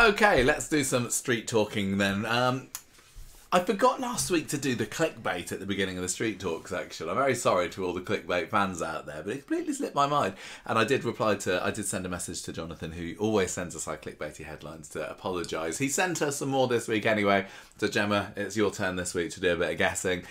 Okay, let's do some street talking then. I forgot last week to do the clickbait at the beginning of the Street Talk section. I'm very sorry to all the clickbait fans out there, but it completely slipped my mind. And I did send a message to Jonathan, who always sends us our clickbaity headlines, to apologise. He sent us some more this week anyway. So Gemma, it's your turn this week to do a bit of guessing.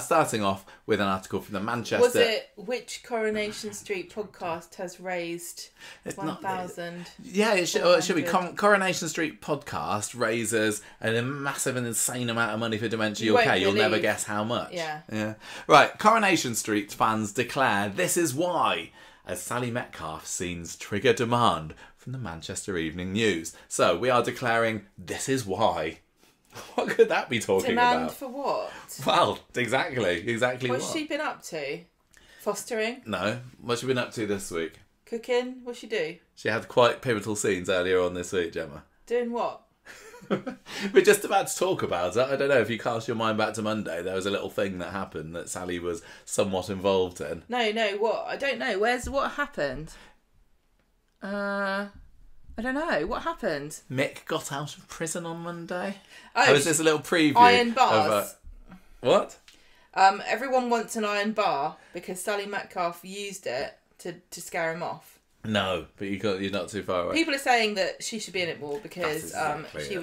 Starting off with an article from the Manchester... Was it which Coronation Street podcast has raised 1,000? Yeah, it should be. Coronation Street podcast raises a massive and insane amount of money for Dementia UK. You'll never guess how much. Yeah. Right, Coronation Street fans declare this is why, as Sally Metcalfe scenes trigger demand from the Manchester Evening News. So we are declaring this is why. What could that be talking about? Demand for what? Well, exactly what. What's she been up to? Fostering? No. What's she been up to this week? Cooking? What's she do? She had quite pivotal scenes earlier on this week, Gemma. Doing what? We're just about to talk about it. I don't know, if you cast your mind back to Monday, there was a little thing that happened that Sally was somewhat involved in. No, what? I don't know. What happened? I don't know. What happened? Mick got out of prison on Monday. Oh, was this a little preview? Iron bars. What? Everyone wants an iron bar because Sally Metcalfe used it to scare him off. No, but you're not too far away. People are saying that she should be in it more because exactly she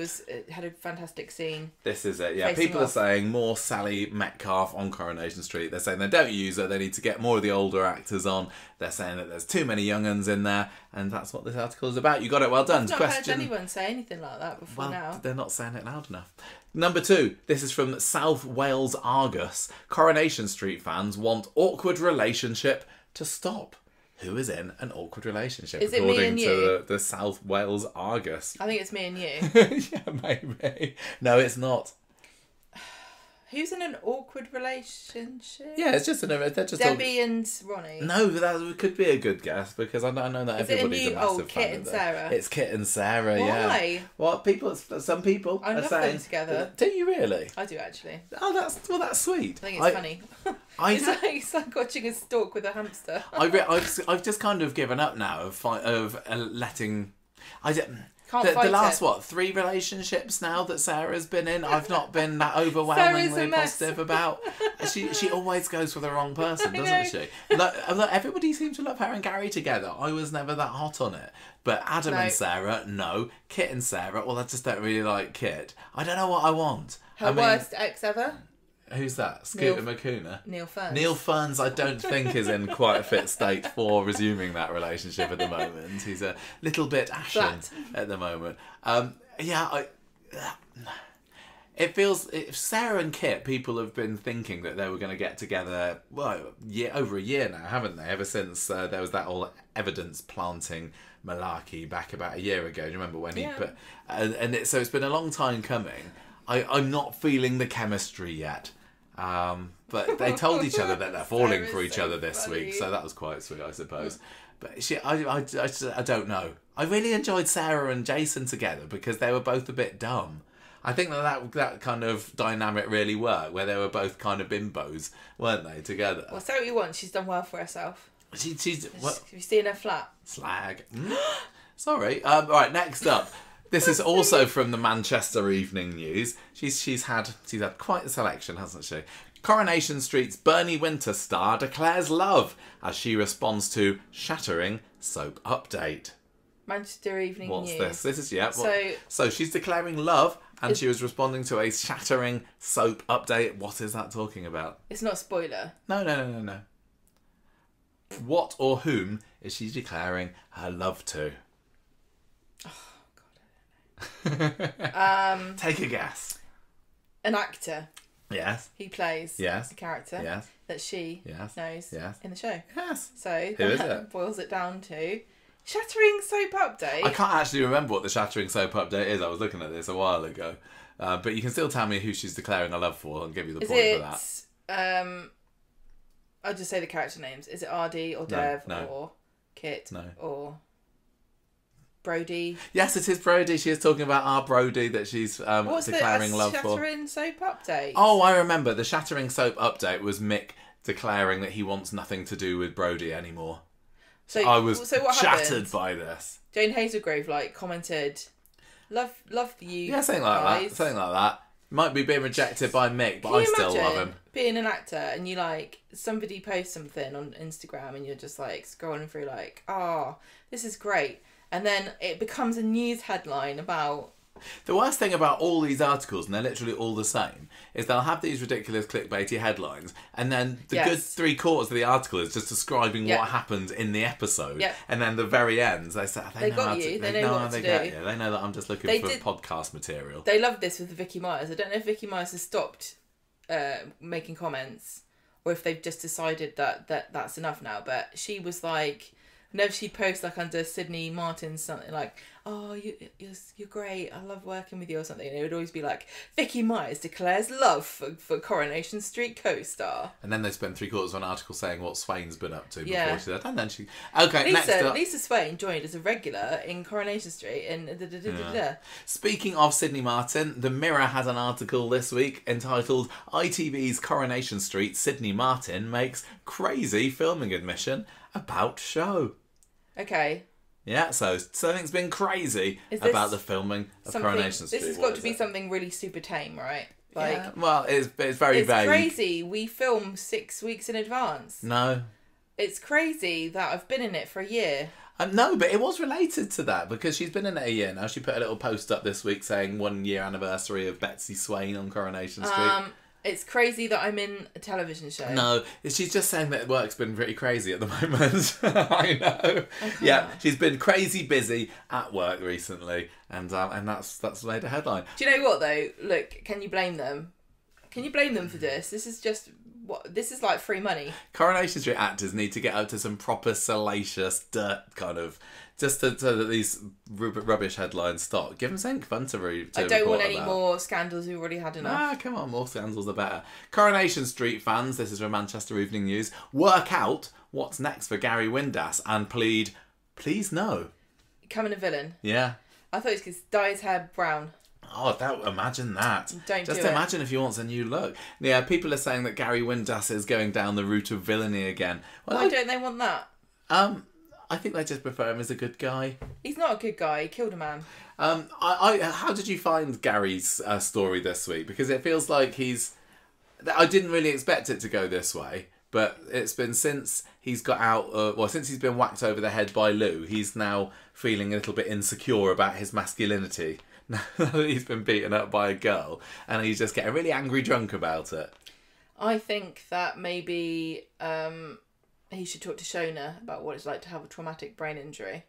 had a fantastic scene. This is it, yeah. People are saying more Sally Metcalfe on Coronation Street. They're saying they don't use her, they need to get more of the older actors on. They're saying that there's too many young uns in there, and that's what this article is about. You got it, well done. I've not heard anyone say anything like that before now. They're not saying it loud enough. Number 2, this is from South Wales Argus. Coronation Street fans want awkward relationship to stop. Who is in an awkward relationship, is it me according and you? to the South Wales Argus? I think it's me and you. Yeah, maybe. No, it's not. Who's in an awkward relationship? Yeah, it's just Debbie and Ronnie. No, that could be a good guess because I know that everybody's a massive fan Kit and Sarah? It's Kit and Sarah. Why? Yeah. Well, some people I are love saying them together. Do you really? I do actually. Oh, that's sweet. I think it's funny. It's like watching a stork with a hamster. I've just kind of given up now of letting. The last 3 relationships now that Sarah's been in, I've not been that overwhelmingly positive about. She always goes for the wrong person, doesn't she? Look, everybody seems to love her and Gary together. I was never that hot on it. But Adam and Sarah, no. Kit and Sarah, well, I just don't really like Kit. I don't know what I want. Worst ex ever? Who's that? Scooter McCuna? Neil Ferns. Neil Ferns, I don't think is in quite a fit state for resuming that relationship at the moment. He's a little bit ashen at the moment. It feels... If Sarah and Kit, people have been thinking that they were going to get together, over a year now, haven't they? Ever since there was that all evidence planting malarkey back about a year ago. Do you remember when he put... So it's been a long time coming. I'm not feeling the chemistry yet. But they told each other that they're falling for each other this week, so that was quite sweet, I suppose. But I don't know. I really enjoyed Sarah and Jason together because they were both a bit dumb. I think that kind of dynamic really worked, where they were both kind of bimbos, weren't they, together? Well, say what you want, she's done well for herself. She's what? Have you seen her flat? Slag. Sorry. Right, next up. This is also from the Manchester Evening News. She's had quite a selection, hasn't she? Coronation Street's Bernie Winterstar declares love as she responds to shattering soap update. Manchester Evening News. What's this? This is So she's declaring love and she was responding to a shattering soap update. What is that talking about? It's not a spoiler. No. What or whom is she declaring her love to? Take a guess. An actor. Yes. He plays a character Yes. that she knows in the show. Yes. So who is it? Boils it down to shattering soap update. I can't actually remember what the shattering soap update is. I was looking at this a while ago. But you can still tell me who she's declaring her love for and give you the point for that. I'll just say the character names. Is it Ardy or Dev or Kit No. or Brody? Yes, it is Brody. She is talking about our Brody that she's declaring love for. Shattering soap update? Oh, I remember. The shattering soap update was Mick declaring that he wants nothing to do with Brody anymore. So I was what shattered happened? by this. Jane Hazelgrave commented. love you. Yeah, something like guys. that. Something like that. Might be being rejected by Mick, but Can I you still love imagine him. being an actor and you like somebody posts something on Instagram and you're just like scrolling through like, oh, this is great, and then it becomes a news headline about. The worst thing about all these articles, and they're literally all the same, is they'll have these ridiculous clickbaity headlines, and then the Yes. good 3/4 of the article is just describing Yeah. what happened in the episode. Yeah. And then the very end, they say, They got you. They know what to get do. you. They know that I'm just looking They for did- podcast material. They love this with Vicky Myers. I don't know if Vicky Myers has stopped making comments or if they've just decided that's enough now. But she was like, whenever she'd post like under Sydney Martin's something like, oh, you're great, I love working with you or something, and it would always be like, Vicky Myers declares love for Coronation Street co-star. And then they spend 3/4 of an article saying what Swain's been up to before Yeah. she said, and then she... Okay, next up. Lisa Swain joined as a regular in Coronation Street and da-da-da-da-da. Speaking of Sydney Martin, The Mirror has an article this week entitled ITV's Coronation Street Sydney Martin makes crazy filming admission about show. Okay. Yeah, so something's been crazy Is this about the filming of Coronation Street. This has What got to is be it? something really super tame, right? Like, Yeah, well, it's very it's vague. crazy. We film 6 weeks in advance. No. It's crazy that I've been in it for a year. No, but it was related to that because she's been in it a year now. She put a little post up this week saying 1 year anniversary of Betsy Swain on Coronation Street. It's crazy that I'm in a television show. No, she's just saying that work's been pretty crazy at the moment. I know. Yeah, she's been crazy busy at work recently, and that's made a headline. Do you know what though? Look, can you blame them? Can you blame them for this? This is just what this is like free money. Coronation Street actors need to get up to some proper salacious dirt kind of, just so that these rubbish headlines stop. Give them something fun to read. I don't want any more scandals. We've already had enough. Ah, come on, more scandals are better. Coronation Street fans, this is from Manchester Evening News, work out what's next for Gary Windass and plead, please no. Becoming a villain. Yeah. I thought he was going to dye his hair brown. Oh, imagine that. Don't Just do it. imagine if he wants a new look. Yeah, people are saying that Gary Windass is going down the route of villainy again. Well, Why don't they want that? I think they just prefer him as a good guy. He's not a good guy. He killed a man. How did you find Gary's story this week? Because it feels like I didn't really expect it to go this way, but it's been since he's got out, since he's been whacked over the head by Lou, he's now feeling a little bit insecure about his masculinity. Now that he's been beaten up by a girl, and he's just getting really angry drunk about it. I think that maybe he should talk to Shona about what it's like to have a traumatic brain injury.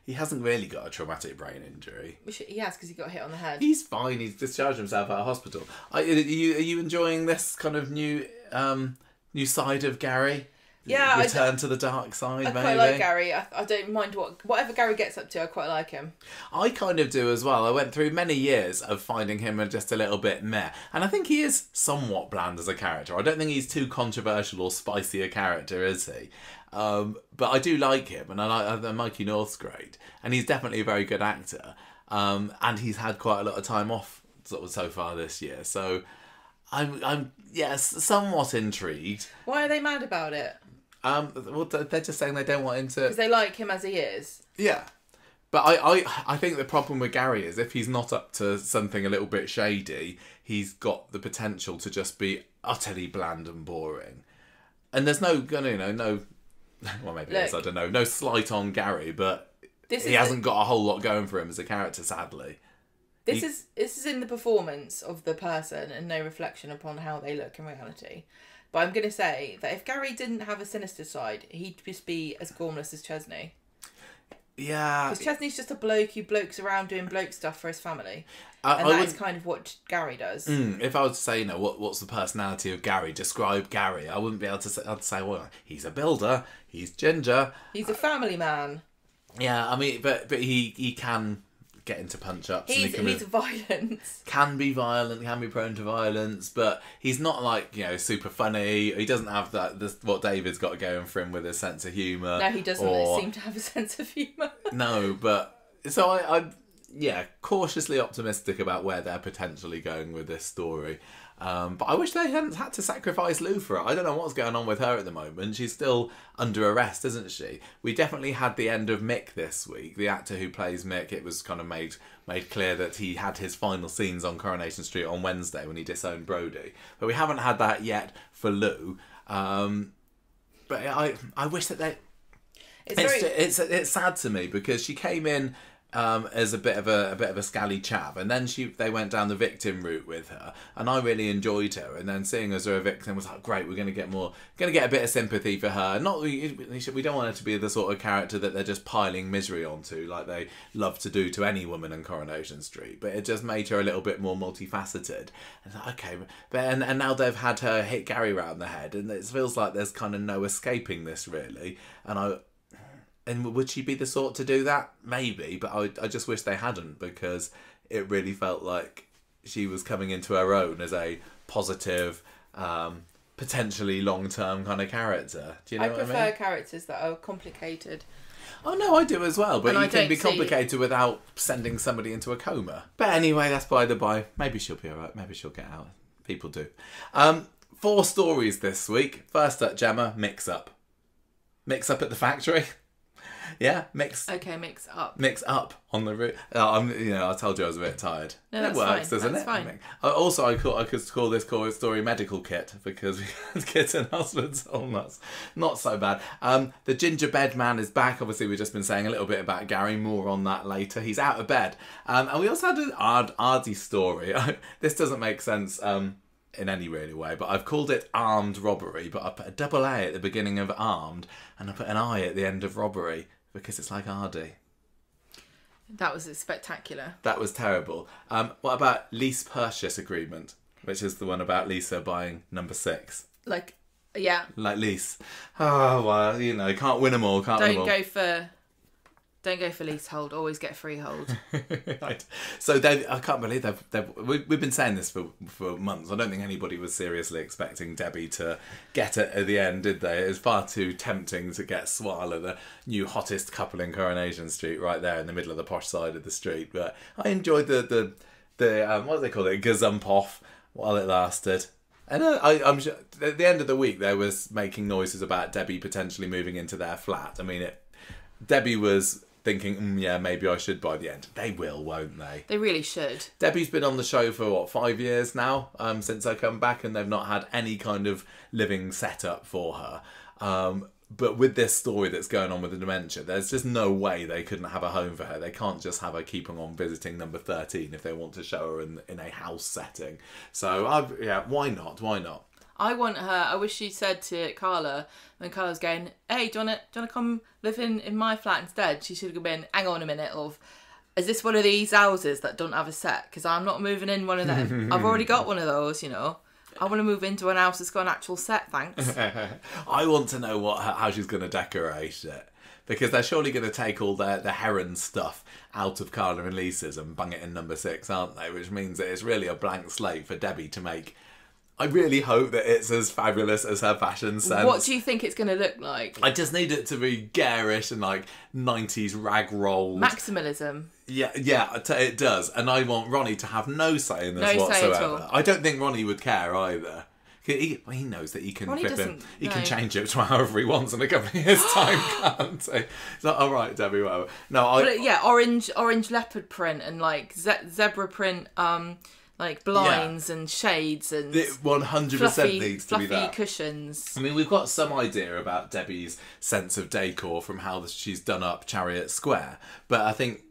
He hasn't really got a traumatic brain injury. He has, because he got hit on the head. He's fine. He's discharged himself out of hospital. Are you enjoying this kind of new side of Gary? Yeah, return to the dark side. I maybe. quite like Gary. I don't mind whatever Gary gets up to. I quite like him. I kind of do as well. I went through many years of finding him just a little bit meh, and I think he is somewhat bland as a character. I don't think he's too controversial or spicy a character, is he? But I do like him, and I like Mikey North's great, and he's definitely a very good actor. And he's had quite a lot of time off so far this year, so I'm somewhat intrigued. Why are they mad about it? Well, they're just saying they don't want him to. Because they like him as he is. Yeah. But I think the problem with Gary is if he's not up to something a little bit shady, he's got the potential to just be utterly bland and boring. And there's no, well, maybe it is, I don't know, no slight on Gary, but he hasn't got a whole lot going for him as a character, sadly. This is in the performance of the person and no reflection upon how they look in reality. But I'm going to say that if Gary didn't have a sinister side, he'd just be as gormless as Chesney. Yeah. Because Chesney's just a bloke who blokes around doing bloke stuff for his family. And that is kind of what Gary does. If I was to say, what's the personality of Gary? Describe Gary. I wouldn't be able to say. I'd say, well, he's a builder. He's ginger. He's a family man. Yeah, I mean, but he can get into punch-ups. He's violent. Can be violent, can be prone to violence, but he's not like, super funny. He doesn't have what David's got going for him with his sense of humour. No, he doesn't seem to have a sense of humour. No, but so I'm cautiously optimistic about where they're potentially going with this story. But I wish they hadn't had to sacrifice Lou for it. I don't know what's going on with her at the moment. She's still under arrest, isn't she? We definitely had the end of Mick this week. The actor who plays Mick, it was kind of made clear that he had his final scenes on Coronation Street on Wednesday when he disowned Brody. But we haven't had that yet for Lou. But I wish that they... It's sad to me because she came in as a bit of a scally chap, and then they went down the victim route with her, and I really enjoyed her. And then seeing her as a victim was like, great, we're going to get a bit of sympathy for her. Not we don't want her to be the sort of character that they're just piling misery onto, like they love to do to any woman in Coronation Street. But it just made her a little bit more multifaceted. And like, okay, but and now they've had her hit Gary round the head, and it feels like there's kind of no escaping this really. And would she be the sort to do that? Maybe, but I just wish they hadn't, because it really felt like she was coming into her own as a positive, potentially long-term kind of character. Do you know what I mean? I prefer characters that are complicated. Oh, no, I do as well, but you can be see... complicated without sending somebody into a coma. But anyway, that's by the by. Maybe she'll be alright. Maybe she'll get out. People do. 4 stories this week. First up, Gemma, Mix Up. Mix Up at the factory. Yeah, mix up on the route. I told you I was a bit tired. No, it works, fine. doesn't that's it? Fine. Also, I could call this story medical kit, because we had kids and husbands all nuts. Not so bad. The gingerbread man is back. Obviously, we've just been saying a little bit about Gary. More on that later. He's out of bed. And we also had an Ardy story. This doesn't make sense in any really way, but I've called it Armed Robbery, but I put a double A at the beginning of Armed, and I put an I at the end of Robbery, because it's like Ardy. That was spectacular. That was terrible. What about Lease Purchase Agreement, which is the one about Lisa buying number 6? Like, yeah. Like Lease. Oh, well, can't win them all, can't win them all. Don't go for leasehold. Always get freehold. Right. So I can't believe we've been saying this for months. I don't think anybody was seriously expecting Debbie to get it at the end, did they? It was far too tempting to get Swala, the new hottest couple in Coronation Street, right there in the middle of the posh side of the street. But I enjoyed the what do they call it, gazump off while it lasted. And I'm sure at the end of the week they was making noises about Debbie potentially moving into their flat. I mean, Debbie was thinking, yeah, maybe I should by the end. They will, won't they? They really should. Debbie's been on the show for, 5 years now, since I come back, and they've not had any kind of living setup for her. But with this story that's going on with the dementia, there's just no way they couldn't have a home for her. They can't just have her keeping on visiting number 13 if they want to show her in a house setting. So, why not? Why not? I want her. I wish she said to Carla, when Carla's going, hey, do you want to come live in my flat instead? She should have been, hang on a minute, love. Is this one of these houses that don't have a set? Because I'm not moving in one of them. I've already got one of those, I want to move into an house that's got an actual set, thanks. I want to know how she's going to decorate it. Because they're surely going to take all the Heron stuff out of Carla and Lisa's and bung it in number 6, aren't they? Which means that it's really a blank slate for Debbie to make. I really hope that it's as fabulous as her fashion sense. What do you think it's going to look like? I just need it to be garish and like 90s rag roll. Maximalism. Yeah, it does. And I want Ronnie to have no say in this whatsoever. Say at all. I don't think Ronnie would care either. He knows that he can can change it to however he wants in a couple of years' time, can't he? It's like, all right, Debbie, whatever. No, orange leopard print and like zebra print. Like blinds and shades and 100% needs to be that. Fluffy cushions. I mean, we've got some idea about Debbie's sense of decor from how she's done up Chariot Square, but I think,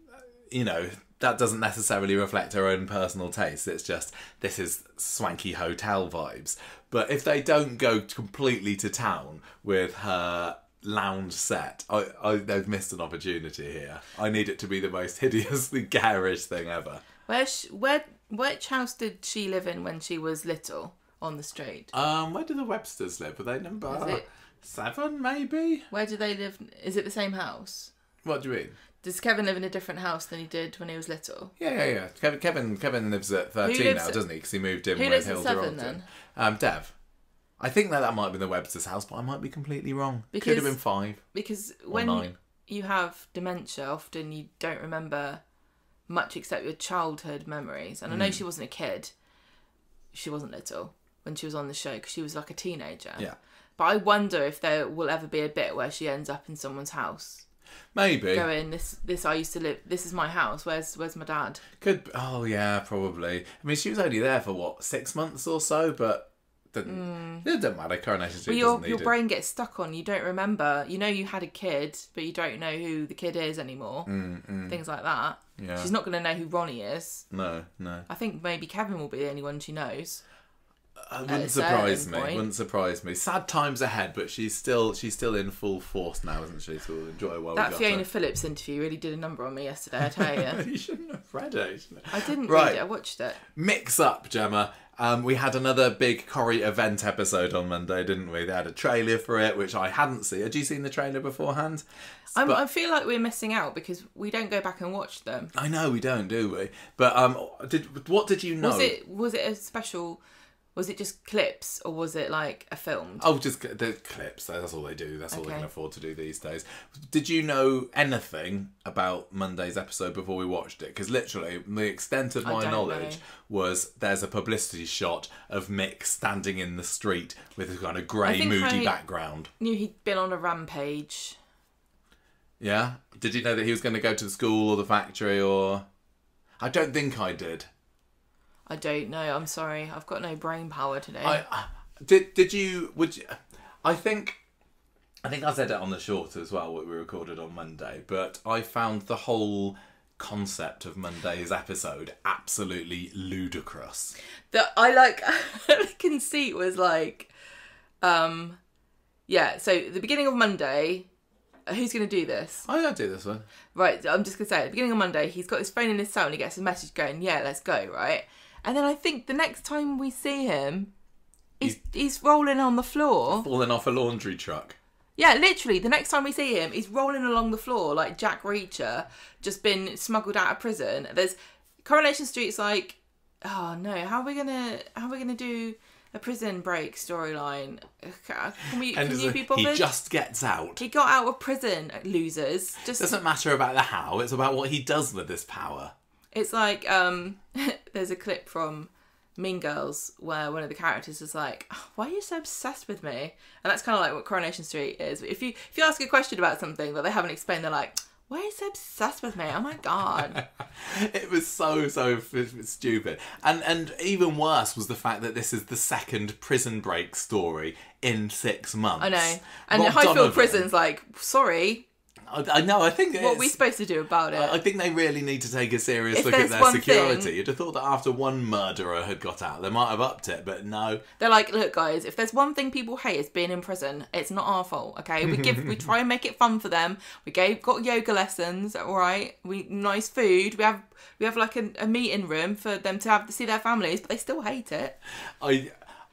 that doesn't necessarily reflect her own personal taste. It's just, this is swanky hotel vibes. But if they don't go completely to town with her lounge set, they've missed an opportunity here. I need it to be the most hideously garish thing ever. Which house did she live in when she was little on the street? Where do the Websters live? Were they number 7, maybe? Where do they live? Is it the same house? What do you mean? Does Kevin live in a different house than he did when he was little? Yeah. Kevin lives at 13 now, doesn't he? Because he moved in with Hilda Who lives at 7 then? Dev. I think that might have been the Websters' house, but I might be completely wrong. Could have been 5. Because when 9. You have dementia, often you don't remember much except your childhood memories. And I know she wasn't a kid. she wasn't little when she was on the show because she was like a teenager. Yeah. But I wonder if there will ever be a bit where she ends up in someone's house. Maybe. Going, this I used to live. This is my house. Where's my dad? Could. Oh yeah, probably. I mean, she was only there for what, 6 months or so, but it doesn't matter. Coronation Street doesn't need Your it. brain gets stuck on. You don't remember. You know you had a kid, but you don't know who the kid is anymore. Things like that. Yeah. She's not going to know who Ronnie is. No. I think maybe Kevin will be the only one she knows. Wouldn't surprise me. Sad times ahead, but she's still in full force now, isn't she? So we'll enjoy while That we got Fiona her. Phillips interview really did a number on me yesterday, I tell you. You shouldn't have read it. I didn't Right. read it, I watched it. Mix up, Gemma. We had another big Corrie event episode on Monday, didn't we? They had a trailer for it, which I hadn't seen. Had you seen the trailer beforehand? I feel like we're missing out because we don't go back and watch them. I know we don't, do we? But what did you know? Was it a special? Was it just clips or was it like a filmed? Oh, just the clips. That's all they do. That's all they Okay. can afford to do these days. Did you know anything about Monday's episode before we watched it? Because literally, the extent of I my don't knowledge know. was there's a publicity shot of Mick standing in the street with a kind of grey, think moody I- background. Knew he'd been on a rampage. Yeah? Did you know that he was going to go to the school or the factory or... I don't think I did. I don't know. I'm sorry. I've got no brain power today. Did you... I think I said it on the short as well, what we recorded on Monday, but I found the whole concept of Monday's episode absolutely ludicrous. The conceit was like, yeah. So the beginning of Monday. Who's going to do this? I don't do this one. Right, I'm just going to say, at the beginning of Monday, he's got his phone in his cell and he gets a message going, yeah, let's go, right? And then I think the next time we see him, he's rolling on the floor. Falling off a laundry truck. Yeah, literally, the next time we see him, he's rolling along the floor like Jack Reacher, just been smuggled out of prison. There's Coronation Street's like, oh no, how are we gonna do a prison break storyline? Can you be bothered? He just gets out. He got out of prison, losers. Just Doesn't matter about the how, it's about what he does with this power. It's like, there's a clip from Mean Girls where one of the characters is like, oh, why are you so obsessed with me? And that's kind of like what Coronation Street is. If you ask a question about something that they haven't explained, they're like, why are you so obsessed with me? Oh my God. It was so stupid. And even worse was the fact that this is the second prison break story in 6 months. I know. And Rob Highfield Donovan- Prison's like, sorry, I know, I think what are we supposed to do about it? I think they really need to take a serious If look at there's their one security. thing- You'd have thought that after one murderer had got out, they might have upped it, but no. They're like, look, guys, if there's one thing people hate, it's being in prison. It's not our fault, okay? We try and make it fun for them. Got yoga lessons, all right? Nice food. We have like a meeting room for them to see their families, but they still hate it.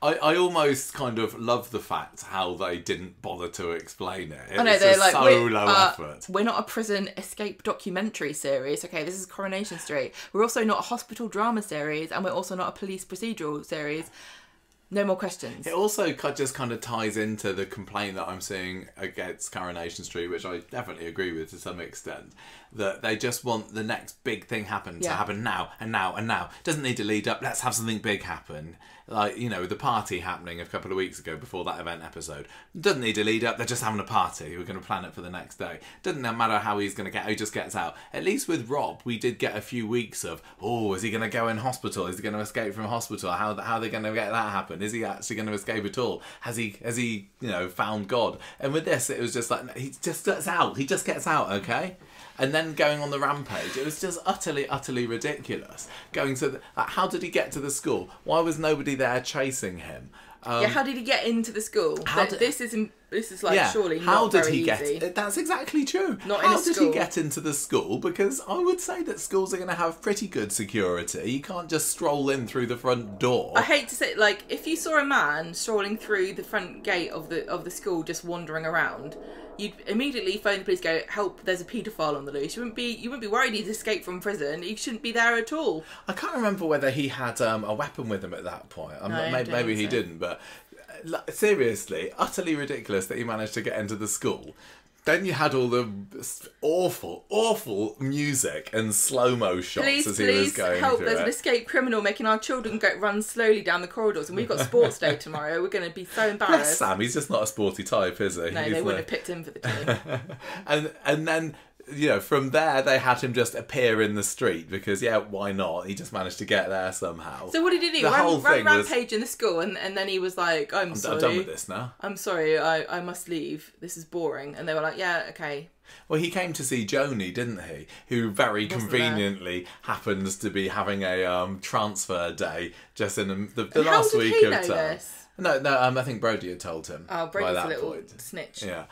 I almost kind of love the fact how they didn't bother to explain it. I know, It's they're just like, so low effort. we're not a prison escape documentary series, okay? This is Coronation Street. We're also not a hospital drama series, and we're also not a police procedural series. No more questions. It also just kind of ties into the complaint that I'm seeing against Coronation Street, which I definitely agree with to some extent, that they just want the next big thing to happen now and now and now. Doesn't need to lead up. Let's have something big happen. Like, you know, the party happening a couple of weeks ago before that event episode. Doesn't need to lead up. They're just having a party. We're going to plan it for the next day. Doesn't matter how he's going to he just gets out. At least with Rob, we did get a few weeks of, is he going to go in hospital? Is he going to escape from hospital? How are they going to get that happen? Is he actually going to escape at all? Has he found God? And with this, it was just like, he just gets out. He just gets out, okay? And then going on the rampage, it was just utterly ridiculous. Going to how did he get to the school? Why was nobody there chasing him? How did he get into the school? This is like surely how not did very he get? easy. That's exactly true. Not in how a did school. he get into the school? Because I would say that schools are going to have pretty good security. You can't just stroll in through the front door. I hate to say, like, if you saw a man strolling through the front gate of the school just wandering around, you'd immediately phone the police, go, help, there's a paedophile on the loose. You wouldn't be worried he's escaped from prison. He shouldn't be there at all. I can't remember whether he had a weapon with him at that point. Maybe he didn't, but seriously, utterly ridiculous that he managed to get into the school. then you had all the awful music and slow-mo shots as he was going help. through There's it. an escaped criminal making our children run slowly down the corridors, and we've got sports day tomorrow. We're going to be so Bless embarrassed. Sam, he's just not a sporty type, is he? No, He's they wouldn't like- have picked him for the team. and then, you know, from there they had him just appear in the street because, yeah, why not? He just managed to get there somehow. So what did he do? The whole Ran thing was- rampage in the school, and then he was like, I'm sorry. I'm done with this now. I'm sorry, I must leave. This is boring. And they were like, yeah, okay. Well, he came to see Joni, didn't he? Who very Wasn't conveniently happens to be having a transfer day just in the And how last did week he of know term. this? No, I think Brody had told him. Oh, by Brady's that a little point. snitch. Yeah,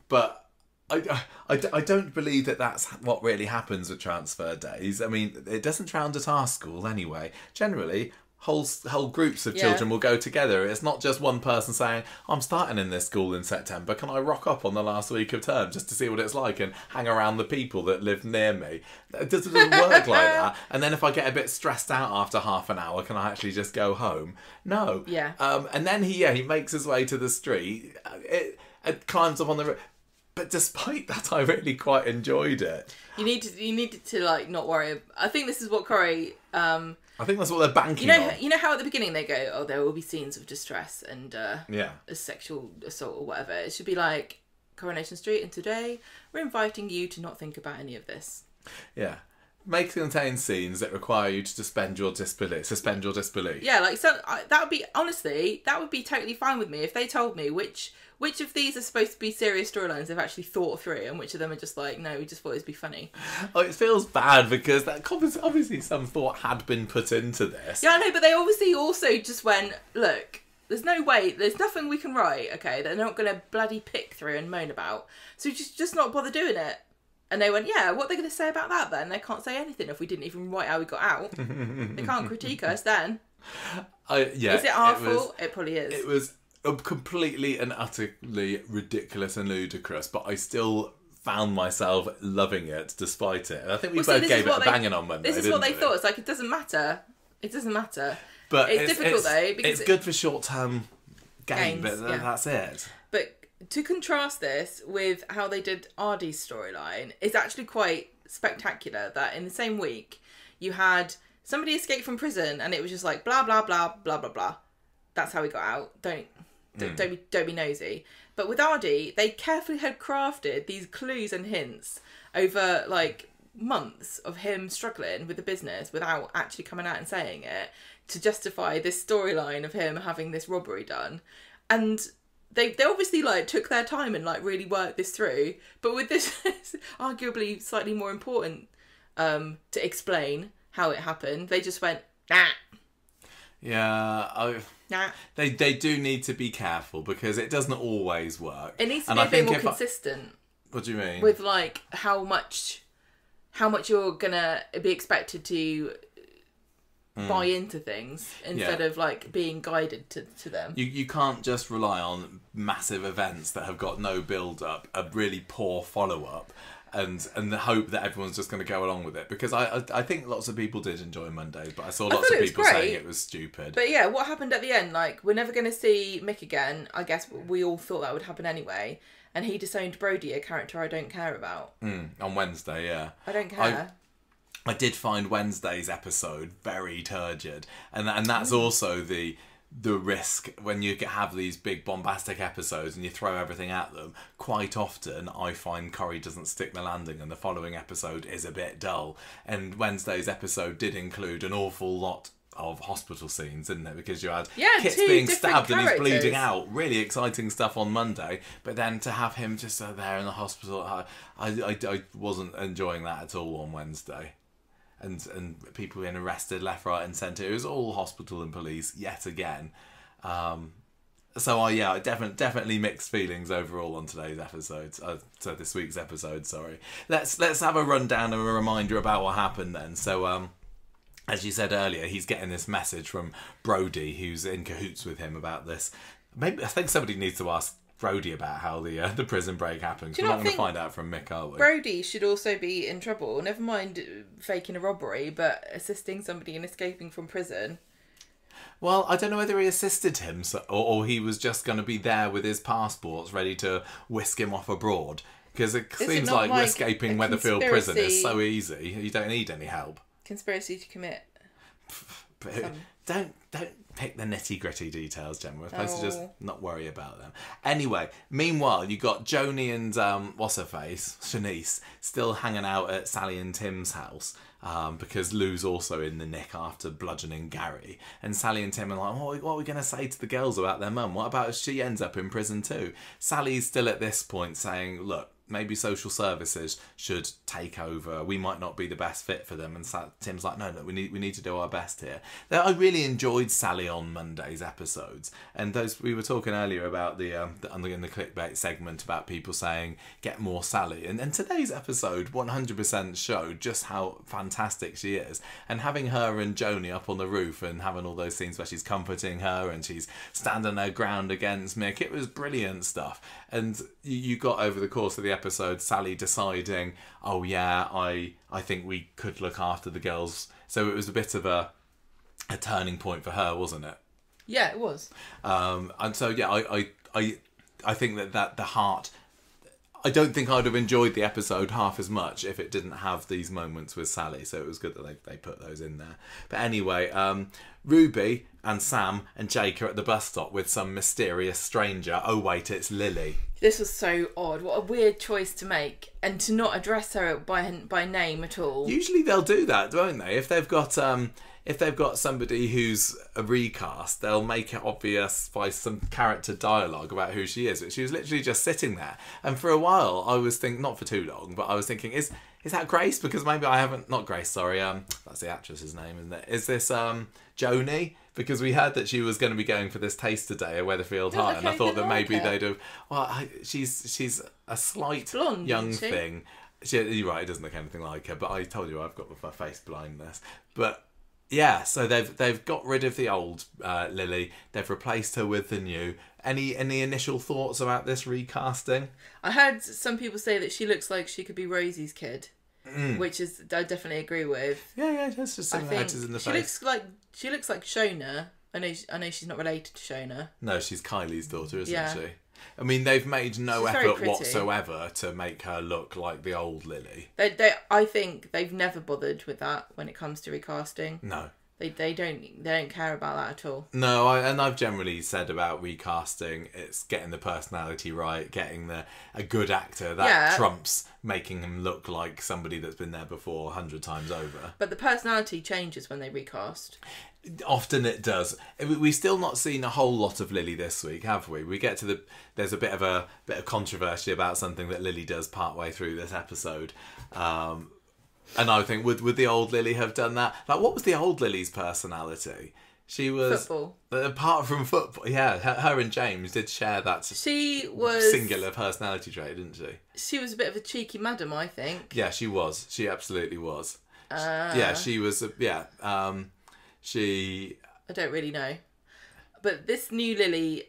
but I don't believe that that's what really happens with transfer days. I mean, it doesn't round at our school anyway. Generally, whole groups of Yeah. children will go together. It's not just one person saying, I'm starting in this school in September, can I rock up on the last week of term just to see what it's like and hang around the people that live near me? It doesn't work like that. And then if I get a bit stressed out after half an hour, can I actually just go home? No. Yeah. And then he makes his way to the street. It climbs up on the roof. But despite that, I really quite enjoyed it. You needed to like not worry. I think this is what Corey. I think that's what they're banking on. You know how at the beginning they go, oh, there will be scenes of distress and Yeah. a sexual assault or whatever. It should be like Coronation Street, and today we're inviting you to not think about any of this. Yeah. Make contain scenes that require you to suspend your disbelief. Yeah, like so that would be honestly that would be totally fine with me if they told me which of these are supposed to be serious storylines they've actually thought through, and which of them are just like, no, we just thought it'd be funny. Oh, it feels bad because that obviously some thought had been put into this. Yeah, I know, but they obviously also just went, look, there's no way, there's nothing we can write, okay, they're not going to bloody pick through and moan about, so just not bother doing it. And they went, yeah, what are they going to say about that then? They can't say anything if we didn't even write how we got out. They can't critique us then. Yeah. Is it our fault? It probably is. It was completely and utterly ridiculous and ludicrous, but I still found myself loving it despite it. And I think we both gave it a banging on Monday. This is what they didn't thought. we? It's like, it doesn't matter. It doesn't matter. But it's difficult though, because it's good for short-term gain, Gains, but yeah. that's it. But to contrast this with how they did Ardy's storyline, it's actually quite spectacular that in the same week you had somebody escape from prison and it was just like blah blah blah blah blah blah. That's how he got out. Don't be nosy. But with Ardy, they carefully had crafted these clues and hints over like months of him struggling with the business without actually coming out and saying it to justify this storyline of him having this robbery done. And they obviously like took their time and like really worked this through. But with this arguably slightly more important to explain how it happened, they just went, nah. Yeah, Nah. they do need to be careful because it doesn't always work. It needs to And be I a bit think more if consistent what do you mean? with like how much you're gonna be expected to buy into things instead of like being guided to them. You can't just rely on massive events that have got no build up, a really poor follow up, and hope that everyone's just going to go along with it. Because I think lots of people did enjoy Mondays, but I saw lots thought of it was people great. saying it was stupid. But yeah, what happened at the end? Like, we're never going to see Mick again. I guess we all thought that would happen anyway. And he disowned Brody, a character I don't care about. On Wednesday, yeah. I don't care. I did find Wednesday's episode very turgid, and that's also the risk when you have these big bombastic episodes and you throw everything at them. Quite often, I find Corrie doesn't stick the landing, and the following episode is a bit dull. And Wednesday's episode did include an awful lot of hospital scenes, didn't it? Because you had Kit's two being different stabbed and he's characters. bleeding out. Really exciting stuff on Monday, but then to have him just there in the hospital, I wasn't enjoying that at all on Wednesday. And people being arrested left, right and centre. It was all hospital and police yet again. So I definitely mixed feelings overall on today's episode. So this week's episode, sorry. Let's have a rundown and a reminder about what happened then. So as you said earlier, he's getting this message from Brody, who's in cahoots with him about this. Maybe I think somebody needs to ask Brody about how the prison break happened. Do We're you not not going to think find out from Mick, are we? Brody should also be in trouble. Never mind faking a robbery, but assisting somebody in escaping from prison. Well, I don't know whether he assisted him or he was just going to be there with his passports ready to whisk him off abroad. Because it seems not like like escaping a Weatherfield prison is conspiracy? so easy. You don't need any help. Conspiracy to commit. But don't pick the nitty gritty details, Gemma. We're supposed to just not worry about them. Anyway, meanwhile, you got Joni and what's her face, Shanice, still hanging out at Sally and Tim's house. Because Lou's also in the nick after bludgeoning Gary. And Sally and Tim are like, what are we going to say to the girls about their mum? What about if she ends up in prison too? Sally's still at this point saying, look, maybe social services should take over. We might not be the best fit for them. And Tim's like, no, we need to do our best here. Now, I really enjoyed Sally on Monday's episodes. And those we were talking earlier about in the clickbait segment about people saying, get more Sally. And today's episode 100% showed just how fantastic she is. And having her and Joni up on the roof and having all those scenes where she's comforting her and she's standing her ground against Mick, it was brilliant stuff. And you got over the course of the episode Sally deciding, oh yeah, I think we could look after the girls. So it was a bit of a turning point for her, wasn't it? Yeah, it was. And so yeah, I think that the heart. I don't think I'd have enjoyed the episode half as much if it didn't have these moments with Sally. So it was good that they put those in there. But anyway, Ruby and Sam and Jake are at the bus stop with some mysterious stranger. Oh wait, it's Lily. This was so odd. What a weird choice to make, and to not address her by name at all. Usually they'll do that, won't they? If they've got somebody who's a recast, they'll make it obvious by some character dialogue about who she is. But she was literally just sitting there, and for a while I was thinking, not for too long, but I was thinking, is that Grace? Because maybe I haven't, not Grace, sorry, that's the actress's name, isn't it? Is this Joni? Because we heard that she was going to be going for this taster day at Weatherfield High, and I thought that maybe they'd have. Well, she's a slight blonde, young thing. You're right, it doesn't look anything like her. But I told you I've got my face blindness. But yeah, so they've got rid of the old Lily. They've replaced her with the new. Any initial thoughts about this recasting? I heard some people say that she looks like she could be Rosie's kid. Which is I definitely agree with. Yeah, that's just similarities in the face. She looks like Shona. I know she's not related to Shona. No, she's Kylie's daughter, isn't she? I mean, they've made no effort whatsoever to make her look like the old Lily. I think they've never bothered with that when it comes to recasting. No. They don't care about that at all. No, I've generally said about recasting, it's getting the personality right, getting a good actor that trumps making him look like somebody that's been there before 100 times over. But the personality changes when they recast. Often it does. We've still not seen a whole lot of Lily this week, have we? We get to there's a bit of controversy about something that Lily does partway through this episode. And I think, would the old Lily have done that? Like, what was the old Lily's personality? She was... Football. Apart from football, yeah, her and James did share that singular personality trait, didn't she? She was a bit of a cheeky madam, I think. Yeah, she was. She absolutely was. Yeah, she was... she... I don't really know. But this new Lily...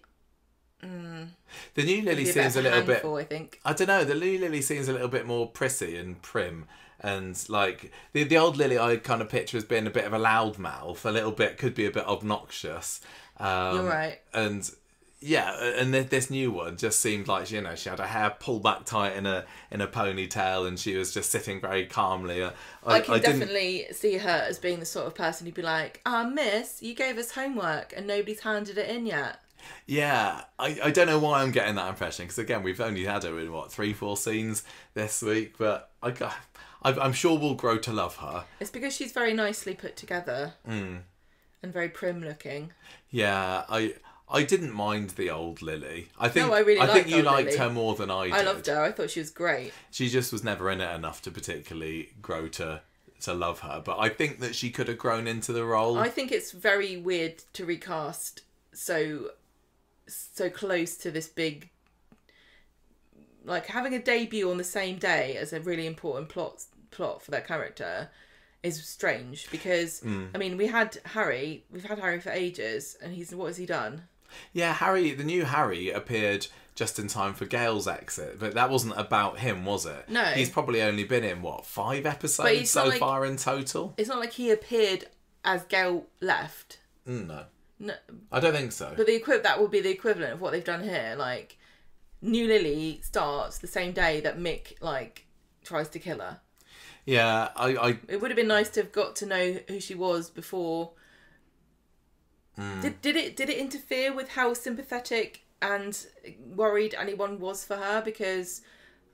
the new Lily seems a little bit... I think. I don't know, the new Lily seems a little bit more prissy and prim. And like the old Lily, I kind of picture as being a bit of a loudmouth, a little bit, could be a bit obnoxious. You're right. And yeah, and this new one just seemed like she had her hair pulled back tight in a ponytail, and she was just sitting very calmly. I can definitely see her as being the sort of person who'd be like, miss, you gave us homework and nobody's handed it in yet. Yeah, I don't know why I'm getting that impression, because again, we've only had her in 3-4 scenes this week, but I'm sure we'll grow to love her. It's because she's very nicely put together and very prim looking. Yeah, I didn't mind the old Lily. I think you liked her more than I did. I loved her. I thought she was great. She just was never in it enough to particularly grow to love her. But I think that she could have grown into the role. I think it's very weird to recast so close to this big... Like, having a debut on the same day as a really important plot for that character is strange, because I mean, we've had Harry for ages, and what has he done? Yeah, the new Harry appeared just in time for Gail's exit, but that wasn't about him, was it? No. He's probably only been in 5 episodes so far in total. It's not like he appeared as Gail left. No. No, I don't think so. but that would be the equivalent of what they've done here. Like, New Lily starts the same day that Mick like tries to kill her. Yeah, It would have been nice to have got to know who she was before. Did it interfere with how sympathetic and worried anyone was for her? Because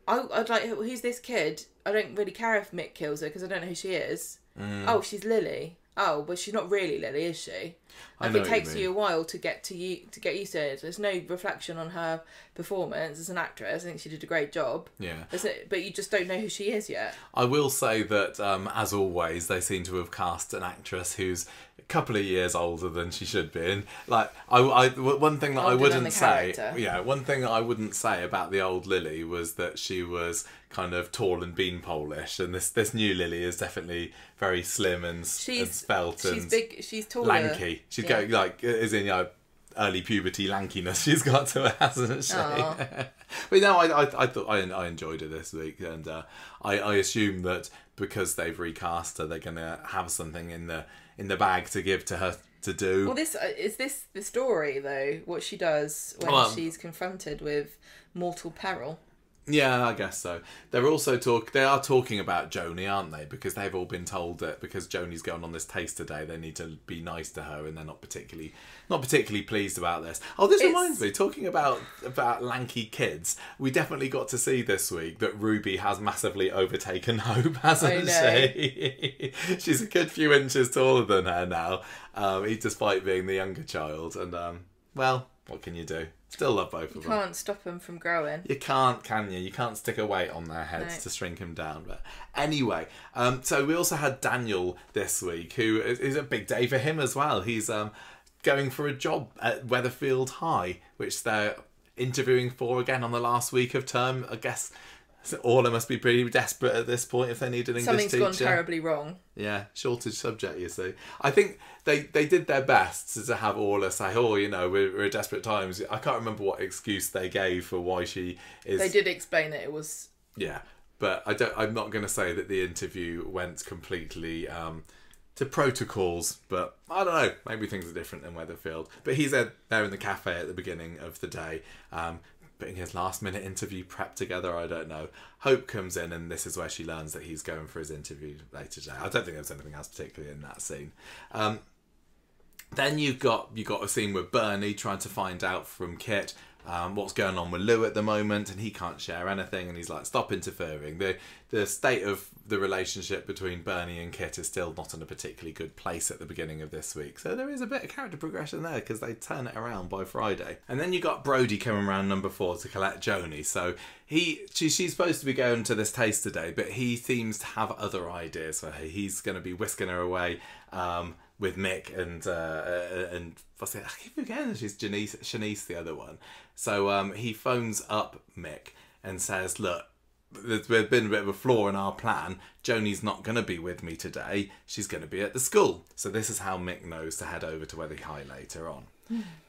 I'd like, who's this kid? I don't really care if Mick kills her because I don't know who she is. Oh, she's Lily. Oh, but she's not really Lily, is she? Like, it takes you a while to get used to it. There's no reflection on her performance as an actress. I think she did a great job. Yeah. But you just don't know who she is yet. I will say that, as always, they seem to have cast an actress who's a couple of years older than she should be. And like, one thing that I wouldn't say, one thing that I wouldn't say about the old Lily was that she was kind of tall and bean-polish, and this new Lily is definitely very slim and svelte. She's big. She's taller. Lanky. She's going like, as in, early puberty lankiness she's got to her, hasn't she? But no, I thought I enjoyed her this week, and I assume that because they've recast her, they're gonna have something in the bag to give to her to do. Well, is this the story though? What she does when she's confronted with mortal peril? Yeah, I guess so. They are talking about Joni, aren't they? Because they've all been told that because Joni's going on this taste today, they need to be nice to her, and they're not particularly pleased about this. Oh, this reminds me, talking about lanky kids, we definitely got to see this week that Ruby has massively overtaken Hope, hasn't she? She's a good few inches taller than her now, despite being the younger child. And well, what can you do? Still love both of them. You can't stop them from growing. You can't, can you? You can't stick a weight on their heads to shrink them down. But anyway, so we also had Daniel this week, who is a big day for him as well. He's going for a job at Weatherfield High, which they're interviewing for again on the last week of term. I guess Orla must be pretty desperate at this point if they need an English teacher. Something's gone terribly wrong. Yeah, shortage subject, you see. I think they did their best to have Orla say, we're at desperate times. I can't remember what excuse they gave for why she is... They did explain it was... Yeah, but I'm not going to say that the interview went completely to protocols, but I don't know, maybe things are different in Weatherfield. But he's there in the cafe at the beginning of the day, putting his last minute interview prep together. I don't know. Hope comes in, and this is where she learns that he's going for his interview later today. I don't think there's anything else particularly in that scene. Then you've got a scene with Bernie trying to find out from Kit what's going on with Lou at the moment, and he can't share anything, and he's like, stop interfering. The state of the relationship between Bernie and Kit is still not in a particularly good place at the beginning of this week, so there is a bit of character progression there because they turn it around by Friday. And then you got Brody coming around number 4 to collect Joni. So she's supposed to be going to this taste today, but he seems to have other ideas for her. He's going to be whisking her away with Mick and what's it? I keep forgetting she's Shanice, the other one. So he phones up Mick and says, look, there's been a bit of a flaw in our plan. Joni's not going to be with me today. She's going to be at the school. So this is how Mick knows to head over to Weatherfield High later on.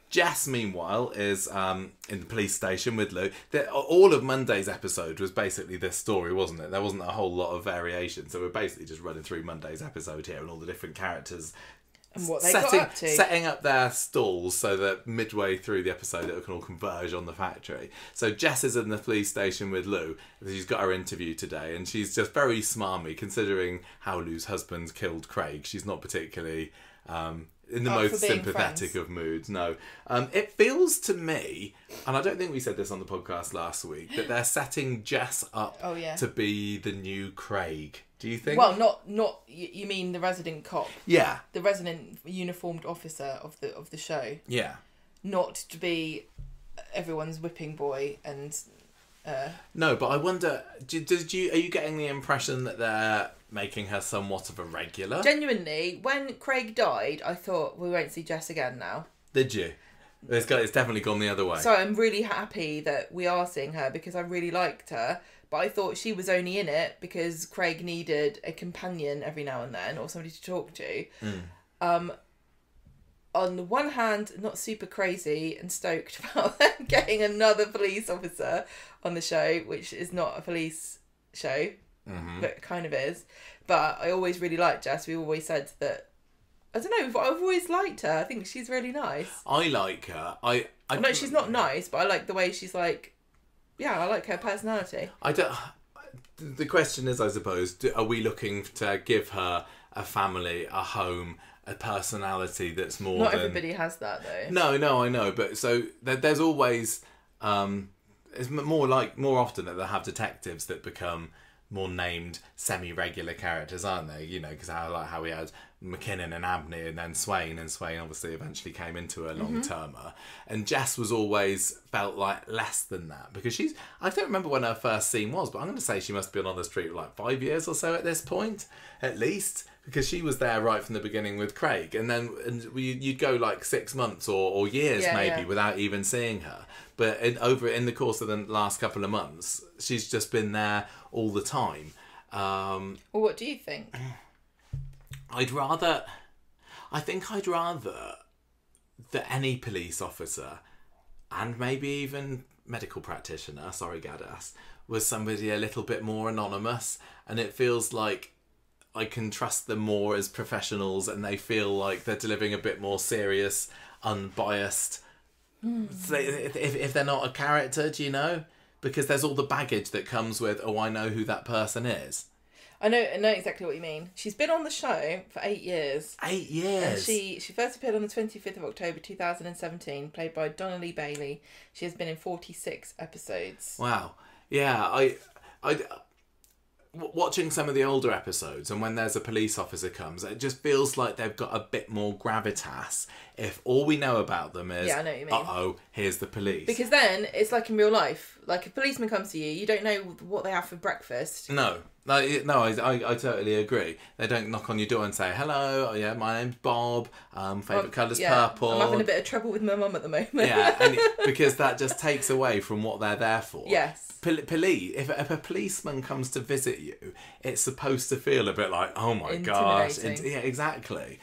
Jess, meanwhile, is in the police station with Lou. All of Monday's episode was basically this story, wasn't it? There wasn't a whole lot of variation. So we're basically just running through Monday's episode here and all the different characters and what they got up to. Setting up their stalls so that midway through the episode it can all converge on the factory. So Jess is in the police station with Lou. She's got her interview today, and she's just very smarmy considering how Lou's husband killed Craig. She's not particularly in the most sympathetic of moods. No. It feels to me, and I don't think we said this on the podcast last week, that they're setting Jess up to be the new Craig. Do you think? Well, not you mean the resident cop? Yeah. The resident uniformed officer of the show. Yeah. Not to be everyone's whipping boy and. No, but I wonder. Are you getting the impression that they're making her somewhat of a regular? Genuinely, when Craig died, I thought we won't see Jess again now. Did you? It's definitely gone the other way. So I'm really happy that we are seeing her because I really liked her. But I thought she was only in it because Craig needed a companion every now and then or somebody to talk to. On the one hand, not super crazy and stoked about them getting another police officer on the show, which is not a police show, but it kind of is. But I always really liked Jess. We always said that I don't know, but I've always liked her. I think she's really nice. I like her. I No, she's not nice, but I like the way she's like. Yeah, I like her personality. I don't. The question is, I suppose, are we looking to give her a family, a home, a personality that's more? Not than... everybody has that though. No, I know, but so there's always. It's more often that they'll have detectives that become more named semi-regular characters, aren't they? You know, because how we had McKinnon and Abney and then Swain, and Swain obviously eventually came into a long-termer. And Jess was always felt like less than that, because I don't remember when her first scene was, but I'm going to say she must have been on the street for like 5 years or so at this point, at least, because she was there right from the beginning with Craig, and then you'd go like 6 months or years without even seeing her. But in the course of the last couple of months, she's just been there all the time. Well, what do you think? I'd rather that any police officer, and maybe even medical practitioner, sorry Gadas, was somebody a little bit more anonymous, and it feels like I can trust them more as professionals, and they feel like they're delivering a bit more serious, unbiased. So if they're not a character, do you know? Because there's all the baggage that comes with, oh, I know who that person is. I know exactly what you mean. She's been on the show for 8 years. 8 years? And she first appeared on the 25th of October 2017, played by Donnelly Bailey. She has been in 46 episodes. Wow. Yeah, watching some of the older episodes, and when there's a police officer comes, it just feels like they've got a bit more gravitas if all we know about them is, I know what you mean. Uh-oh, here's the police. Because then it's like in real life. Like, a policeman comes to you, you don't know what they have for breakfast. No, I totally agree. They don't knock on your door and say, hello, yeah, my name's Bob, favourite colour's purple. I'm having a bit of trouble with my mum at the moment. Yeah, because that just takes away from what they're there for. Yes. Police, if a policeman comes to visit you, it's supposed to feel a bit like, oh my gosh. Yeah, exactly.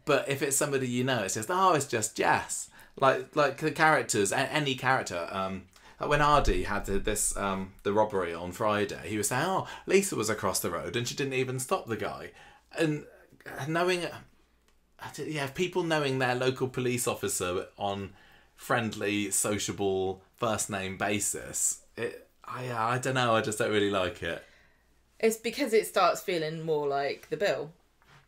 But if it's somebody you know, it's just, it's just Jess. Like the characters, any character. When Ardy had the robbery on Friday, he was saying, Lisa was across the road and she didn't even stop the guy. And people knowing their local police officer on friendly, sociable, first name basis, I don't know, I just don't really like it. It's because it starts feeling more like The Bill.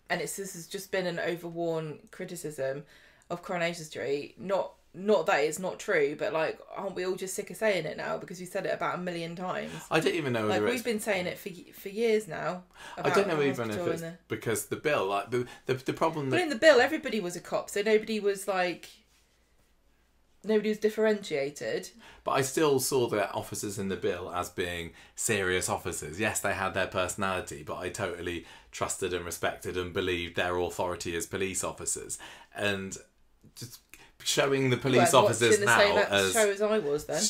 And this has just been an overworn criticism of Coronation Street. Not that it's not true, but like, aren't we all just sick of saying it now because we said it about 1 million times? I don't even know. Like, we've been saying it for years now. I don't know even if it's because The Bill, like the problem. But in The Bill, everybody was a cop, so nobody was differentiated. But I still saw the officers in The Bill as being serious officers. Yes, they had their personality, but I totally trusted and respected and believed their authority as police officers. And just showing the police officers now as show as I was then.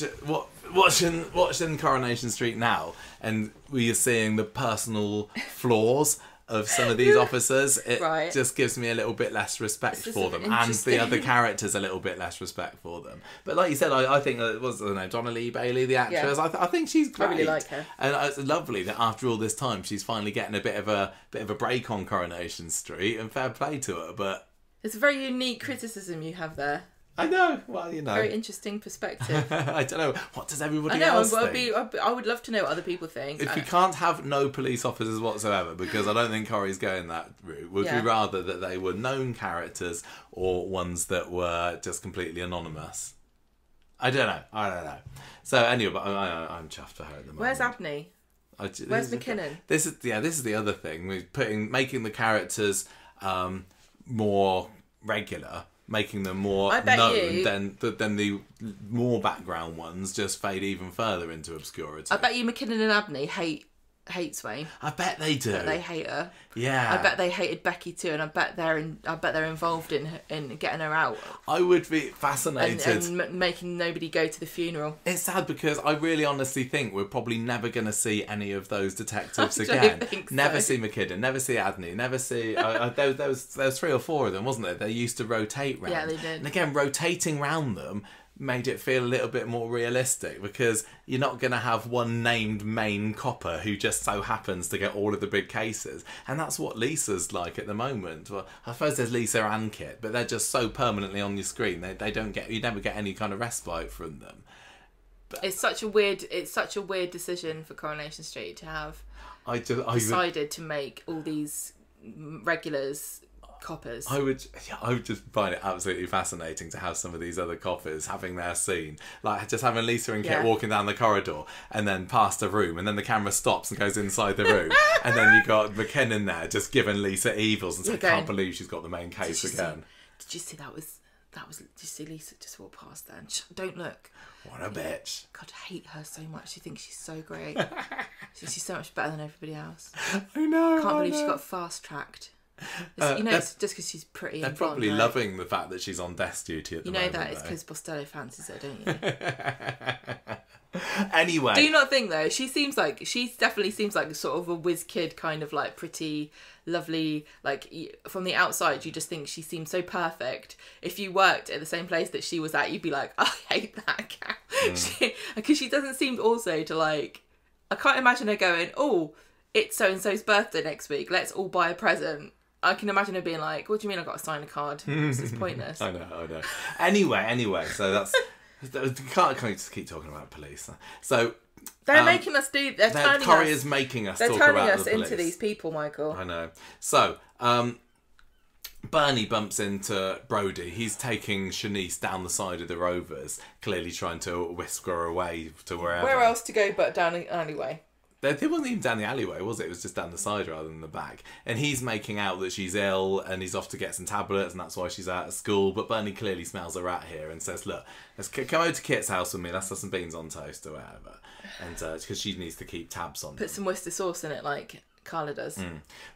Watching Coronation Street now, and we are seeing the personal flaws of some of these officers, it just gives me a little bit less respect for them, and the other characters a little bit less respect for them. But like you said, I think it was Donnelly Bailey, the actress. Yeah. I think she's great. I really like her, and it's lovely that after all this time, she's finally getting a bit of a break on Coronation Street, and fair play to her. But it's a very unique criticism you have there. I know. Well, you know. Very interesting perspective. I don't know. What does everybody else think? I would love to know what other people think. If we can't have no police officers whatsoever, because I don't think Corrie's going that route, would we rather that they were known characters or ones that were just completely anonymous? I don't know. So anyway, but I'm chuffed for her at the moment. Where's Abney? Where's McKinnon? This is the other thing. We're making the characters more regular. Making them more known than the more background ones just fade even further into obscurity. I bet you McKinnon and Abney hate Swain. I bet they do. I bet they hate her. Yeah. I bet they hated Becky too, and I bet they're involved in getting her out. I would be fascinated. And making nobody go to the funeral. It's sad because I really honestly think we're probably never going to see any of those detectives again. Never see McKinnon, never see Adney, never see... there was 3 or 4 of them, wasn't there? They used to rotate round. Yeah, they did. And again, rotating round them made it feel a little bit more realistic, because you're not going to have one named main copper who just so happens to get all of the big cases. And that's what Lisa's like at the moment. Well, I suppose there's Lisa and Kit, but they're just so permanently on your screen. They don't get, you never get any kind of respite from them. But it's such a weird decision for Coronation Street to have decided to make all these regulars coppers. I would just find it absolutely fascinating to have some of these other coppers having their scene, like just having Lisa and Kit walking down the corridor and then past a room, and then the camera stops and goes inside the room, and then you got McKinnon there just giving Lisa evils and saying, "I can't believe she's got the main case again." Did you see that was? Did you see Lisa just walk past there and don't look? What a bitch! God, I hate her so much. She thinks she's so great. She's so much better than everybody else. I know. Can't believe she got fast tracked. It's just because she's pretty. They're probably loving the fact that she's on desk duty at the moment. You know that it's because Bostelo fancies her, don't you? Anyway, do you not think though? She definitely seems like sort of a whiz kid, kind of like pretty lovely. Like from the outside, you just think she seems so perfect. If you worked at the same place that she was at, you'd be like, I hate that cow, because she doesn't seem also to like. I can't imagine her going, oh, it's so and so's birthday next week. Let's all buy a present. I can imagine her being like, what do you mean I've got to sign a card? It's pointless. I know. Anyway, so that's... can't just keep talking about police. So... They're making us do... They're turning Corrie us... is making us talk about They're the turning us police. into these people, Michael. I know. So, Bernie bumps into Brody. He's taking Shanice down the side of the Rovers, clearly trying to whisk her away to wherever. Where else to go but down the alleyway? It wasn't even down the alleyway, was it? It was just down the side rather than the back. And he's making out that she's ill and he's off to get some tablets and that's why she's out of school. But Bernie clearly smells a rat here and says, look, let's come over to Kit's house with me. Let's have some beans on toast or whatever. And because she needs to keep tabs on Put some Worcester sauce in it like Carla does.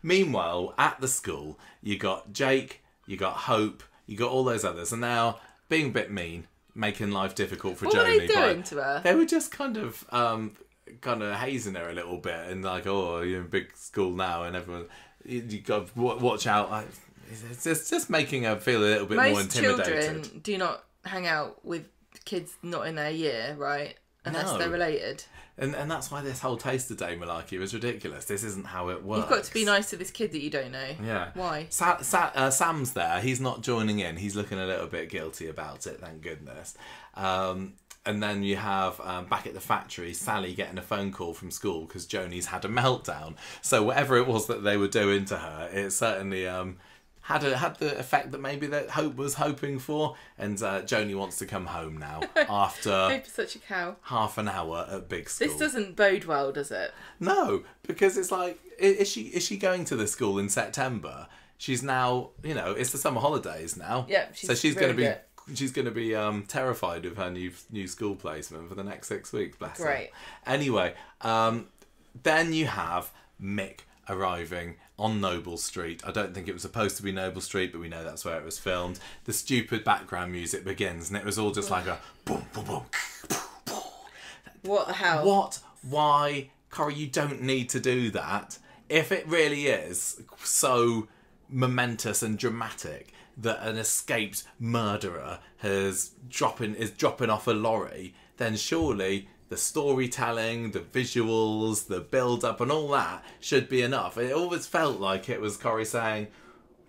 Meanwhile, at the school, you got Jake, you got Hope, you got all those others. And now, being a bit mean, making life difficult for Joni. What were they doing to her? They were just kind of hazing her a little bit and like, oh, you're in big school now and everyone, you got to watch out. It's just making her feel a little bit more intimidated. Most children do not hang out with kids not in their year, right? Unless they're related. And that's why this whole taster day malarkey was ridiculous. This isn't how it works. You've got to be nice to this kid that you don't know. Yeah. Why? Sam's there. He's not joining in. He's looking a little bit guilty about it, thank goodness. And then you have, back at the factory, Sally getting a phone call from school because Joni's had a meltdown. So whatever it was that they were doing to her, it certainly had the effect that maybe that Hope was hoping for. And Joni wants to come home now after Hope is such a cow. half an hour at big school. This doesn't bode well, does it? No, because it's like, is she going to the school in September? She's now, it's the summer holidays now. Yeah, so she's going to be. She's going to be terrified of her new school placement for the next 6 weeks, bless her. Great. Anyway, then you have Mick arriving on Noble Street. I don't think it was supposed to be Noble Street, but we know that's where it was filmed. The stupid background music begins, and it was all just like a boom, boom, boom, boom. What the hell? What? Why? Corrie, you don't need to do that. If it really is so momentous and dramatic that an escaped murderer is dropping off a lorry, then surely the storytelling, the visuals, the build-up and all that should be enough. It always felt like it was Corrie saying,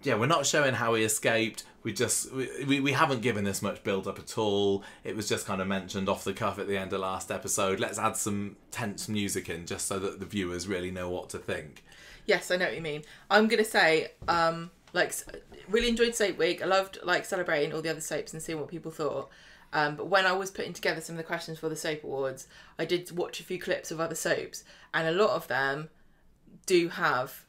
yeah, we're not showing how he escaped. We haven't given this much build-up at all. It was just kind of mentioned off the cuff at the end of last episode. Let's add some tense music in just so that the viewers really know what to think. Yes, I know what you mean. I'm going to say... really enjoyed Soap Week. I loved celebrating all the other soaps and seeing what people thought. But when I was putting together some of the questions for the Soap Awards, I did watch a few clips of other soaps, and a lot of them do have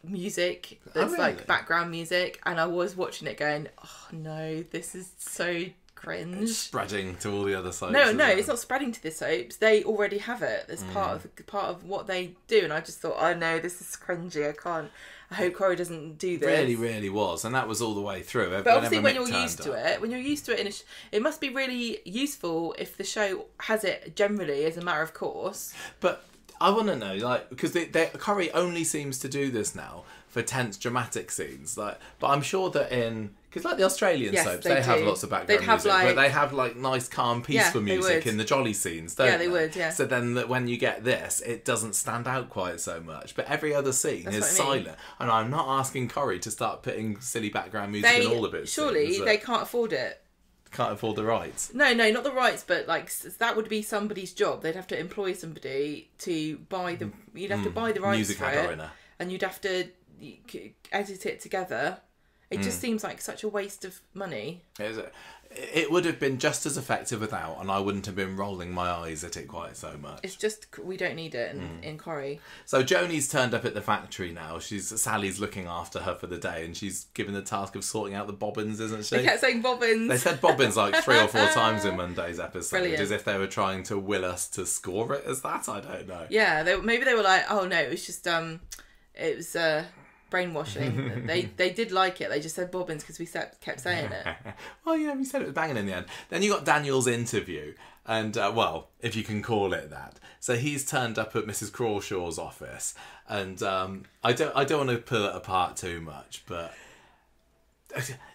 music that's background music, and I was watching it going, oh no, this is so cringe. It's spreading to all the other soaps. No, it's not spreading to the soaps. They already have it. It's part of what they do, and I just thought, oh no, this is cringy. I can't. I hope Corrie doesn't do this. Really, really was, and that was all the way through. But obviously, when you're used to it, it must be really useful if the show has it generally as a matter of course. But I want to know, like, because Corrie only seems to do this now for tense dramatic scenes, like, but I'm sure that because like the Australian soaps, they have lots of background music, but they have like nice calm peaceful music in the jolly scenes, don't they? Yeah, they would, yeah. So then when you get this, it doesn't stand out quite so much, but every other scene is silent. And I'm not asking Corrie to start putting silly background music in all of it. Surely they can't afford it. Can't afford the rights. No, not the rights, but like that would be somebody's job. They'd have to employ somebody to buy the. You'd have to buy the rights music for it, and you'd have to edit it together. It just seems like such a waste of money. It would have been just as effective without, and I wouldn't have been rolling my eyes at it quite so much. It's just, we don't need it in Corrie. So Joni's turned up at the factory now. Sally's looking after her for the day, and she's given the task of sorting out the bobbins, isn't she? They kept saying bobbins. They said bobbins like 3 or 4 times in Monday's episode. Brilliant. As if they were trying to will us to score it as that. I don't know. Yeah, maybe they were like, oh no, it was just, it was... brainwashing. They did like it. They just said bobbins because we kept saying it. Well, yeah, we said it was banging in the end. Then you got Daniel's interview, and well, if you can call it that. So he's turned up at Mrs. Crawshaw's office, and I don't want to pull it apart too much, but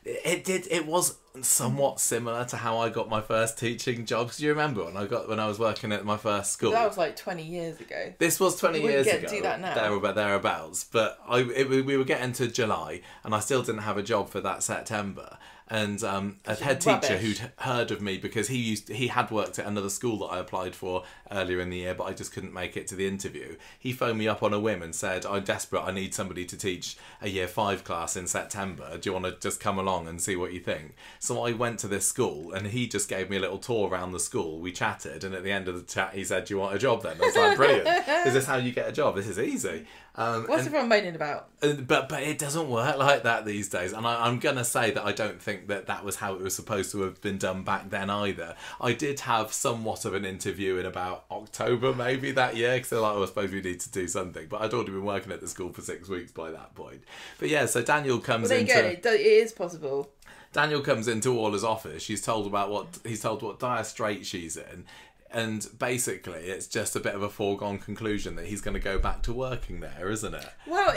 it was somewhat similar to how I got my first teaching job. Do you remember when I was working at my first school? That was like 20 years ago. This was 20 years ago. Do that now. Thereabouts. But we were getting to July, and I still didn't have a job for that September. And a head teacher who'd heard of me because he had worked at another school that I applied for earlier in the year, but I just couldn't make it to the interview. He phoned me up on a whim and said, I'm desperate, I need somebody to teach a year 5 class in September. Do you want to just come along and see what you think? So I went to this school, and he just gave me a little tour around the school. We chatted, and at the end of the chat he said, do you want a job then? I was like, brilliant. Is this how you get a job? This is easy. What's everyone moaning about? But it doesn't work like that these days, and I'm going to say that I don't think that was how it was supposed to have been done back then either. I did have somewhat of an interview in about October maybe that year, because they're like, I suppose we need to do something, but I'd already been working at the school for 6 weeks by that point. But yeah, so Daniel comes into... it is possible. Daniel comes into Orla's office. He's told what dire strait she's in. And basically, it's just a bit of a foregone conclusion that he's going to go back to working there, isn't it? Well,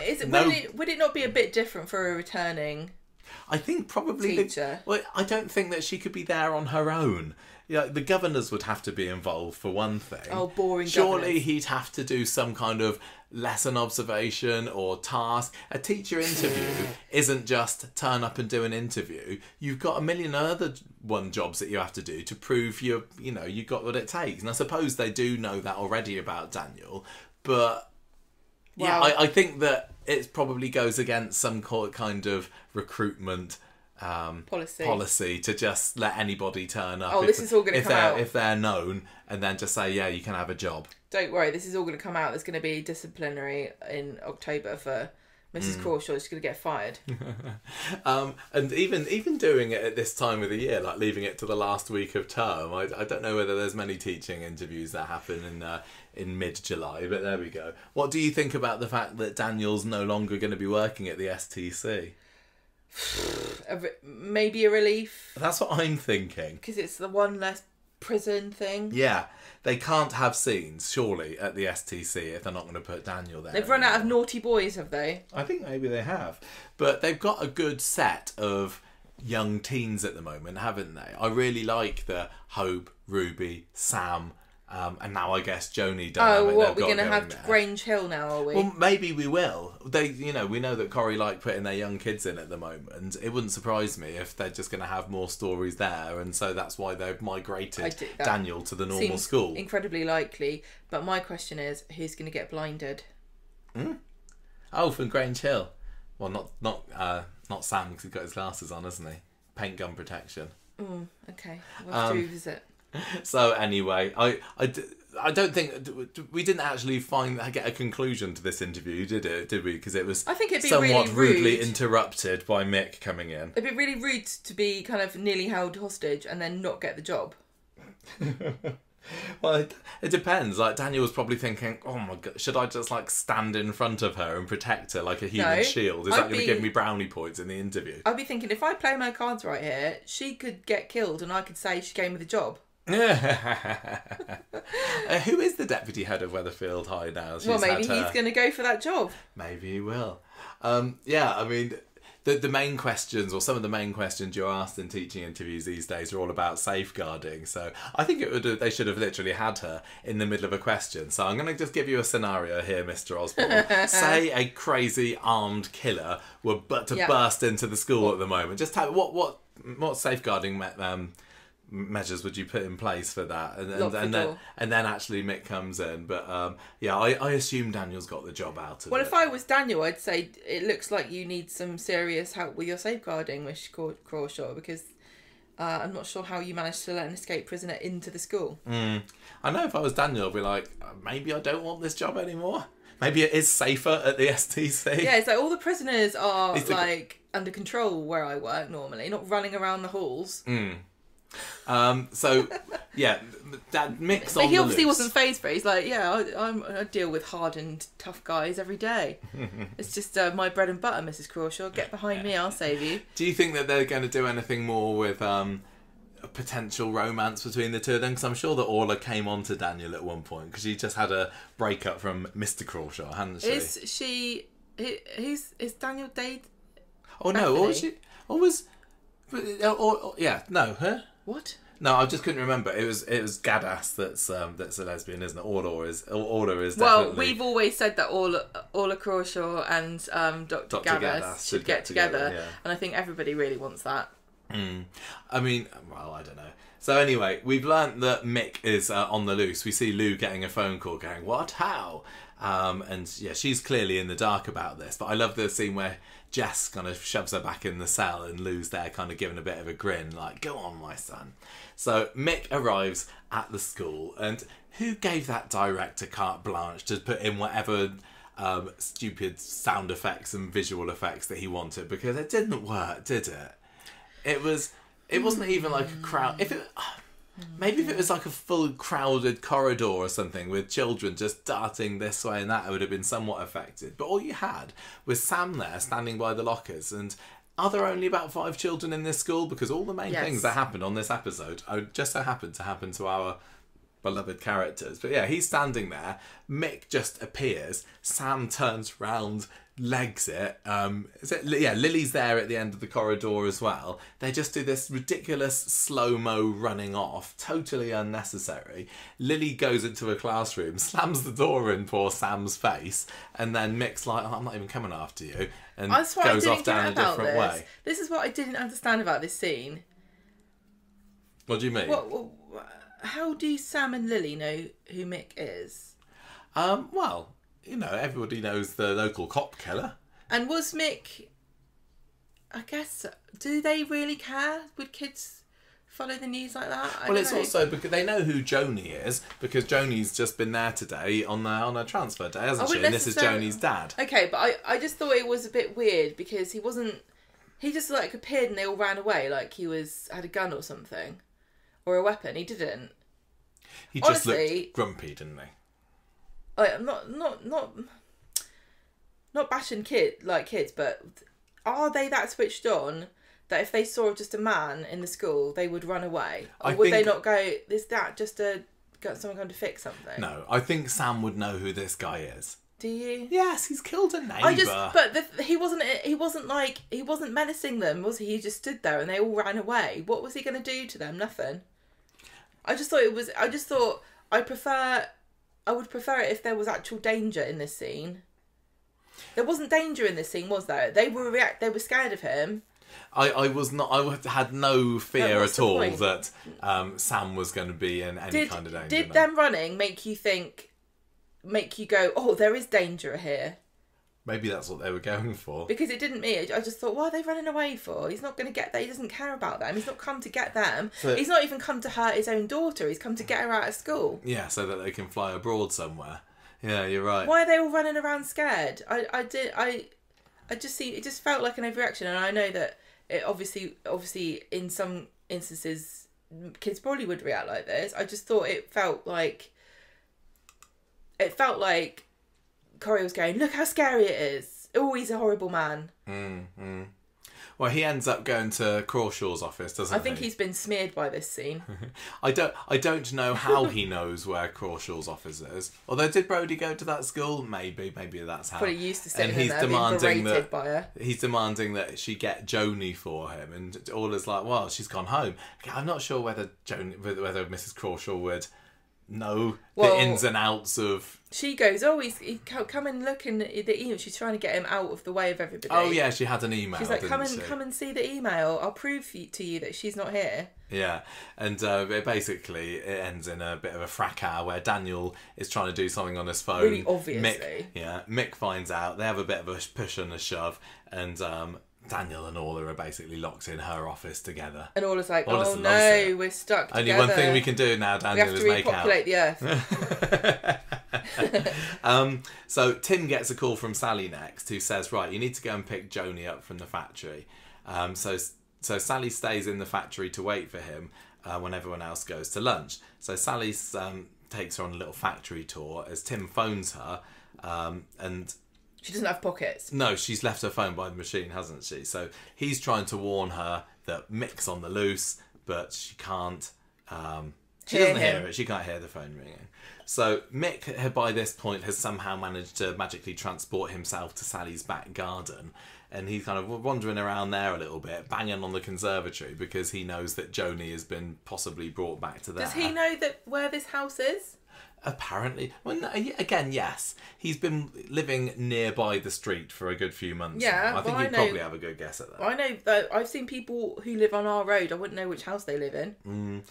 would it not be a bit different for a returning I think probably teacher? Well, I don't think that she could be there on her own. Yeah, the governors would have to be involved for one thing. Oh, boring Surely governors. He'd have to do some kind of lesson observation or task. A teacher interview isn't just turn up and do an interview. You've got a million other jobs that you have to do to prove you got what it takes. And I suppose they do know that already about Daniel, but yeah, I think that it probably goes against some kind of recruitment policy to just let anybody turn up. This is all going to come out. If they're known, and then just say, yeah, you can have a job. Don't worry, this is all going to come out. There's going to be disciplinary in October for Mrs. Crawshaw. She's going to get fired. And even doing it at this time of the year, like leaving it to the last week of term, I don't know whether there's many teaching interviews that happen in mid-July, but there we go. What do you think about the fact that Daniel's no longer going to be working at the STC? Maybe a relief. That's what I'm thinking. Because it's the one less prison thing. Yeah. They can't have scenes, surely, at the STC if they're not going to put Daniel there. They've run out of naughty boys, have they? I think maybe they have. But they've got a good set of young teens at the moment, haven't they? I really like the Hope, Ruby, Sam, and now I guess Joni dynamic. Oh, what, we're going to have there. Grange Hill now, are we? Well, maybe we will. We know that Corrie like putting their young kids in at the moment. It wouldn't surprise me if they're just going to have more stories there, and so that's why they've migrated Daniel to the normal school. Incredibly likely, but my question is, who's going to get blinded? Oh, from Grange Hill. Well, not Sam, because he's got his glasses on, hasn't he? Paint gun protection. Okay, we'll have to revisit. So anyway, I don't think we didn't actually get a conclusion to this interview, did we? Because it was, I think it'd be somewhat really rudely interrupted by Mick coming in. It'd be really rude to be kind of nearly held hostage and then not get the job. Well, it depends. Like, Daniel was probably thinking, oh my god, should I just stand in front of her and protect her like a human shield? Is that going to give me brownie points in the interview? I'd be thinking, if I play my cards right here, she could get killed and I could say she gave me the job. Who is the deputy head of Weatherfield High now? Well, maybe he's going to go for that job. Maybe he will. Yeah, I mean, the main questions, or some of the main questions you're asked in teaching interviews these days, are all about safeguarding. So I think they should have literally had her in the middle of a question. So I'm going to just give you a scenario here, Mr. Osborne. Say a crazy armed killer were to burst into the school at the moment. Just what safeguarding measures would you put in place for that? And then actually Mick comes in. But I assume Daniel's got the job out of it. Well, if I was Daniel, I'd say it looks like you need some serious help with your safeguarding, Miss Crawshaw, because I'm not sure how you managed to let an escaped prisoner into the school. I know if I was Daniel, I'd be like, maybe I don't want this job anymore. Maybe it is safer at the STC. Yeah, it's like all the prisoners are under control where I work normally, not running around the halls. So yeah, that mix. But he obviously wasn't phased by it. He's like, I deal with hardened, tough guys every day. It's just my bread and butter, Mrs. Crawshaw. Get behind me, I'll save you. Do you think that they're going to do anything more with a potential romance between the two of them? Because I'm sure that Orla came on to Daniel at one point because she just had a breakup from Mr. Crawshaw, hadn't she? Is she? Is Daniel Dade? Oh no, or was she? Or was? No, her. What? No, I just couldn't remember. It was Gadas that's a lesbian, isn't it? Orla is definitely. Well, we've always said that Orla Crawshaw and Dr. Gadas should get together, yeah. And I think everybody really wants that. I mean, well, I don't know. So anyway, we've learnt that Mick is on the loose. We see Lou getting a phone call going, what? How? And yeah, she's clearly in the dark about this. But I love the scene where Jess kind of shoves her back in the cell and Lou's there kind of giving a bit of a grin, like, go on, my son. So Mick arrives at the school, and who gave that director carte blanche to put in whatever stupid sound effects and visual effects that he wanted? Because it didn't work, did it? It wasn't even like a crowd. Maybe if it was like a full crowded corridor or something with children just darting this way and that, it would have been somewhat effective. But all you had was Sam there standing by the lockers. And are there only about 5 children in this school? Because all the main things that happened on this episode just so happened to happen to our beloved characters. But yeah, he's standing there. Mick just appears. Sam turns round, legs it. Lily's there at the end of the corridor as well. They just do this ridiculous slow-mo running off, totally unnecessary. Lily goes into a classroom, slams the door in poor Sam's face, and then Mick's like, I'm not even coming after you, and goes off down a different way. This is what I didn't understand about this scene. What do you mean? How do Sam and Lily know who Mick is? Well, you know, everybody knows the local cop killer. And was Mick... I guess... Do they really care? Would kids follow the news like that? Well, it's also because they know who Joni is, because Joni's just been there today on her transfer day, hasn't she? And this is Joni's dad. Okay, but I just thought it was a bit weird because he wasn't... He just, like, appeared and they all ran away like he had a gun or something. Or a weapon. He didn't. He just looked grumpy, didn't he? I'm not bashing kids, but are they that switched on that if they saw just a man in the school, they would run away? Or would they not go, is that just someone going to fix something? No, I think Sam would know who this guy is. Do you? Yes, he's killed a neighbour. He wasn't menacing them, was he? He just stood there and they all ran away. What was he going to do to them? Nothing. I would prefer it if there was actual danger in this scene. There wasn't danger in this scene, was there? They were scared of him. I was not. I had no fear at all that Sam was going to be in any kind of danger. Did them running make you go, oh, there is danger here? Maybe that's what they were going for. Because it didn't me. I just thought, what are they running away for? He's not going to get there. He doesn't care about them. He's not come to get them. He's not even come to hurt his own daughter. He's come to get her out of school. Yeah, so that they can fly abroad somewhere. Yeah, you're right. Why are they all running around scared? It just felt like an overreaction, and I know that it obviously in some instances kids probably would react like this. I just thought it felt like Corey was going, look how scary it is. Oh, he's a horrible man. Well, he ends up going to Crawshaw's office, doesn't he? I think he's been smeared by this scene. I don't know how he knows where Crawshaw's office is. Although, did Brody go to that school? Maybe that's how. Probably used to sitting and he's in there being berated by her. He's demanding that she get Joni for him, and Orla's like, "Well, she's gone home." I'm not sure whether Mrs. Crawshaw would know the ins and outs of. She goes, he come and look in the email. She's trying to get him out of the way of everybody. Oh yeah, she had an email. She's like, come and see the email. I'll prove to you that she's not here. Yeah, and it ends in a bit of a fracas where Daniel is trying to do something on his phone. Really obviously. Mick finds out. They have a bit of a push and a shove, and Daniel and Orla are basically locked in her office together. And Orla's like, oh no, we're stuck together. Only one thing we can do now, Daniel, is make out. We have to repopulate the earth. So Tim gets a call from Sally next, who says, right, you need to go and pick Joni up from the factory. So Sally stays in the factory to wait for him when everyone else goes to lunch. So Sally takes her on a little factory tour as Tim phones her, and she doesn't have pockets. No, she's left her phone by the machine, hasn't she? So he's trying to warn her that Mick's on the loose, but she can't. She doesn't hear it. She can't hear the phone ringing. So Mick, by this point, has somehow managed to magically transport himself to Sally's back garden. And he's kind of wandering around there a little bit, banging on the conservatory, because he knows that Joni has been possibly brought back to there. Does he know where this house is? Apparently. Well, no, again, yes. He's been living nearby the street for a good few months now. I think you'd probably have a good guess at that. I know that I've seen people who live on our road. I wouldn't know which house they live in.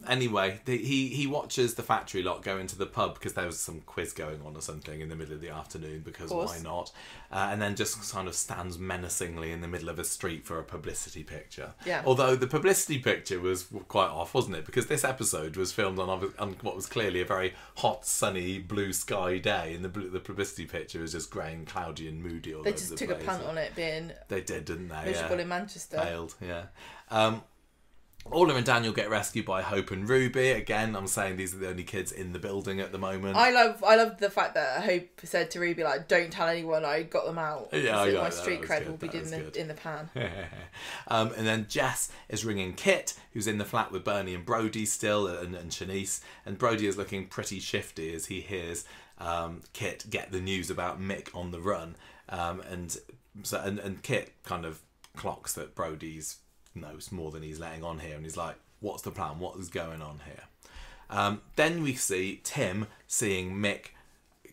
Anyway, he watches the factory lot go into the pub because there was some quiz going on or something in the middle of the afternoon, because why not? And then just kind of stands menacingly in the middle of a street for a publicity picture. Yeah. Although the publicity picture was quite off, wasn't it? Because this episode was filmed on what was clearly a very hot, sunny, blue sky day, and the publicity picture was just grey and cloudy and moody all over the place. They just took a punt on it being... They did, didn't they? Miserable in Manchester. Failed, yeah. Orla and Daniel get rescued by Hope and Ruby. Again, I'm saying these are the only kids in the building at the moment. I love the fact that Hope said to Ruby, like, don't tell anyone I got them out. Yeah, my street cred will be in the pan. And then Jess is ringing Kit, who's in the flat with Bernie and Brody still, and Shanice. And Brody is looking pretty shifty as he hears Kit get the news about Mick on the run. And Kit kind of clocks that Brody's knows more than he's letting on here, and he's like, what's the plan, what is going on here? Then we see Tim seeing Mick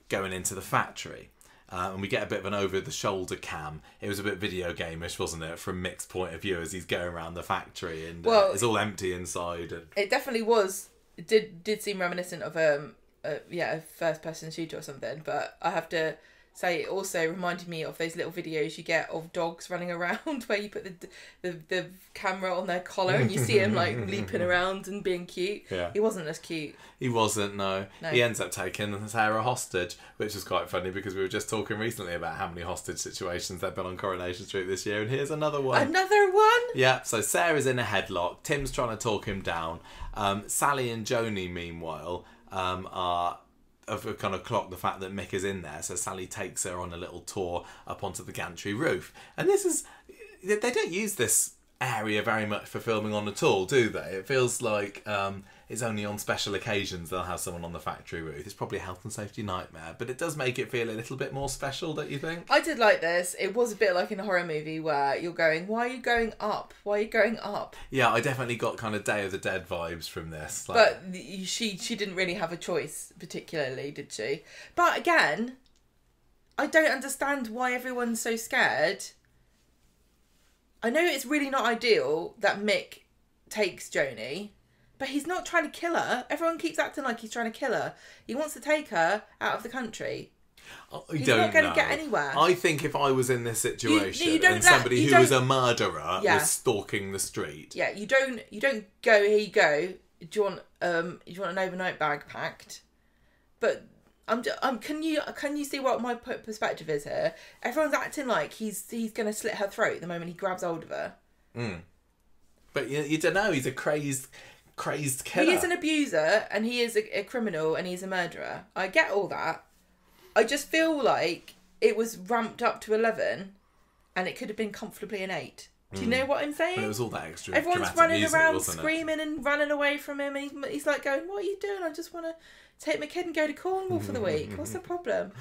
going into the factory, and we get a bit of an over the shoulder cam. It was a bit video game-ish, wasn't it, from Mick's point of view as he's going around the factory, and it's all empty inside. And it definitely was. It did seem reminiscent of a first person shooter or something, but I have to say it also reminded me of those little videos you get of dogs running around where you put the camera on their collar and you see him like leaping around and being cute. Yeah. He wasn't as cute. He wasn't, no. He ends up taking Sarah hostage, which is quite funny because we were just talking recently about how many hostage situations there've been on Coronation Street this year, and here's another one. Another one? Yeah, so Sarah's in a headlock. Tim's trying to talk him down. Sally and Joni, meanwhile, have kind of clocked the fact that Mick is in there, so Sally takes her on a little tour up onto the gantry roof. And they don't use this area very much for filming on at all, do they? It feels like it's only on special occasions they'll have someone on the factory roof. It's probably a health and safety nightmare, but it does make it feel a little bit more special, don't you think? I did like this. It was a bit like in a horror movie where you're going, why are you going up? Why are you going up? Yeah, I definitely got kind of Day of the Dead vibes from this. But she didn't really have a choice, particularly, did she? But again, I don't understand why everyone's so scared. I know it's really not ideal that Mick takes Joni, but he's not trying to kill her. Everyone keeps acting like he's trying to kill her. He wants to take her out of the country. He's not going to get anywhere. I think if I was in this situation and somebody who was a murderer was stalking the street. Yeah, you don't go, here you go. Do you want an overnight bag packed? But can you see what my perspective is here? Everyone's acting like he's going to slit her throat the moment he grabs hold of her. But you don't know. He's a crazed killer. He is an abuser, and he is a criminal, and he's a murderer. I get all that. I just feel like it was ramped up to 11, and it could have been comfortably an 8. Do you know what I'm saying? But it was all that extra. Everyone's dramatic running music, around wasn't it? screaming and running away from him, and he's like going, "What are you doing? I just want to take my kid and go to Cornwall for the week. What's the problem?"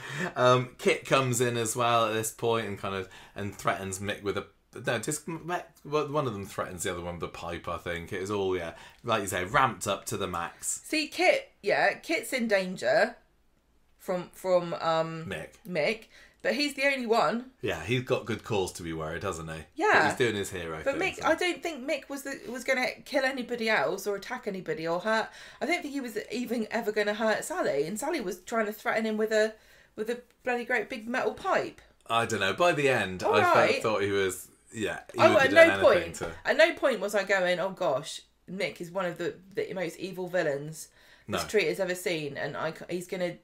Kit comes in as well at this point and threatens Mick with a. No, just one of them threatens the other one with a pipe. I think it was all like you say, ramped up to the max. See, Kit's in danger from Mick, but he's the only one. Yeah, he's got good cause to be worried, hasn't he? Yeah, but he's doing his hero. But thing, Mick, I don't think Mick was going to kill anybody else or attack anybody or hurt. I don't think he was even ever going to hurt Sally, and Sally was trying to threaten him with a bloody great big metal pipe. I don't know. By the end, thought he was. Yeah, he oh, would at have no done point. anything to... At no point was I going, "Oh gosh, Mick is one of the most evil villains the street has ever seen, and he's going to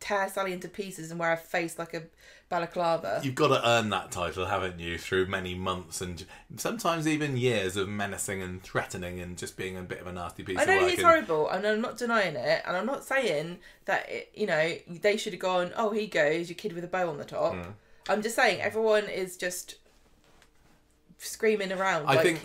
tear Sally into pieces and wear a face like a balaclava." You've got to earn that title, haven't you? Through many months and sometimes even years of menacing and threatening and just being a bit of a nasty piece of work. I know he's horrible, and I'm not denying it, and I'm not saying that they should have gone, "Oh, he goes, your kid with a bow on the top." I'm just saying everyone is just screaming around like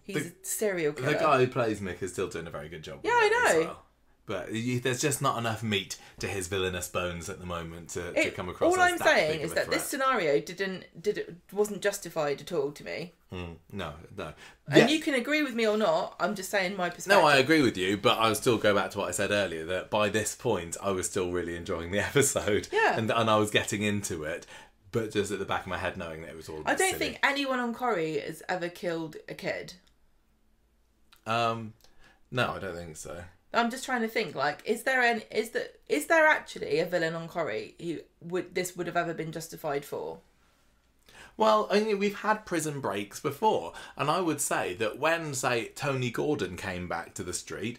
he's a serial killer. The guy who plays Mick is still doing a very good job. Yeah, I know. Well. But there's just not enough meat to his villainous bones at the moment to come across. All as I'm that saying big is of a that this threat. scenario wasn't justified at all to me. No. And you can agree with me or not. I'm just saying my perspective. No, I agree with you, but I'll still go back to what I said earlier, that by this point I was still really enjoying the episode. Yeah. And I was getting into it, but just at the back of my head knowing that it was all a bit I don't silly. think anyone on Corrie has ever killed a kid. No, I don't think so. I'm just trying to think, like, is there actually a villain on Corrie who this would have ever been justified for? Well, I mean, we've had prison breaks before, and I would say that when, say, Tony Gordon came back to the street,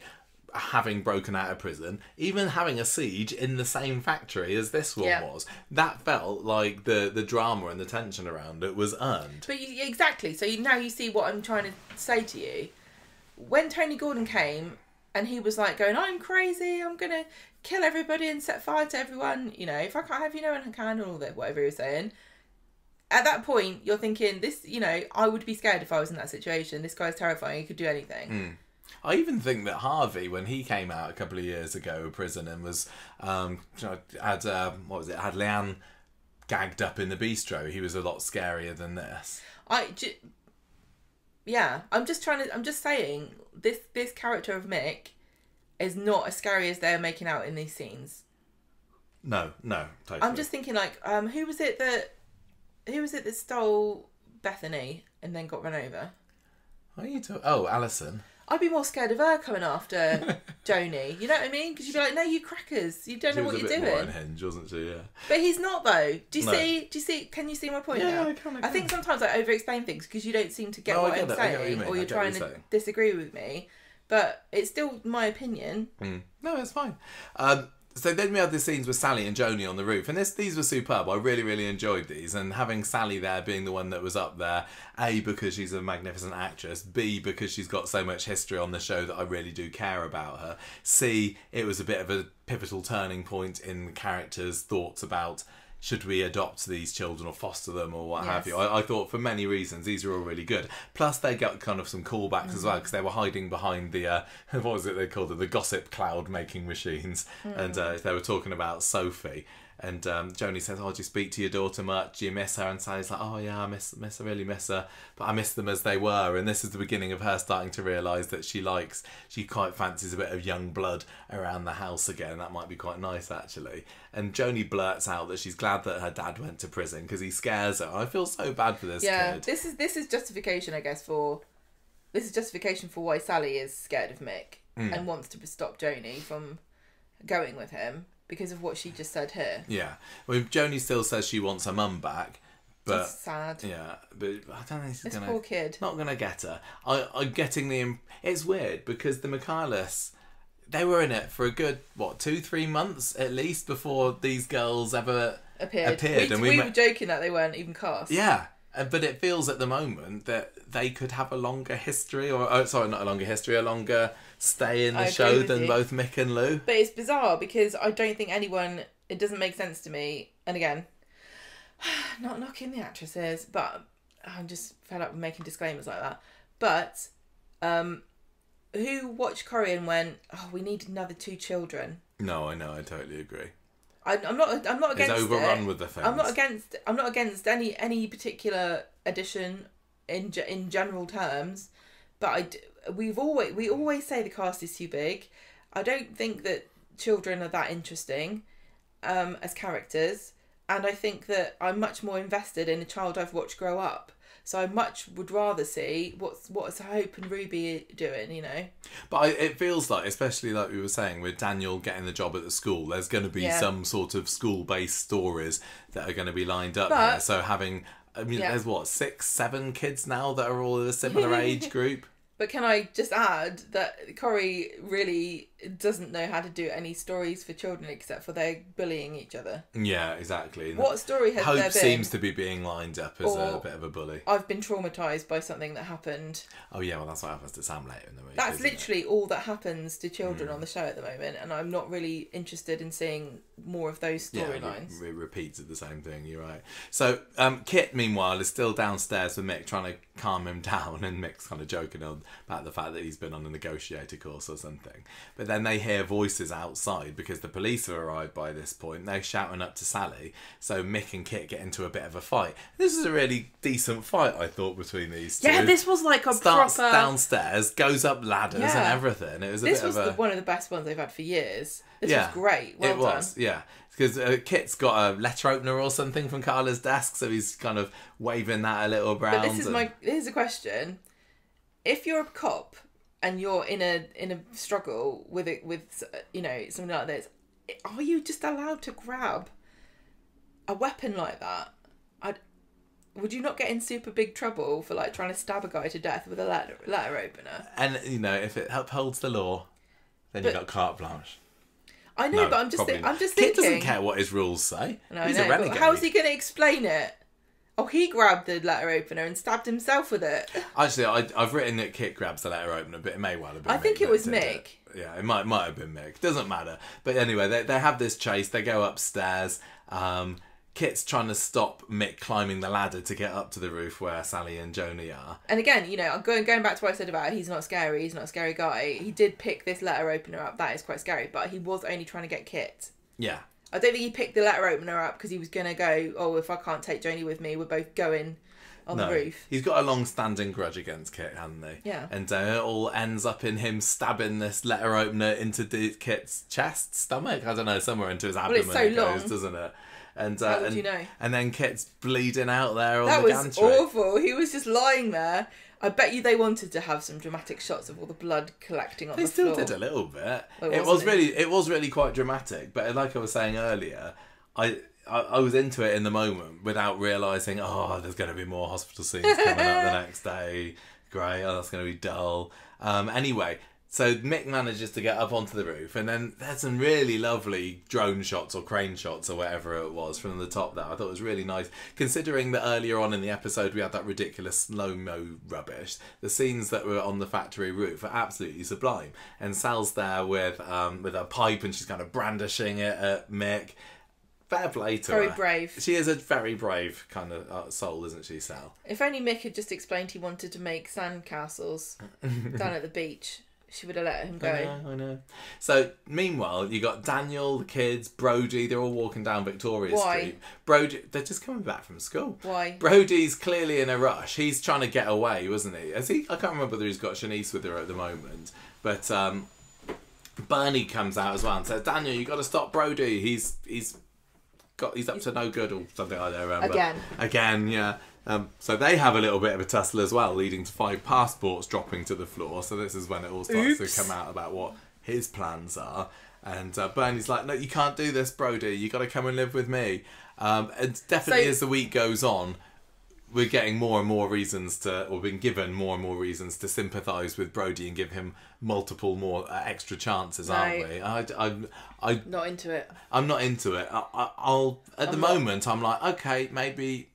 having broken out of prison, even having a siege in the same factory as this one was, that felt like the drama and the tension around it was earned. But exactly, so now you see what I'm trying to say to you. When Tony Gordon came and he was like going, "I'm crazy, I'm going to kill everybody and set fire to everyone, if I can't have you, no one can," and all that, whatever he was saying. At that point, you're thinking, this, I would be scared if I was in that situation. This guy's terrifying, he could do anything. I even think that Harvey, when he came out a couple of years ago of prison and was had Leanne gagged up in the bistro, he was a lot scarier than this. I'm just saying this character of Mick is not as scary as they're making out in these scenes. No, totally. I'm just thinking like, who was it that stole Bethany and then got run over? What are you talking? Oh, Alison. I'd be more scared of her coming after Joni. You know what I mean? Because you'd be like, "No, you crackers! You don't know what you're doing." She was a bit more unhinged, wasn't she? Yeah. But he's not though. Do you see? Can you see my point now? Yeah, I can. I think sometimes I over-explain things because you don't seem to get what I'm saying, or you're trying to disagree with me. But it's still my opinion. No, it's fine. So then we had the scenes with Sally and Joni on the roof, and these were superb. I really, really enjoyed these, and having Sally there being the one that was up there, A, because she's a magnificent actress, B, because she's got so much history on the show that I really do care about her, C, it was a bit of a pivotal turning point in the characters' thoughts about should we adopt these children or foster them or what have you. I thought for many reasons these were all really good. Plus they got kind of some callbacks as well, because they were hiding behind the what was it they called it, the gossip cloud making machines, and they were talking about Sophie. And Joni says, "Oh, do you speak to your daughter much? Do you miss her?" And Sally's like, "Oh yeah, I really miss her, but I miss them as they were." And this is the beginning of her starting to realise that she quite fancies a bit of young blood around the house again. That might be quite nice actually. And Joni blurts out that she's glad that her dad went to prison because he scares her. I feel so bad for this kid. This is justification, I guess, for why Sally is scared of Mick and wants to stop Joni from going with him. Because of what she just said here. Yeah. Well, Joni still says she wants her mum back. But that's sad. Yeah, but I don't think she's poor kid. Not going to get her. I'm getting it's weird because the Michaelis, they were in it for a good, 2-3 months at least before these girls ever appeared. We were joking that they weren't even cast. Yeah. But it feels at the moment that they could have a longer history, a longer stay in the show than both Mick and Lou. But it's bizarre because I don't think it doesn't make sense to me. And again, Not knocking the actresses, but I'm just fed up with making disclaimers like that. But who watched Corrie and went, "Oh, we need another 2 children"? No, I know. I totally agree. I'm not against it's overrun it. with the things. I'm not against any particular edition in general terms, but we always say the cast is too big. I don't think that children are that interesting as characters, and I think that I'm much more invested in a child I've watched grow up. So I much would rather see what's Hope and Ruby doing, you know. But it feels like, especially like we were saying, with Daniel getting the job at the school, there's going to be some sort of school-based stories that are going to be lined up here. So having, there's what, 6, 7 kids now that are all in a similar age group. But can I just add that Corrie really doesn't know how to do any stories for children except for they're bullying each other. Yeah, exactly. What story has there been? Hope seems to be being lined up as a bit of a bully. I've been traumatised by something that happened. Oh yeah, well that's what happens to Sam later in the week. That's literally all that happens to children on the show at the moment, and I'm not really interested in seeing more of those storylines. Yeah, it repeats the same thing, you're right. So Kit, meanwhile, is still downstairs with Mick trying to calm him down, and Mick's kind of joking about the fact that he's been on a negotiator course or something. But then they hear voices outside because the police have arrived by this point. They're shouting up to Sally, so Mick and Kit get into a bit of a fight. This is a really decent fight, I thought, between these two. Yeah, this was like a Starts proper... downstairs, goes up ladders and everything. It was one of the best ones they've had for years. This was great. Well done. Yeah. Because Kit's got a letter opener or something from Carla's desk, so he's kind of waving that a little around. But here's a question: if you're a cop and you're in a struggle with something like this, are you just allowed to grab a weapon like that? Would you not get in super big trouble for like trying to stab a guy to death with a letter opener? And if it upholds the law, then you've got carte blanche. I know, but I'm just thinking. Kit doesn't care what his rules say. No, He's a renegade. How's he going to explain it? Oh, he grabbed the letter opener and stabbed himself with it. Actually, I've written that Kit grabs the letter opener, but it may well have been. I think it was Mick. Yeah, it might have been Mick. Doesn't matter. But anyway, they have this chase. They go upstairs. Kit's trying to stop Mick climbing the ladder to get up to the roof where Sally and Joni are. And again, going back to what I said about he's not a scary guy. He did pick this letter opener up. That is quite scary, but he was only trying to get Kit. Yeah. I don't think he picked the letter opener up because he was going to go, oh, if I can't take Joni with me, we're both going on the roof. He's got a long-standing grudge against Kit, hasn't he? Yeah. And it all ends up in him stabbing this letter opener into Kit's chest, stomach, I don't know, somewhere into his abdomen. Well, it's so long. Goes, doesn't it? And, how would you know? And then Kit's bleeding out there on that the was gantry. awful. He was just lying there. I bet you they wanted to have some dramatic shots of all the blood collecting on the floor. They still did a little bit. It was really quite dramatic. But like I was saying earlier, I was into it in the moment without realising, there's going to be more hospital scenes coming up the next day. Great, that's going to be dull. Anyway, so Mick manages to get up onto the roof, and then there's some really lovely drone shots or crane shots or whatever it was from the top there. I thought it was really nice, considering that earlier on in the episode we had that ridiculous slow-mo rubbish. The scenes that were on the factory roof are absolutely sublime. And Sal's there with a pipe, and she's kind of brandishing it at Mick. Fair play to her. Very brave. She is a very brave kind of soul, isn't she, Sal? If only Mick had just explained he wanted to make sandcastles down at the beach, she would have let him go. I know. So, meanwhile, you got Daniel, the kids, Brody, they're all walking down Victoria Street. Brody, they're just coming back from school. Why? Brody's clearly in a rush. He's trying to get away, wasn't he? I can't remember whether he's got Shanice with her at the moment. But Bernie comes out as well and says, Daniel, you got to stop Brody. He's up to no good or something like that. Again, yeah. So they have a little bit of a tussle as well, leading to 5 passports dropping to the floor. So this is when it all starts to come out about what his plans are. And Bernie's like, no, you can't do this, Brody. You got to come and live with me. And definitely as the week goes on, we're getting more and more reasons or being given more and more reasons to sympathise with Brody and give him multiple more extra chances, aren't we? I'm not into it. I'm not into it. At the moment, I'm like, okay, maybe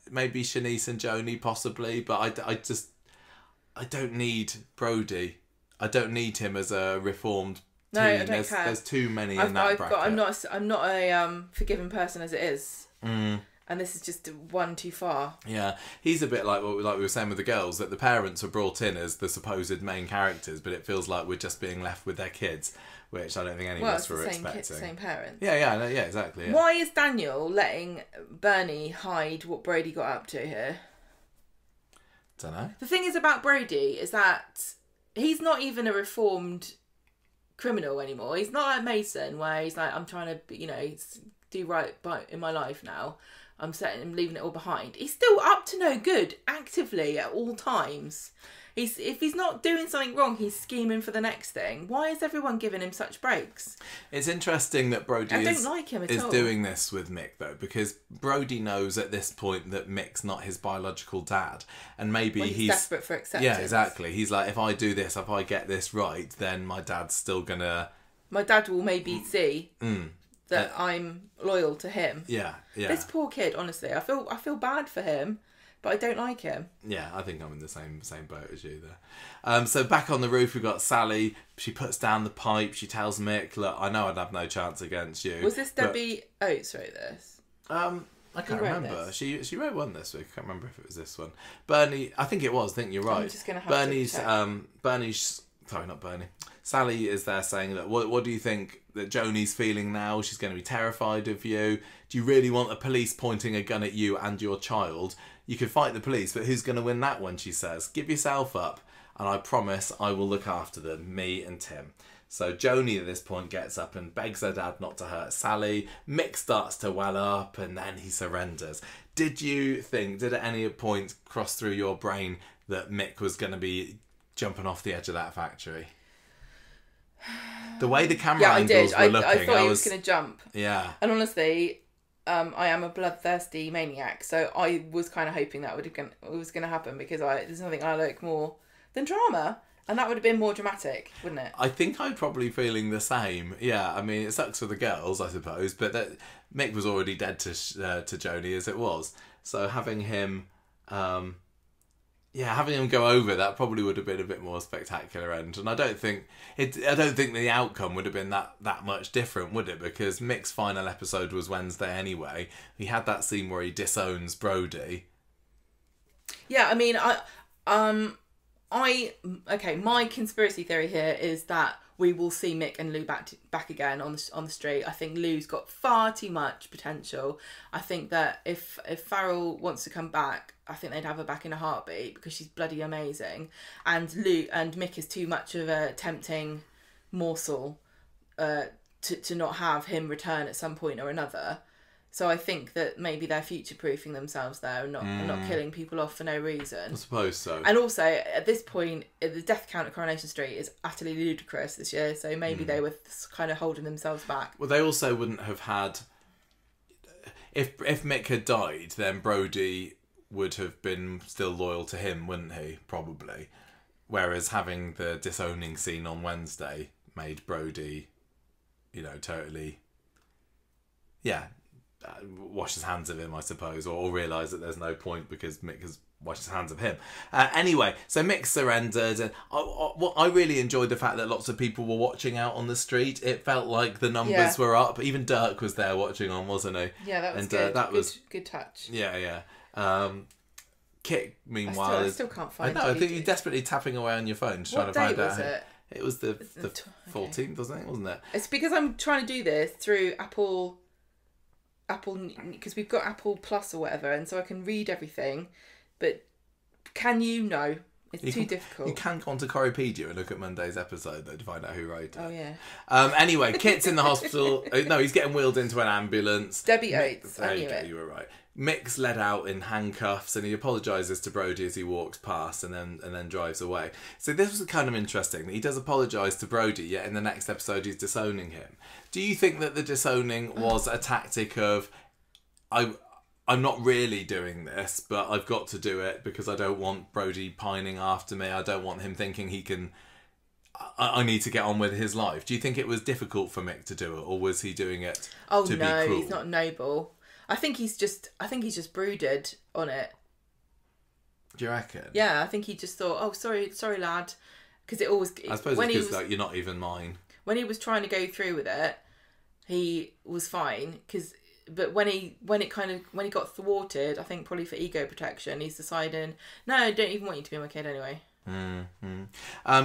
Shanice and Joni possibly, but I don't need Brody. I don't need him as a reformed teen. No, I don't care. There's too many in that bracket. I'm not a forgiving person as it is. and this is just one too far. Yeah, he's a bit like what we were saying with the girls, that the parents are brought in as the supposed main characters, but it feels like we're just being left with their kids, which I don't think any of us were expecting. Same parents. Yeah, exactly. Yeah. Why is Daniel letting Bernie hide what Brody got up to here? Don't know. The thing is about Brody is that he's not even a reformed criminal anymore. He's not like Mason, where he's like, I'm trying to, do right in my life now. I'm leaving it all behind. He's still up to no good, actively at all times. If he's not doing something wrong, he's scheming for the next thing. Why is everyone giving him such breaks? It's interesting that Brody is all. doing this with Mick, though, because Brody knows at this point that Mick's not his biological dad, and maybe he's desperate for acceptance. Yeah, exactly. He's like, if I do this, if I get this right, then my dad's still gonna. My dad will maybe see that I'm loyal to him. Yeah. This poor kid, honestly, I feel bad for him. But I don't like him. Yeah, I think I'm in the same boat as you there. So back on the roof, we've got Sally. She puts down the pipe. She tells Mick, look, I know I'd have no chance against you. Was this Debbie Oates wrote this? I can't remember. She wrote one this week. I can't remember if it was this one. Bernie, I think it was. I think you're right. I'm just going to have to check. Sorry, not Bernie. Sally is there saying that, what do you think that Joni's feeling now? She's going to be terrified of you. Do you really want the police pointing a gun at you and your child? You could fight the police, but who's going to win that one, she says. Give yourself up, and I promise I will look after them, me and Tim. So Joni at this point gets up and begs her dad not to hurt Sally. Mick starts to well up, and then he surrenders. Did at any point cross through your brain that Mick was going to be jumping off the edge of that factory? The way the camera angles were looking, I thought he was going to jump. Yeah. And honestly, I am a bloodthirsty maniac, so I was kind of hoping that was going to happen, because there's nothing I like more than drama, and that would have been more dramatic, wouldn't it? I think I'm probably feeling the same. Yeah, I mean, it sucks for the girls, I suppose, but Mick was already dead to Joni as it was, so having him go over, that probably would have been a bit more spectacular end. And I don't think the outcome would have been that much different, would it? Because Mick's final episode was Wednesday anyway. He had that scene where he disowns Brody. Yeah, I mean, my conspiracy theory here is that we will see Mick and Lou back again on the street. I think Lou's got far too much potential. I think that if Farrell wants to come back, I think they'd have her back in a heartbeat, because she's bloody amazing. And Mick is too much of a tempting morsel to not have him return at some point or another. So I think that maybe they're future-proofing themselves there and not killing people off for no reason. I suppose so. And also, at this point, the death count at Coronation Street is utterly ludicrous this year, so maybe they were kind of holding themselves back. Well, they also wouldn't have had... If Mick had died, then Brody would have been still loyal to him, wouldn't he? Probably. Whereas having the disowning scene on Wednesday made Brody, totally... Yeah... wash his hands of him, I suppose, or realise that there's no point because Mick has washed his hands of him. Anyway, so Mick surrendered, and I really enjoyed the fact that lots of people were watching out on the street. It felt like the numbers were up. Even Dirk was there watching on, wasn't he? Yeah, that was good. That was good touch. Yeah. Kit, meanwhile, I still can't find. I think you're desperately tapping away on your phone, trying to find out. It was the 14th, wasn't it? It's because I'm trying to do this through Apple, because we've got Apple Plus or whatever, and so I can read everything. But can you know? It's too difficult. You can go onto Coripedia and look at Monday's episode, though, to find out who wrote it. Oh, yeah. Anyway, Kit's in the hospital. No, he's getting wheeled into an ambulance. Debbie Oates. There you go, you were right. Mick's led out in handcuffs, and he apologises to Brody as he walks past, and then drives away. So this was kind of interesting. He does apologise to Brody, yet in the next episode he's disowning him. Do you think that the disowning was a tactic of, I'm not really doing this, but I've got to do it because I don't want Brody pining after me. I don't want him thinking he can... I need to get on with his life. Do you think it was difficult for Mick to do it, or was he doing it to be cruel? Oh no, he's not noble. I think he's just brooded on it. Do you reckon? Yeah, I think he just thought, oh, sorry lad. Because it always... I suppose it's because like, you're not even mine. When he was trying to go through with it, he was fine, because but when he got thwarted, I think probably for ego protection, he's deciding, no, I don't even want you to be my kid anyway.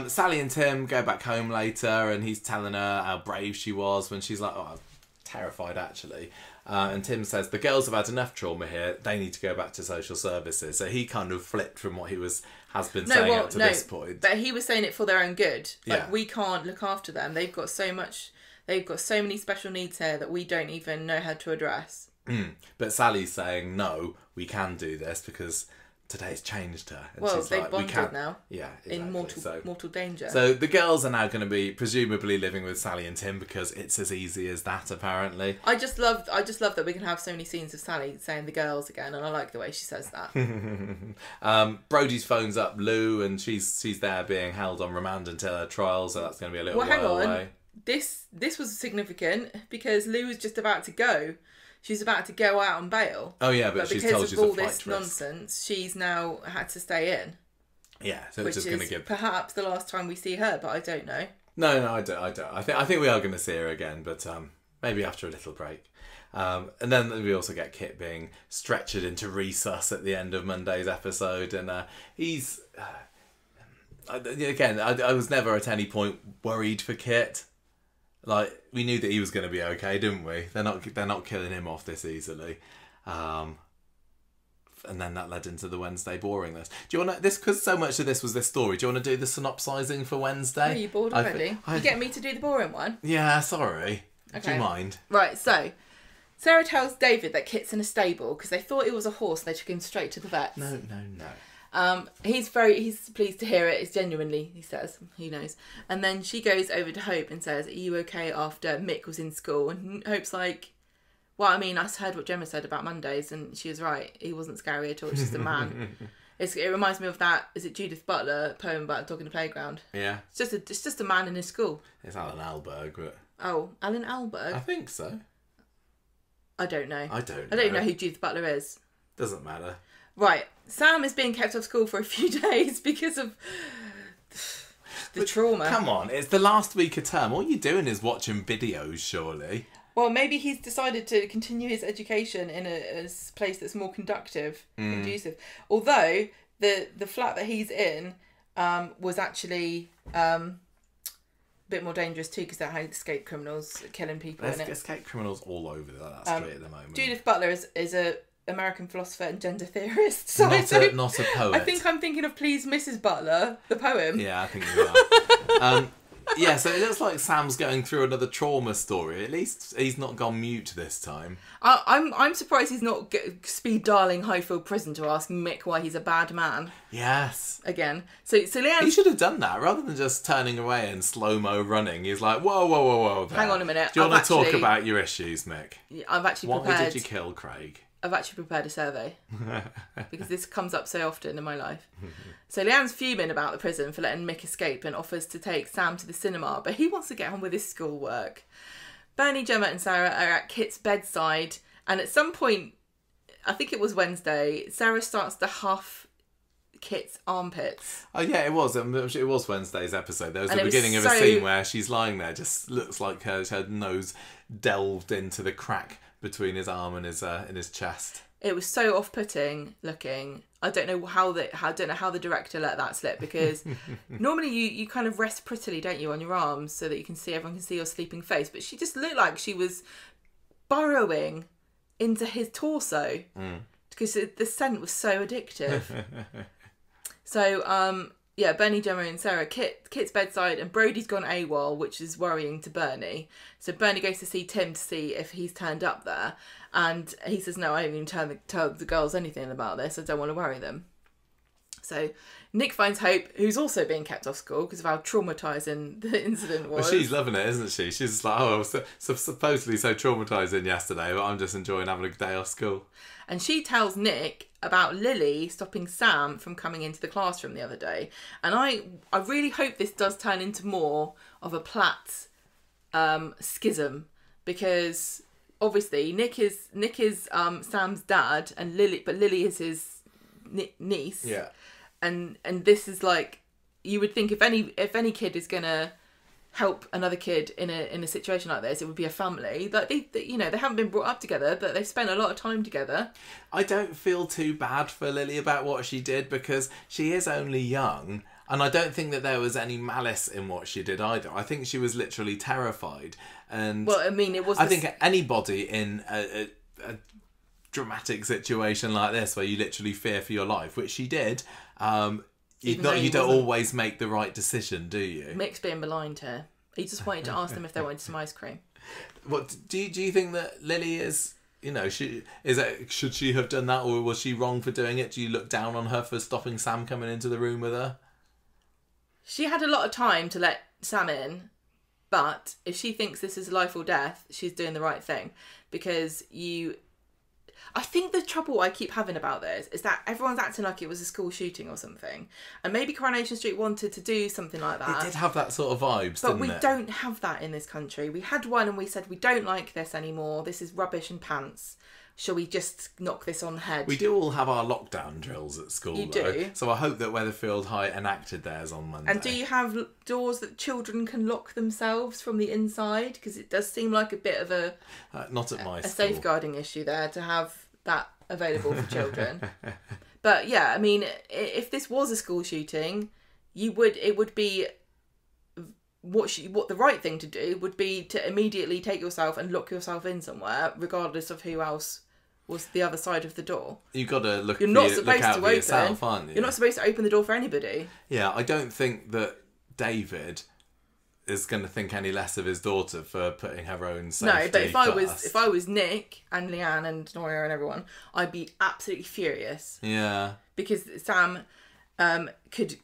Sally and Tim go back home later, and he's telling her how brave she was when she's like, oh, I'm terrified actually. And Tim says the girls have had enough trauma here, they need to go back to social services. So he kind of flipped from what he has been saying up to this point. But he was saying it for their own good. Like, Yeah. we can't look after them. They've got so many special needs here that we don't even know how to address. But Sally's saying, no, we can do this because today's changed her. And Well, she's they've like, bonded we can't. now. Yeah, exactly. In mortal danger. So the girls are now going to be presumably living with Sally and Tim because it's as easy as that, apparently. I just love that we can have so many scenes of Sally saying the girls again, and I like the way she says that. Brody's phones up Lou, and she's there being held on remand until her trial, so that's going to be a little while away. This was significant because Lou was just about to go. She's about to go out on bail. Oh yeah, but she's told because she's of a all flight this risk. nonsense, she's now had to stay in. Yeah, so Which it's just is going to give. perhaps the last time we see her, but I don't know. No, I don't. I think we are going to see her again, but maybe after a little break. And then we also get Kit being stretchered into resus at the end of Monday's episode, and he's again. I was never at any point worried for Kit. Like, we knew that he was going to be okay, didn't we? They're not killing him off this easily. And then that led into the Wednesday boringness. Do you want to, because so much of this was this story, do you want to do the synopsising for Wednesday? Are you bored already? You get me to do the boring one? Yeah, sorry. Do Okay. you mind? Right, so Sarah tells David that Kit's in a stable because they thought it was a horse and they took him straight to the vets. No. He's pleased to hear it. It's genuinely, he says, he knows. And then she goes over to Hope and says, are you okay after Mick was in school? And Hope's like, well, I mean, I heard what Gemma said about Mondays and she was right. He wasn't scary at all. It's just a man. It reminds me of that, is it Judith Butler poem about a dog in the playground? Yeah. It's just a man in his school. It's Alan Alberg, but... Oh, Alan Alberg? I think so. I don't know. I don't even know who Judith Butler is. Doesn't matter. Right. Sam is being kept off school for a few days because of the trauma. Come on, it's the last week of term. All you're doing is watching videos, surely. Well, maybe he's decided to continue his education in a place that's more conducive. Although the flat that he's in was actually a bit more dangerous too because they had escaped criminals killing people in it. Escape criminals all over that street at the moment. Judith Butler is a American philosopher and gender theorist. So not a poet. I think I'm thinking of Please Mrs. Butler, the poem. Yeah, I think you are. Yeah, so it looks like Sam's going through another trauma story. At least he's not gone mute this time. I'm surprised he's not speed dialing Highfield Prison to ask Mick why he's a bad man. Yes. Again. So Leanne... He should have done that rather than just turning away and slow-mo running. He's like, whoa there. Hang on a minute. Do you want to talk about your issues, Mick? I've actually prepared... Why did you kill Craig? I've actually prepared a survey because this comes up so often in my life. So Leanne's fuming about the prison for letting Mick escape and offers to take Sam to the cinema, but he wants to get on with his schoolwork. Bernie, Gemma and Sarah are at Kit's bedside, and at some point, I think it was Wednesday, Sarah starts to huff Kit's armpits. Oh yeah, it was. It was Wednesday's episode. There was And the it was beginning of a so- scene where she's lying there, just looks like her nose delved into the crack between his arm and his chest. It was so off-putting looking. I don't know how the director let that slip because normally you kind of rest prettily, don't you, on your arms so that everyone can see your sleeping face. But she just looked like she was burrowing into his torso because the scent was so addictive. So yeah, Bernie, Gemma and Sarah, Kit's bedside, and Brody's gone AWOL, which is worrying to Bernie. So Bernie goes to see Tim to see if he's turned up there. And he says, no, I haven't even tell the girls anything about this. I don't want to worry them. So Nick finds Hope, who's also being kept off school because of how traumatising the incident was. Well, she's loving it, isn't she? She's just like, oh, I was supposedly so traumatising yesterday, but I'm just enjoying having a day off school. And she tells Nick about Lily stopping Sam from coming into the classroom the other day. And I really hope this does turn into more of a Platt schism because obviously Nick is Sam's dad and Lily is his niece. Yeah. And this is like, you would think if any kid is gonna help another kid in a situation like this, it would be a family. Like they haven't been brought up together, but they've spent a lot of time together. I don't feel too bad for Lily about what she did because she is only young, and I don't think that there was any malice in what she did either. I think she was literally terrified. And well, I mean, it was. I think anybody in a dramatic situation like this, where you literally fear for your life, which she did, you don't always make the right decision, do you? Mick's being maligned here. He just wanted to ask them if they wanted some ice cream. What do you think that Lily is? Should she have done that, or was she wrong for doing it? Do you look down on her for stopping Sam coming into the room with her? She had a lot of time to let Sam in, but if she thinks this is life or death, she's doing the right thing. Because I think the trouble I keep having about this is that everyone's acting like it was a school shooting or something. And maybe Coronation Street wanted to do something like that. It did have that sort of vibes, but didn't we it? don't have that in this country. We had one and we said, we don't like this anymore. This is rubbish and pants. Shall we just knock this on the head? We do all have our lockdown drills at school, You though. do. So I hope that Weatherfield High enacted theirs on Monday. And do you have doors that children can lock themselves from the inside? Because it does seem like a bit of a not at my a school. safeguarding issue there to have that available for children. But yeah, I mean, if this was a school shooting, it would be what the right thing to do would be to immediately take yourself and lock yourself in somewhere, regardless of who else was the other side of the door. You've got to look, You're not look supposed out to for open. yourself, aren't you? You're not supposed to open the door for anybody. Yeah, I don't think that David is going to think any less of his daughter for putting her own safety No, but if first. I was Nick and Leanne and Noria and everyone, I'd be absolutely furious. Yeah. Because Sam could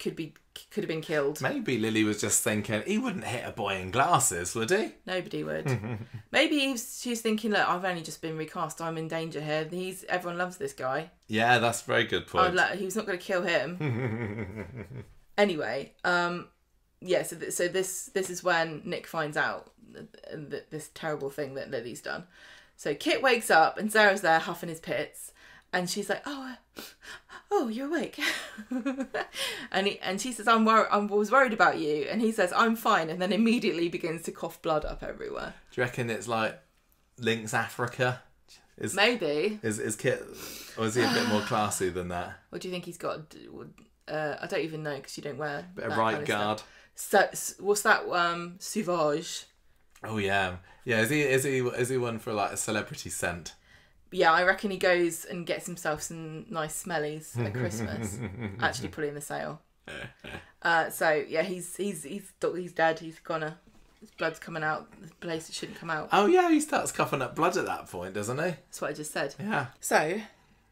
have been killed. Maybe Lily was just thinking, he wouldn't hit a boy in glasses, would he? Nobody would. Maybe she's thinking, look, I've only just been recast. I'm in danger here. Everyone loves this guy. Yeah, that's a very good point. He's not going to kill him. Anyway, yeah. So this is when Nick finds out this terrible thing that Lily's done. So Kit wakes up and Sarah's there huffing his pits, and she's like, "Oh, you're awake." and she says, I was worried about you. And he says, "I'm fine." And then immediately begins to cough blood up everywhere. Do you reckon it's like Lynx Africa? Maybe. Is Kit, or is he a bit more classy than that? What do you think he's got? I don't even know because you don't wear Bit of that right kind of guard. stuff. So, what's that? Sauvage. Oh yeah, yeah. Is he one for like a celebrity scent? Yeah, I reckon he goes and gets himself some nice smellies at Christmas. Actually, pulling the sale. So yeah, he's dead. He's gonna. His blood's coming out the place it shouldn't come out. Oh yeah, he starts coughing up blood at that point, doesn't he? That's what I just said. Yeah. So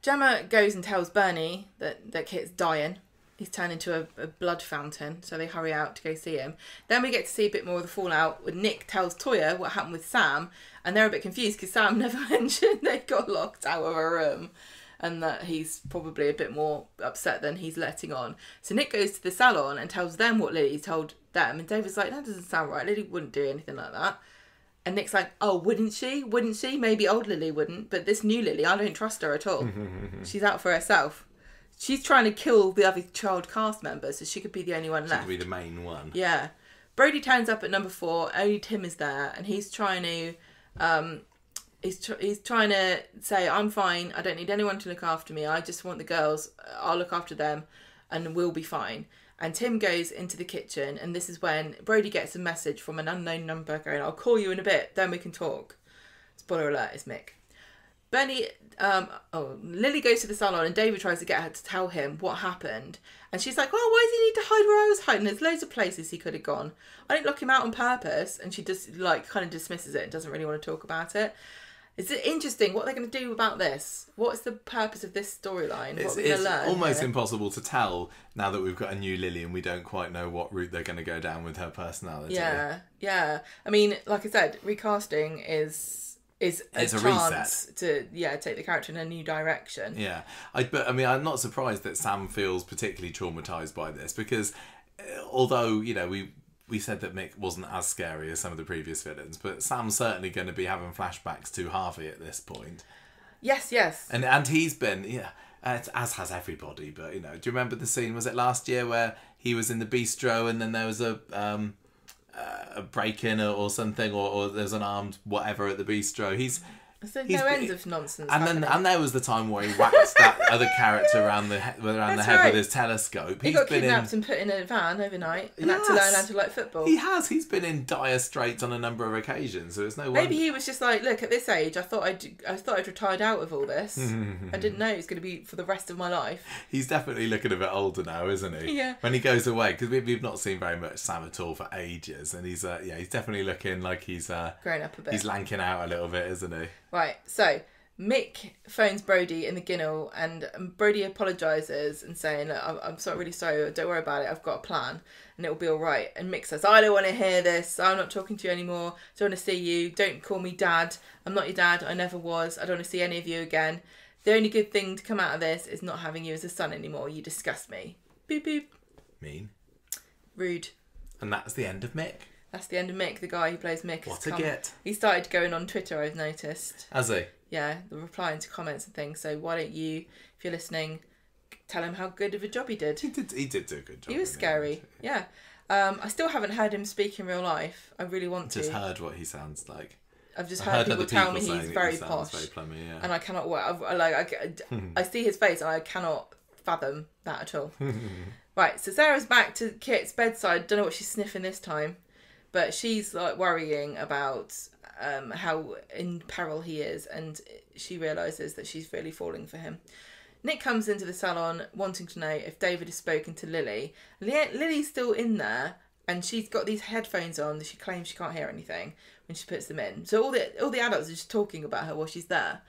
Gemma goes and tells Bernie that Kit's dying. He's turned into a blood fountain, so they hurry out to go see him. Then we get to see a bit more of the fallout when Nick tells Toyah what happened with Sam, and they're a bit confused because Sam never mentioned they got locked out of a room, and that he's probably a bit more upset than he's letting on. So Nick goes to the salon and tells them what Lily told them, and David's like, that doesn't sound right. Lily wouldn't do anything like that. And Nick's like, oh, wouldn't she? Wouldn't she? Maybe old Lily wouldn't, but this new Lily, I don't trust her at all. She's out for herself. She's trying to kill the other child cast members so she could be the only one left. She could be the main one. Yeah. Brody turns up at number 4. Only Tim is there, and he's trying to, he's trying to say, I'm fine. I don't need anyone to look after me. I just want the girls. I'll look after them, and we'll be fine. And Tim goes into the kitchen, and this is when Brody gets a message from an unknown number going, I'll call you in a bit, then we can talk. Spoiler alert, it's Mick. Lily goes to the salon and David tries to get her to tell him what happened. And she's like, well, why does he need to hide where I was hiding? There's loads of places he could have gone. I didn't lock him out on purpose. And she just kind of dismisses it and doesn't really want to talk about it. It's interesting what they're going to do about this. What's the purpose of this storyline? What are we going to learn? It's almost impossible to tell now that we've got a new Lily and we don't quite know what route they're going to go down with her personality. Yeah. I mean, like I said, recasting is a chance to take the character in a new direction. Yeah, but I'm not surprised that Sam feels particularly traumatised by this because although we said that Mick wasn't as scary as some of the previous villains, but Sam's certainly going to be having flashbacks to Harvey at this point. Yes, and he's been as has everybody. But do you remember the scene? Was it last year where he was in the bistro and then there was a a break-in or something, or there's an armed whatever at the bistro. So no end of nonsense. And there was the time where he whacked that other character around the head with his telescope. He got kidnapped and put in a van overnight and had to learn how to like football. He's been in dire straits on a number of occasions, so it's no wonder. Maybe he was just like, look, at this age, I thought I'd retired out of all this. I didn't know it was going to be for the rest of my life. He's definitely looking a bit older now, isn't he? Yeah. When he goes away, because we've not seen very much Sam at all for ages, and he's definitely looking like he's grown up a bit. He's lanking out a little bit, isn't he? Right, so Mick phones Brody in the Ginnel, and Brody apologises and saying, look, I'm really sorry, don't worry about it, I've got a plan and it'll be all right. And Mick says, I don't want to hear this, I'm not talking to you anymore, don't want to see you, don't call me dad, I'm not your dad, I never was, I don't want to see any of you again. The only good thing to come out of this is not having you as a son anymore, you disgust me. Boop boop. Mean. Rude. And that's the end of Mick. That's the end of Mick, the guy who plays Mick. What a get. He started going on Twitter, I've noticed. Has he? Yeah, replying to comments and things. So why don't you, if you're listening, tell him how good of a job he did. He did do a good job. He was scary. Yeah. I still haven't heard him speak in real life. I really want to. Just heard what he sounds like. I've just heard people tell me he's very posh. Very plummy, yeah. And I cannot wait. I see his face and I cannot fathom that at all. Right, so Sarah's back to Kit's bedside. Don't know what she's sniffing this time. But she's like worrying about how in peril he is, and she realises that she's really falling for him. Nick comes into the salon wanting to know if David has spoken to Lily. Lily's still in there, and she's got these headphones on that she claims she can't hear anything when she puts them in. So all the adults are just talking about her while she's there.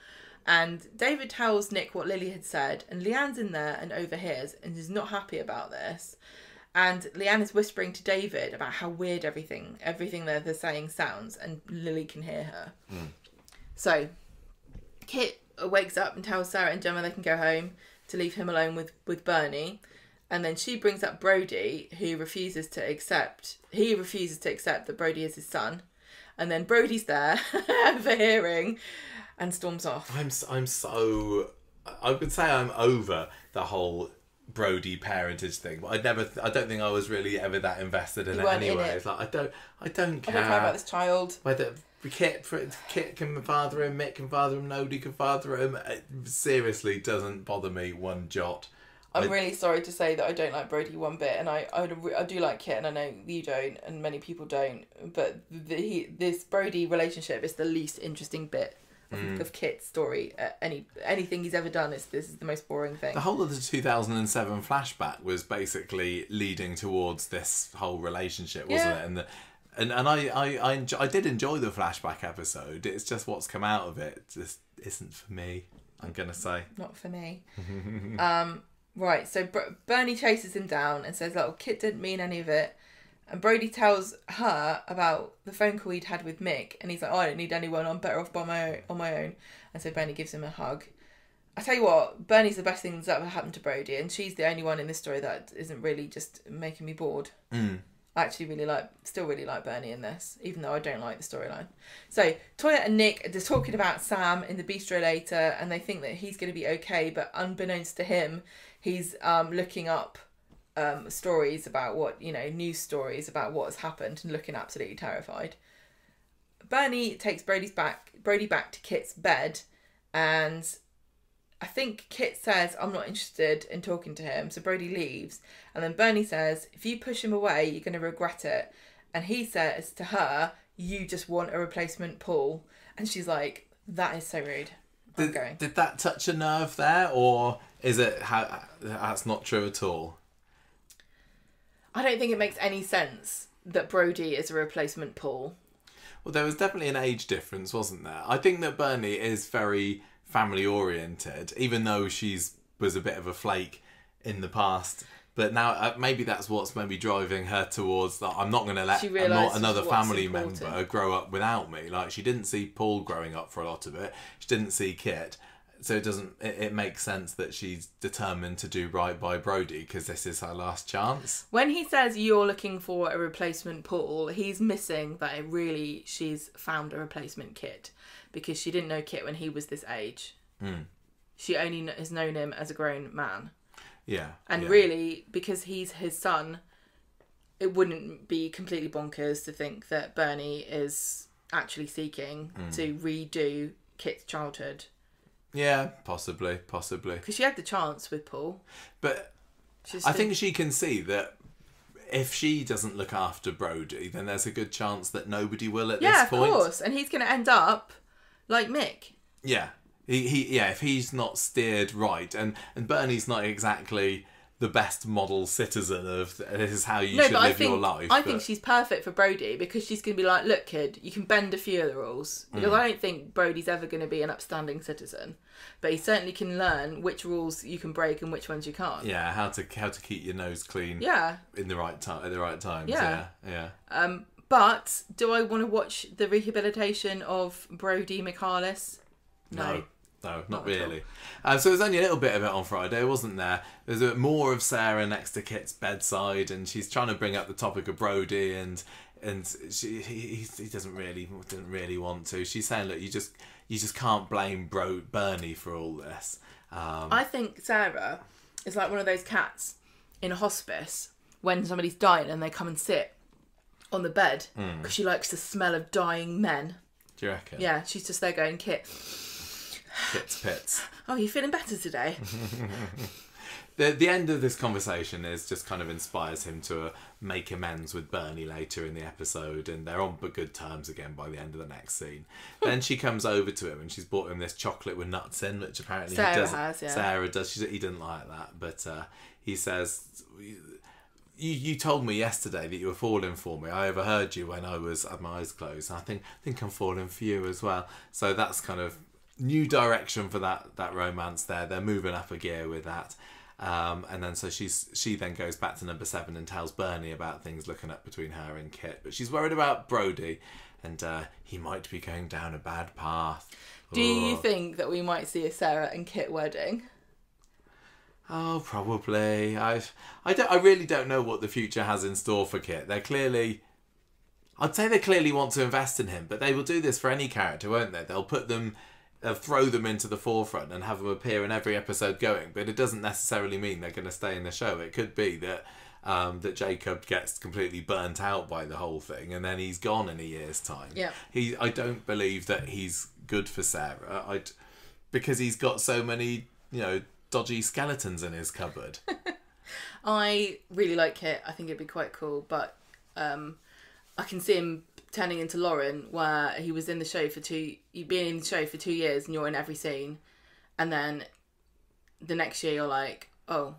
And David tells Nick what Lily had said, and Leanne's in there and overhears and is not happy about this. And Leanne is whispering to David about how weird everything they're saying sounds, and Lily can hear her. So Kit wakes up and tells Sarah and Gemma they can go home to leave him alone with Bernie. And then she brings up Brody, who refuses to accept that Brody is his son. And then Brody's there, overhearing, and storms off. I would say I'm over the whole Brody parentage thing, but I don't think I was really ever that invested in it anyway. It's like I don't care. I don't care about this child. Whether Kit can father him, Mick can father him, nobody can father him. It seriously doesn't bother me one jot. I'm really sorry to say that I don't like Brody one bit, and I do like Kit, and I know you don't, and many people don't. But this Brody relationship is the least interesting bit of Kit's story. Anything he's ever done, this is the most boring thing. The whole of the 2007 flashback was basically leading towards this whole relationship, wasn't it? And I did enjoy the flashback episode. It's just what's come out of it just isn't for me, I'm gonna say. Not for me. Right, so Bernie chases him down and says, "Oh, Kit didn't mean any of it." And Brody tells her about the phone call he'd had with Mick, and he's like, "Oh, I don't need anyone. I'm better off on my own." And so Bernie gives him a hug. I tell you what, Bernie's the best thing that's ever happened to Brody, and she's the only one in this story that isn't really just making me bored. I actually still really like Bernie in this, even though I don't like the storyline. So Toya and Nick are just talking about Sam in the bistro later, and they think that he's going to be okay, but unbeknownst to him, he's looking up stories about news stories about what has happened, and looking absolutely terrified. Bernie takes Brody back to Kit's bed, and I think Kit says, "I'm not interested in talking to him," so Brody leaves. And then Bernie says, "If you push him away, you're going to regret it." And he says to her, "You just want a replacement Paul." And she's like, "That is so rude. I'm going." Did that touch a nerve there, or is it that's not true at all? I don't think it makes any sense that Brody is a replacement Paul. Well, there was definitely an age difference, wasn't there? I think that Bernie is very family oriented, even though was a bit of a flake in the past. But now maybe that's what's maybe driving her towards that. I'm not going to let another family member grow up without me. Like, she didn't see Paul growing up for a lot of it. She didn't see Kit. So it makes sense that she's determined to do right by Brody because this is her last chance. When he says you're looking for a replacement Paul, he's missing that she's found a replacement Kit, because she didn't know Kit when he was this age. She only has known him as a grown man. Yeah. And really, because he's his son, it wouldn't be completely bonkers to think that Bernie is actually seeking to redo Kit's childhood. Yeah, possibly. Because she had the chance with Paul. But I think she can see that if she doesn't look after Brody, then there's a good chance that nobody will at this point. Yeah, of course. And he's going to end up like Mick. Yeah. If he's not steered right, and Bernie's not exactly the best model citizen of this is how you should live your life. I think she's perfect for Brody because she's going to be like, look, kid, you can bend a few of the rules. Because I don't think Brody's ever going to be an upstanding citizen. But he certainly can learn which rules you can break and which ones you can't. Yeah, how to keep your nose clean. Yeah. In the right time, at the right times. Yeah. Yeah. But do I want to watch the rehabilitation of Brody Michaelis? No, not really. So there was only a little bit of it on Friday, wasn't there? There's a bit more of Sarah next to Kit's bedside, and she's trying to bring up the topic of Brody, and he didn't really want to. She's saying, look, you just can't blame Bernie for all this. I think Sarah is like one of those cats in a hospice when somebody's dying and they come and sit on the bed because she likes the smell of dying men. Do you reckon? Yeah, she's just there going, Kit's pits. Oh, you feeling better today? The end of this conversation is just kind of inspires him to make amends with Bernie later in the episode, and they're on good terms again by the end of the next scene. Then she comes over to him and she's bought him this chocolate with nuts in, which apparently Sarah does. He didn't like that, but he says, You told me yesterday that you were falling for me. I overheard you when I was had my eyes closed. I think I'm falling for you as well. So that's kind of new direction for that romance there. They're moving up a gear with that. And then so she then goes back to number 7 and tells Bernie about things looking up between her and Kit. But she's worried about Brody, and he might be going down a bad path. Do you think that we might see a Sarah and Kit wedding? Oh, probably. I really don't know what the future has in store for Kit. I'd say they clearly want to invest in him, but they will do this for any character, won't they? They'll throw them into the forefront and have them appear in every episode going, but it doesn't necessarily mean they're going to stay in the show. It could be that Jacob gets completely burnt out by the whole thing and then he's gone in a year's time. Yeah. I don't believe that he's good for Sarah. Because he's got so many, dodgy skeletons in his cupboard. I really like Kit. I think it'd be quite cool, but I can see him turning into Lauren, where he was in the show you've been in the show for 2 years and you're in every scene, and then the next year you're like, oh,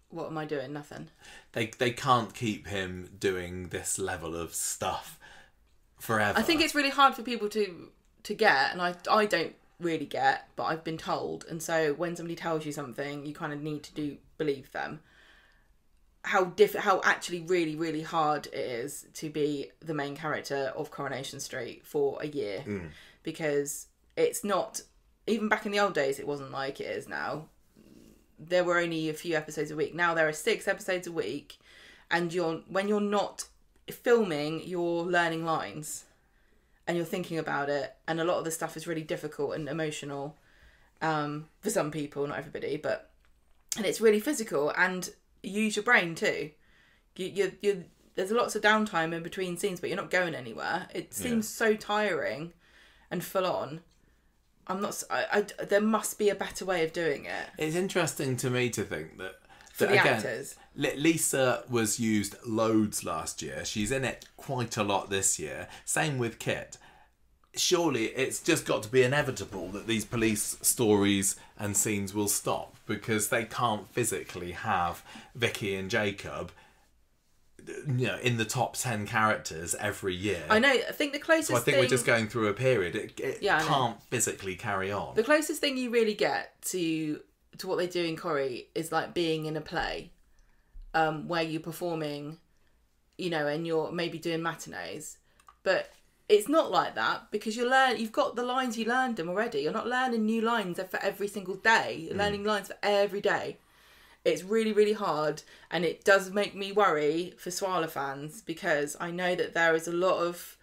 what am I doing? Nothing. They can't keep him doing this level of stuff forever. I think it's really hard for people to get, and I don't really get, but I've been told, and so when somebody tells you something, you kind of need to believe them. How actually really, really hard it is to be the main character of Coronation Street for a year. Because it's not, even back in the old days, it wasn't like it is now. There were only a few episodes a week. Now there are 6 episodes a week, and when you're not filming, you're learning lines and you're thinking about it, and a lot of the stuff is really difficult and emotional for some people, not everybody, and it's really physical, and you use your brain too. There's lots of downtime in between scenes, but you're not going anywhere. It seems so tiring and full on. There must be a better way of doing it. It's interesting to me to think that for the actors. Lisa was used loads last year. She's in it quite a lot this year. Same with Kit. Surely it's just got to be inevitable that these police stories and scenes will stop, because they can't physically have Vicky and Jacob, in the top 10 characters every year. I know. I think the closest. So I think we're just going through a period. It can't physically carry on. The closest thing you really get to what they do in Corrie is like being in a play, where you're performing, and you're maybe doing matinees, but it's not like that, because you've got the lines, you learned them already. You're not learning new lines for every single day. You're learning lines for every day. It's really, really hard, and it does make me worry for Swala fans, because I know that there is a lot of...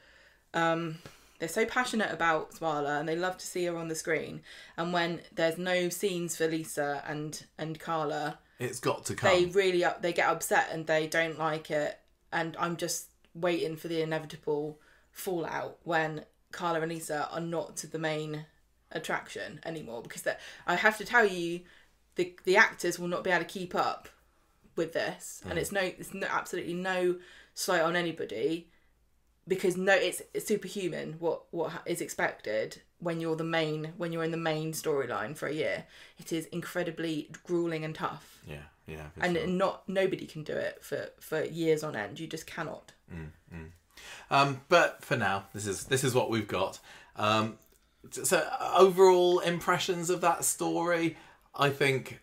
they're so passionate about Swala, and they love to see her on the screen. And when there's no scenes for Lisa and Carla... It's got to come. They get upset and they don't like it. and I'm just waiting for the inevitable fallout when Carla and Lisa are not the main attraction anymore, because I have to tell you, the actors will not be able to keep up with this, and it's absolutely no slight on anybody, because it's superhuman what is expected when you're in the main storyline for a year. It is incredibly grueling and tough. Yeah, and sure. Nobody can do it for years on end. You just cannot. But for now, this is what we've got. So overall impressions of that story, I think,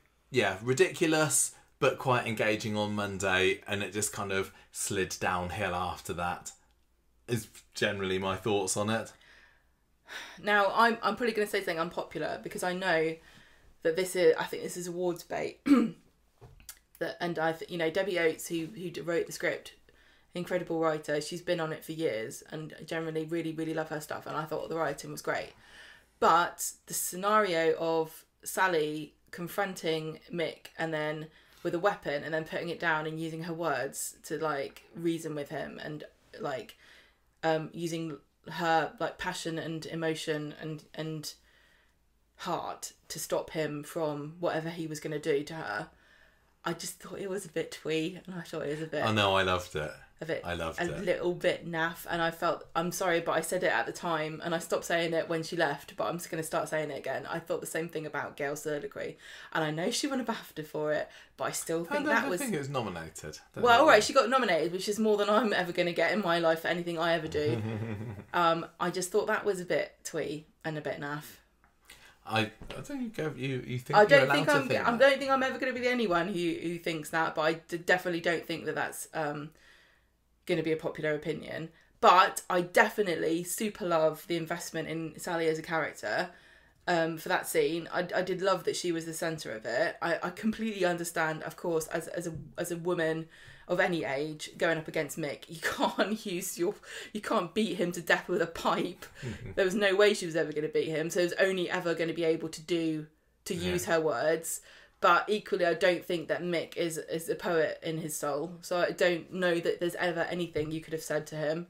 ridiculous, but quite engaging on Monday, and it just kind of slid downhill after that, is generally my thoughts on it. Now, I'm probably going to say something unpopular, because I know that I think this is awards bait. And Debbie Oates, who wrote the script, incredible writer, she's been on it for years, and I generally really, really love her stuff, and I thought the writing was great. But the scenario of Sally confronting Mick and then with a weapon and then putting it down and using her words to like reason with him, and like using her like passion and emotion and heart to stop him from whatever he was going to do to her, I just thought it was a bit twee, and I thought it was a bit... Oh no, I loved it. A little bit naff, and I felt, I'm sorry, but I said it at the time, and I stopped saying it when she left, but I'm just going to start saying it again. I thought the same thing about Gail Soliloquy, and I know she won a BAFTA for it, but I still think I think it was nominated. Well, alright, she got nominated, which is more than I'm ever going to get in my life for anything I ever do. I just thought that was a bit twee and a bit naff. I don't think you think I you're don't allowed think to I'm. think I that. don't think I'm ever going to be the only one who thinks that. But I definitely don't think that that's going to be a popular opinion. But I definitely super love the investment in Sally as a character. For that scene, I did love that she was the centre of it. I completely understand, of course, as a woman of any age going up against Mick, you can't beat him to death with a pipe. There was no way she was ever going to beat him, so it was only ever going to be able to use her words. But equally, I don't think that Mick is a poet in his soul, so I don't know that there's ever anything you could have said to him.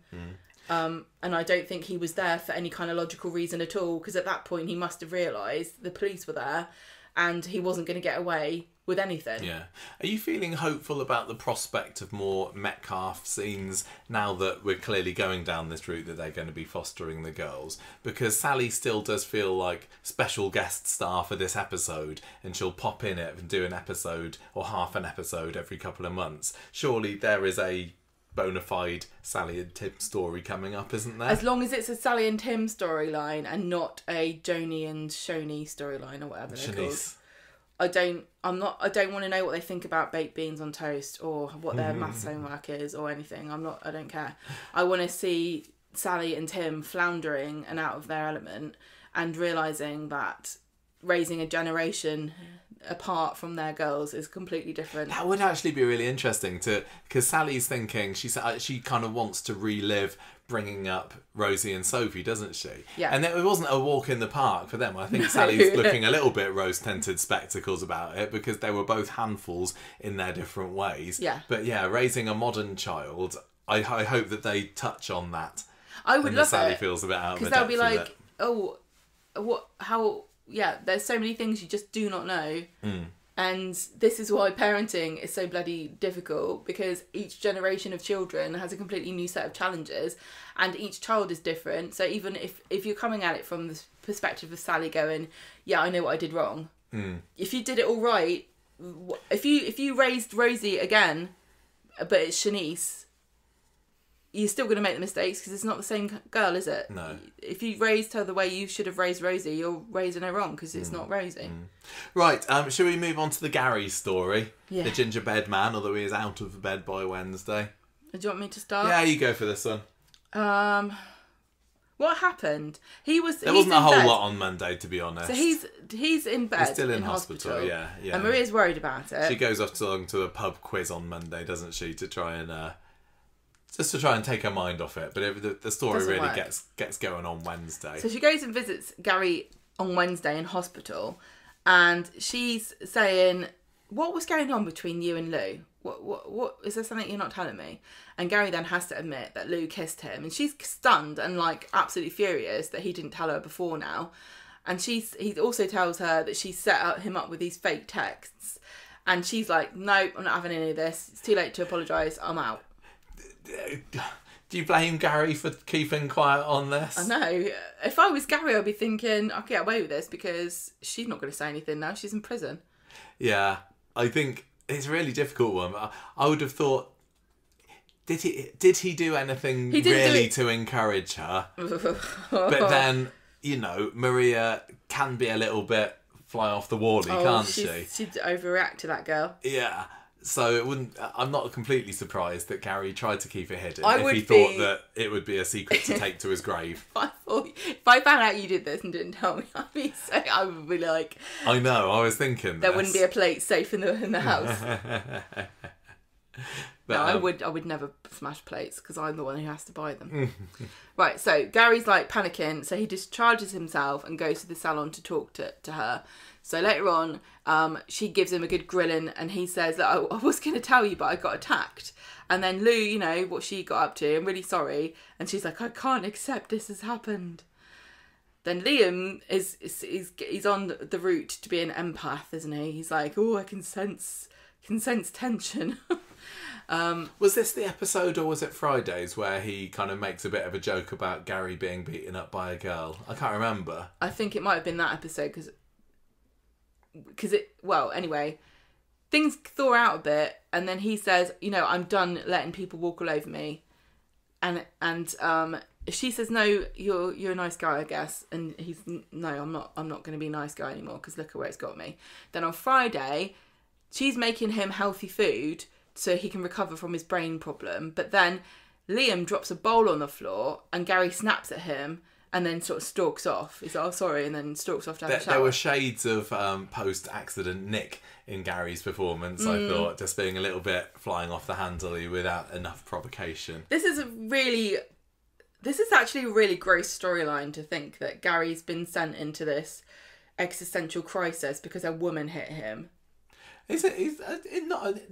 And I don't think he was there for any kind of logical reason at all, because at that point he must have realised the police were there and he wasn't going to get away with anything. Yeah. Are you feeling hopeful about the prospect of more Metcalfe scenes now that we're clearly going down this route that they're going to be fostering the girls? Because Sally still does feel like special guest star for this episode, and she'll pop in it and do an episode or half an episode every couple of months. Surely there is a bona fide Sally and Tim story coming up, isn't there? As long as it's a Sally and Tim storyline and not a Joni and Shoni storyline or whatever they're called. I don't want to know what they think about baked beans on toast or what their maths homework is or anything. I don't care. I want to see Sally and Tim floundering and out of their element and realising that raising a generation apart from their girls is completely different. That would actually be really interesting because Sally's thinking she kind of wants to relive bringing up Rosie and Sophie, doesn't she? Yeah. And it wasn't a walk in the park for them. I think Sally's looking a little bit rose-tinted spectacles about it because they were both handfuls in their different ways. Yeah. But yeah, raising a modern child, I hope that they touch on that. I would love Sally it. feels a bit out of the because they'll be depth like, there's so many things you just do not know. And this is why parenting is so bloody difficult, because each generation of children has a completely new set of challenges and each child is different. So even if you're coming at it from the perspective of Sally going, yeah, I know what I did wrong. If you did it all right, if you raised Rosie again, but it's Shanice, you're still going to make the mistakes because it's not the same girl, is it? No. If you raised her the way you should have raised Rosie, you're raising her wrong because it's not Rosie. Right, shall we move on to the Gary story? Yeah. The gingerbread man, although he is out of bed by Wednesday. Do you want me to start? Yeah, you go for this one. What happened? There wasn't a whole lot on Monday, to be honest. So he's in bed. He's still in hospital, yeah. And Maria's worried about it. She goes off to a pub quiz on Monday, doesn't she, to try and take her mind off it. But the story Doesn't really work. gets going on Wednesday. So she goes and visits Gary on Wednesday in hospital, and she's saying, what was going on between you and Lou? what is there something you're not telling me? And Gary then has to admit that Lou kissed him, and she's stunned and like absolutely furious that he didn't tell her before now. And he also tells her that she set him up with these fake texts, and she's like, no, I'm not having any of this. It's too late to apologise. I'm out. Do you blame Gary for keeping quiet on this? I know. If I was Gary, I'd be thinking I could get away with this because she's not going to say anything now. She's in prison. Yeah, I think it's a really difficult one. I would have thought, did he do anything really to encourage her? But then, you know, Maria can be a little bit fly off the wall, can't she? She'd overreact to that girl. Yeah. So it wouldn't. I'm not completely surprised that Gary tried to keep it hidden if he thought that it would be a secret to take to his grave. If I found out you did this and didn't tell me, I would be like, I know. I was thinking there wouldn't be a plate safe in the house. But, no, I would never smash plates because I'm the one who has to buy them. Right, so Gary's like panicking, so he discharges himself and goes to the salon to talk to her. So later on, she gives him a good grilling, and he says that I was going to tell you, but I got attacked. And then Lou, you know what she got up to. I'm really sorry, and she's like, I can't accept this has happened. Then Liam he's on the route to be an empath, isn't he? He's like, oh, I can sense tension. Was this the episode, or was it Fridays, where he kind of makes a bit of a joke about Gary being beaten up by a girl? I can't remember. I think it might have been that episode anyway, things thaw out a bit, and then he says, you know, I'm done letting people walk all over me, and she says, no, you're a nice guy, I guess, and he's, no, I'm not going to be a nice guy anymore because look at where it's got me. Then on Friday, she's making him healthy food so he can recover from his brain problem, but then Liam drops a bowl on the floor and Gary snaps at him and then sort of stalks off. He's like, oh, sorry, and then stalks off to have a shower. There were shades of post-accident Nick in Gary's performance, I thought, just being a little bit flying off the handle without enough provocation. This is actually a really gross storyline to think that Gary's been sent into this existential crisis because a woman hit him. It's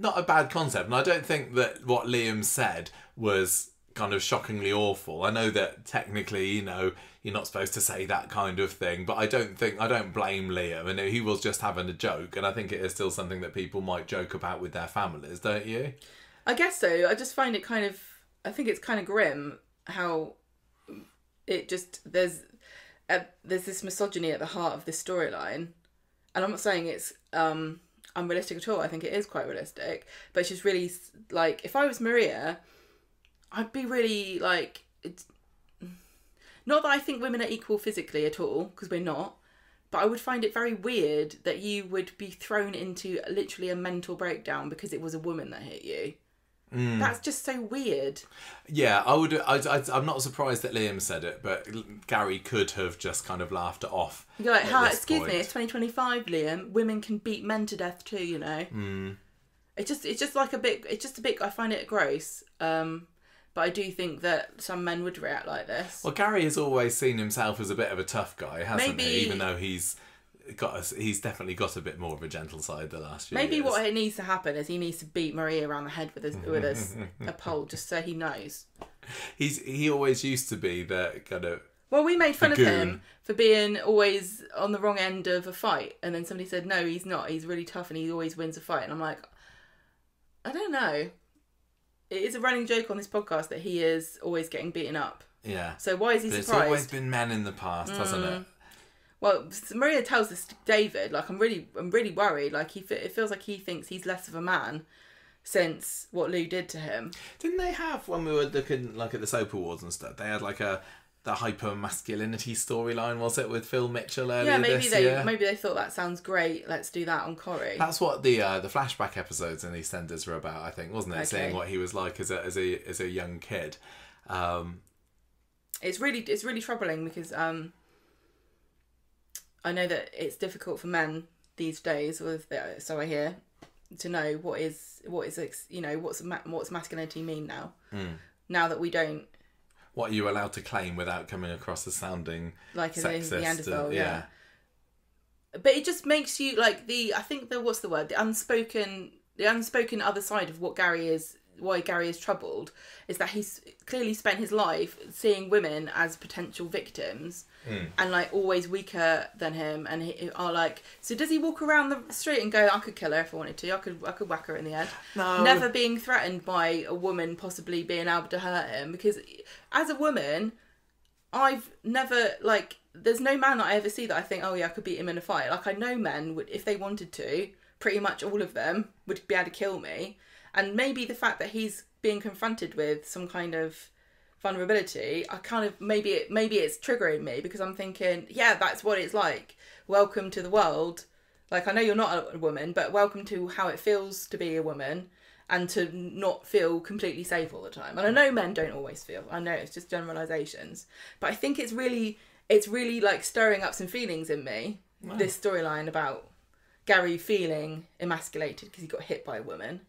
not a bad concept, and I don't think that what Liam said was kind of shockingly awful. I know that technically, you know, you're not supposed to say that kind of thing, but I don't blame Liam, and he was just having a joke, and I think it is still something that people might joke about with their families, don't you? I guess so. I just find it I think it's kind of grim how it just there's this misogyny at the heart of this storyline, and I'm not saying it's unrealistic at all. I think it is quite realistic, but it's just really like, if I was Maria, I'd be really like, it's not that I think women are equal physically at all, because we're not, but I would find it very weird that you would be thrown into literally a mental breakdown because it was a woman that hit you. That's just so weird. Yeah, I'm not surprised that Liam said it, but Gary could have just kind of laughed it off. You're like, excuse me, it's 2025, Liam. Women can beat men to death too, you know. It's just a bit. I find it gross. But I do think that some men would react like this. Well, Gary has always seen himself as a bit of a tough guy, hasn't he? Even though he's definitely got a bit more of a gentle side the last few years. Maybe what needs to happen is he needs to beat Maria around the head with a pole, just so he knows. He always used to be the kind of... Well, we made fun of him for being always on the wrong end of a fight, and then somebody said, no, he's not. He's really tough and he always wins a fight. And I'm like, I don't know. It is a running joke on this podcast that he is always getting beaten up. Yeah. So why is he surprised? It's always been men in the past, hasn't it? Well, Maria tells this to David, like, I'm really worried. Like, it feels like he thinks he's less of a man since what Lou did to him. Didn't they have, when we were looking like at the soap awards and stuff, they had like the hyper masculinity storyline, was it, with Phil Mitchell earlier this year? Maybe they thought that sounds great. Let's do that on Corrie. That's what the flashback episodes in EastEnders were about, I think, wasn't it? Okay. Seeing what he was like as a young kid. It's really troubling because I know that it's difficult for men these days, so I hear, to know what is you know, what's masculinity mean now. Now that we don't. What are you allowed to claim without coming across as sounding like sexist? The Neanderthal, yeah. But it just makes you like the unspoken. the unspoken other side of what Gary is, why Gary is troubled, is that he's clearly spent his life seeing women as potential victims and like always weaker than him, and are like, so does he walk around the street and go, I could kill her if I wanted to, I could whack her in the head? No. Never being threatened by a woman possibly being able to hurt him, because as a woman, I've never, like, there's no man that I ever see that I think, oh yeah, I could beat him in a fight. Like, I know men would, if they wanted to, pretty much all of them would be able to kill me. And maybe the fact that he's being confronted with some kind of vulnerability, I kind of, maybe it's triggering me, because I'm thinking, yeah, that's what it's like. Welcome to the world. Like, I know you're not a woman, but welcome to how it feels to be a woman and to not feel completely safe all the time. And I know men don't always feel. I know it's just generalizations. But I think it's really like stirring up some feelings in me, wow, this storyline about Gary feeling emasculated because he got hit by a woman.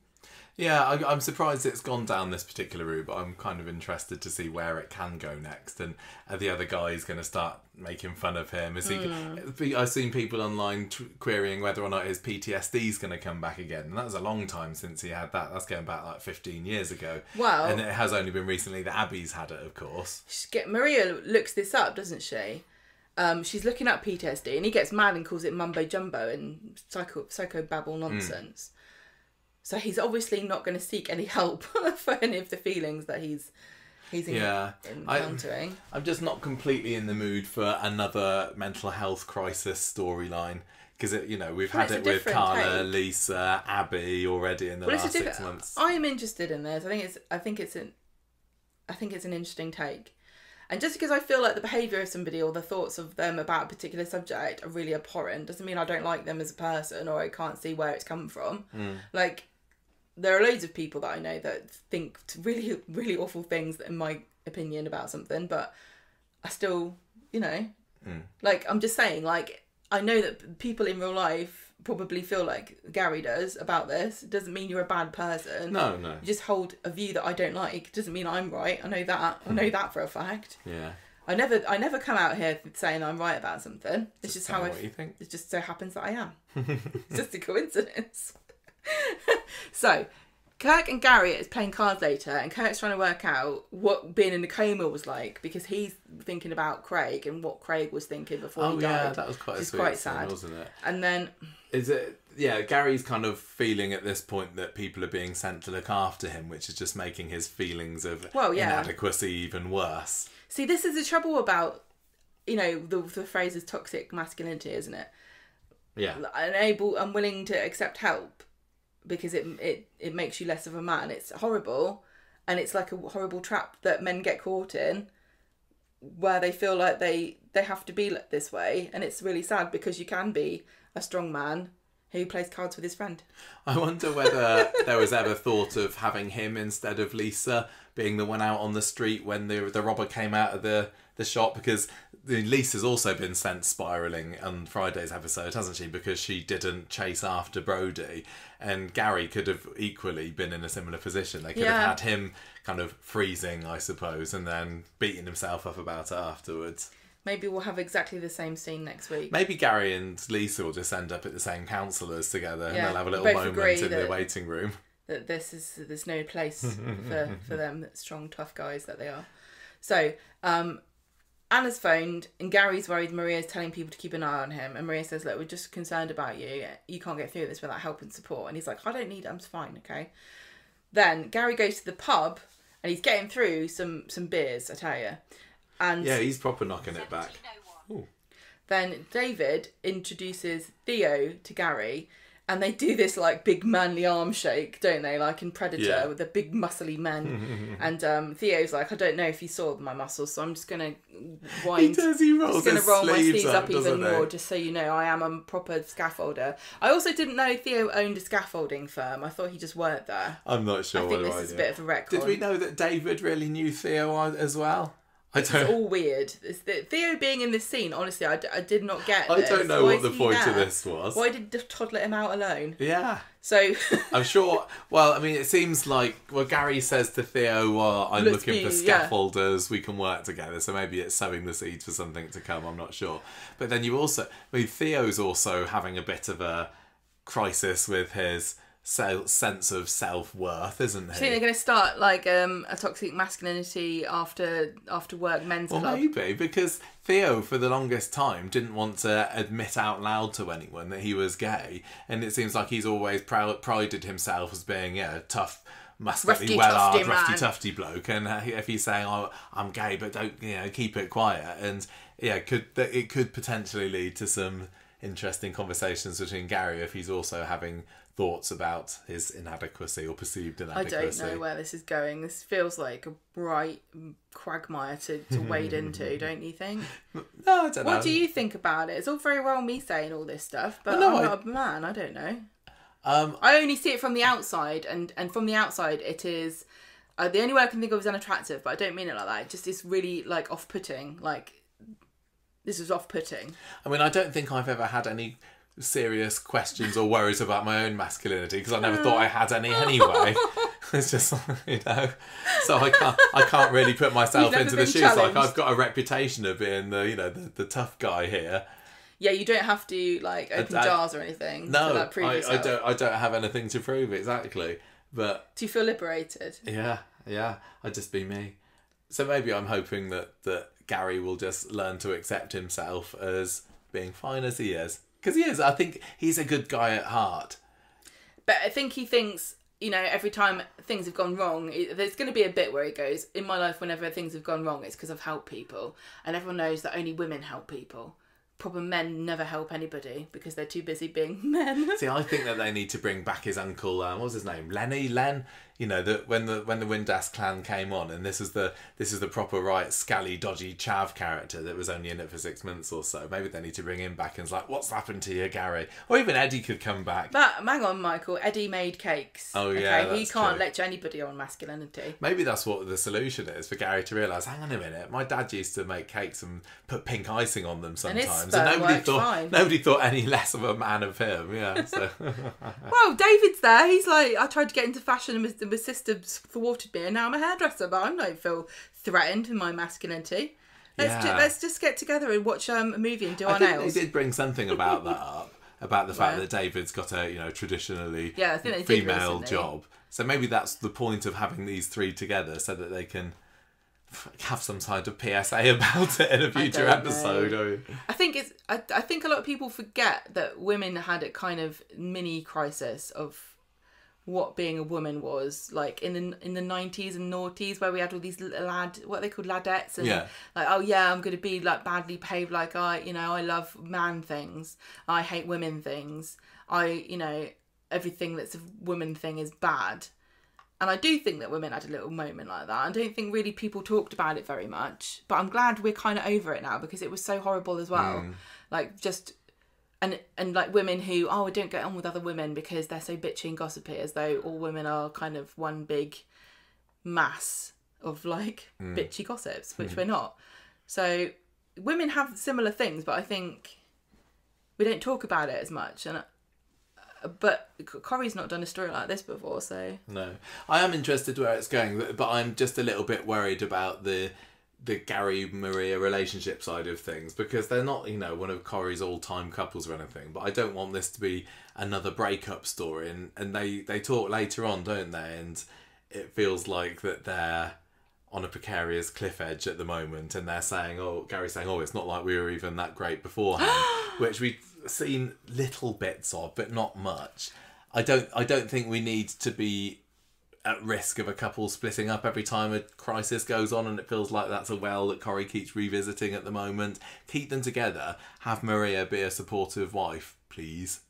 Yeah, I'm surprised it's gone down this particular route, but I'm kind of interested to see where it can go next. And are the other guys going to start making fun of him? I've seen people online querying whether or not his PTSD is going to come back again. And that was a long time since he had that. That's going back like 15 years ago. Well, and it has only been recently that Abby's had it, of course. Maria looks this up, doesn't she? She's looking up PTSD, and he gets mad and calls it mumbo jumbo and psychobabble nonsense. So he's obviously not going to seek any help for any of the feelings that he's encountering. I'm just not completely in the mood for another mental health crisis storyline, because we've had it with Carla, Lisa, Abby already in the last 6 months. I am interested in this. I think it's an interesting take. And just because I feel like the behaviour of somebody or the thoughts of them about a particular subject are really abhorrent doesn't mean I don't like them as a person or I can't see where it's come from. Like, there are loads of people that I know that think really, really awful things, in my opinion, about something, but I still, like, I'm just saying, like, I know that people in real life probably feel like Gary does about this. It doesn't mean you're a bad person. No. You just hold a view that I don't like. It doesn't mean I'm right. I know that. I know that for a fact. Yeah. I never come out here saying I'm right about something. It's just how what you think. It just so happens that I am. It's just a coincidence. So, Kirk and Gary is playing cards later, and Kirk's trying to work out what being in a coma was like, because he's thinking about Craig and what Craig was thinking before he died. Oh yeah, that was quite a sweet sad, wasn't it? And then Gary's kind of feeling at this point that people are being sent to look after him, which is just making his feelings of inadequacy even worse. See, this is the trouble about, the phrase is toxic masculinity, isn't it? Yeah. Unwilling to accept help because it makes you less of a man. It's horrible, and it's like a horrible trap that men get caught in, where they feel like they have to be this way, and it's really sad because you can be a strong man who plays cards with his friend. I wonder whether there was ever thought of having him instead of Lisa being the one out on the street when the robber came out of the shop, because Lisa's also been sent spiralling on Friday's episode, hasn't she? Because she didn't chase after Brody, and Gary could have equally been in a similar position. They could have had him kind of freezing, I suppose, and then beating himself up about it afterwards. Maybe we'll have exactly the same scene next week. Maybe Gary and Lisa will just end up at the same counsellors together, and they'll have a little moment in the waiting room. That there's no place for them, strong, tough guys that they are. So, Anna's phoned, and Gary's worried Maria's telling people to keep an eye on him. And Maria says, look, we're just concerned about you. You can't get through this without help and support. And he's like, I don't need it. I'm fine, okay? Then Gary goes to the pub, and he's getting through some beers, I tell you. And yeah, he's proper knocking it back. Ooh. Then David introduces Theo to Gary, and they do this like big manly arm shake, don't they? Like in Predator with the big muscly men. And Theo's like, I don't know if you saw my muscles, so I'm just gonna roll my sleeves up even more, just so you know I am a proper scaffolder. I also didn't know Theo owned a scaffolding firm. I thought he just worked there. I'm not sure. I think this is a bit of a retcon. Did we know that David really knew Theo as well? It's all weird. Theo being in this scene, honestly, I did not get this. I don't know what the point of this was. Why did Todd let him out alone? Yeah. So I'm sure. Well, I mean, it seems like Gary says to Theo, "Well, I'm looking for scaffolders. We can work together." So maybe it's sowing the seeds for something to come. I'm not sure. But then Theo's also having a bit of a crisis with his sense of self-worth, isn't I he? think they're going to start like a toxic masculinity after work men's Well, club. maybe, because Theo, for the longest time, didn't want to admit out loud to anyone that he was gay, and it seems like he's always prided himself as being a tough, muscularly well-armed, roughy-tufty bloke, and if he's saying, "Oh, I'm gay, but don't, keep it quiet," and it could potentially lead to some interesting conversations between Gary if he's also having thoughts about his inadequacy or perceived inadequacy. I don't know where this is going. This feels like a bright quagmire to wade into, don't you think? No, I don't know. What do you think about it? It's all very well me saying all this stuff, but Well, no, I'm not a man, I don't know. I only see it from the outside, and from the outside it is... the only word I can think of is unattractive, but I don't mean it like that. It just is really, like, off-putting. Like, this is off-putting. I mean, I don't think I've ever had any serious questions or worries about my own masculinity, because I never thought I had any anyway. It's just, so I can't really put myself into the shoes. Challenged. Like, I've got a reputation of being the tough guy here. Yeah, you don't have to like open jars or anything. No, to, like, prove yourself. I don't have anything to prove, exactly. But do you feel liberated? Yeah, I'd just be me. So maybe I'm hoping that Gary will just learn to accept himself as being fine as he is. Because he is. I think he's a good guy at heart. But I think he thinks, every time things have gone wrong, there's going to be a bit where he goes, in my life, whenever things have gone wrong, it's because I've helped people. And everyone knows that only women help people. Proper men never help anybody because they're too busy being men. See, I think that they need to bring back his uncle. What was his name? Len. That when the Windass clan came on, and this is the proper right scally dodgy chav character that was only in it for 6 months or so. Maybe they need to bring him back and it's like, what's happened to you, Gary? Or even Eddie could come back. But hang on, Michael. Eddie made cakes. Oh yeah, okay? He can't lecture anybody on masculinity. Maybe that's what the solution is for Gary to realise. Hang on a minute, my dad used to make cakes and put pink icing on them sometimes, and nobody thought any less of a man of him. Yeah. So. Well, David's there. He's like, I tried to get into fashion and my sister thwarted me, and now I'm a hairdresser, but I don't feel threatened in my masculinity. Let's just get together and watch a movie and do our nails. They did bring something about that up, about the fact that David's got a traditionally female job. So maybe that's the point of having these three together, so that they can have some kind of PSA about it in a future episode. I think I think a lot of people forget that women had a kind of mini crisis of what being a woman was like in the 90s and noughties, where we had all these what they called ladettes, and like, oh yeah, I'm going to be like badly behaved, like I love man things, I hate women things, everything that's a woman thing is bad. And I do think that women had a little moment like that. I don't think really people talked about it very much, but I'm glad we're kind of over it now, because it was so horrible as well. Like, just and like women who don't get on with other women because they're so bitchy and gossipy, as though all women are kind of one big mass of like bitchy gossips, which we're not. So women have similar things, but I think we don't talk about it as much. And but Corrie's not done a story like this before, so no. I am interested where it's going, but I'm just a little bit worried about the Gary Maria relationship side of things, because they're not one of Corrie's all-time couples or anything, but I don't want this to be another breakup story, and they talk later on, don't they, and it feels like that they're on a precarious cliff edge at the moment, and they're saying, Gary's saying, it's not like we were even that great beforehand, which we've seen little bits of, but not much. I don't think we need to be at risk of a couple splitting up every time a crisis goes on, and it feels like that's a well that Corrie keeps revisiting at the moment. Keep them together. Have Maria be a supportive wife, please,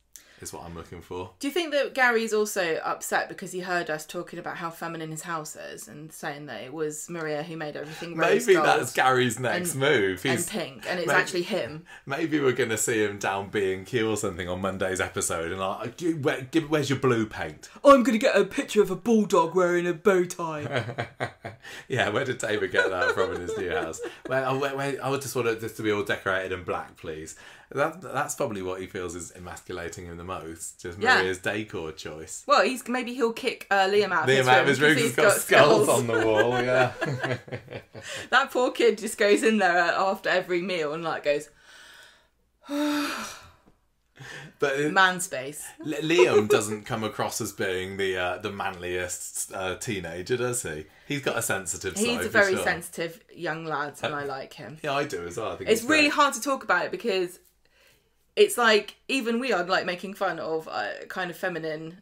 is what I'm looking for. Do you think that Gary's also upset because he heard us talking about how feminine his house is, and saying that it was Maria who made everything rose Maybe gold that's Gary's next move. And pink, and it's actually him. Maybe we're going to see him down B&Q or something on Monday's episode, and where's your blue paint? I'm going to get a picture of a bulldog wearing a bow tie. Yeah, where did David get that from in his new house? I would just want this to be all decorated in black, please. That's probably what he feels is emasculating him the most. Just Maria's decor choice. Well, maybe he'll kick Liam out of his room. He's got skulls on the wall. Yeah. That poor kid just goes in there after every meal and like goes. But Man space. Liam doesn't come across as being the manliest teenager, does he? He's got a sensitive side. He's a very sensitive young lad, and I like him. Yeah, I do as well. I think it's really hard to talk about it because it's like, even we are like making fun of a kind of feminine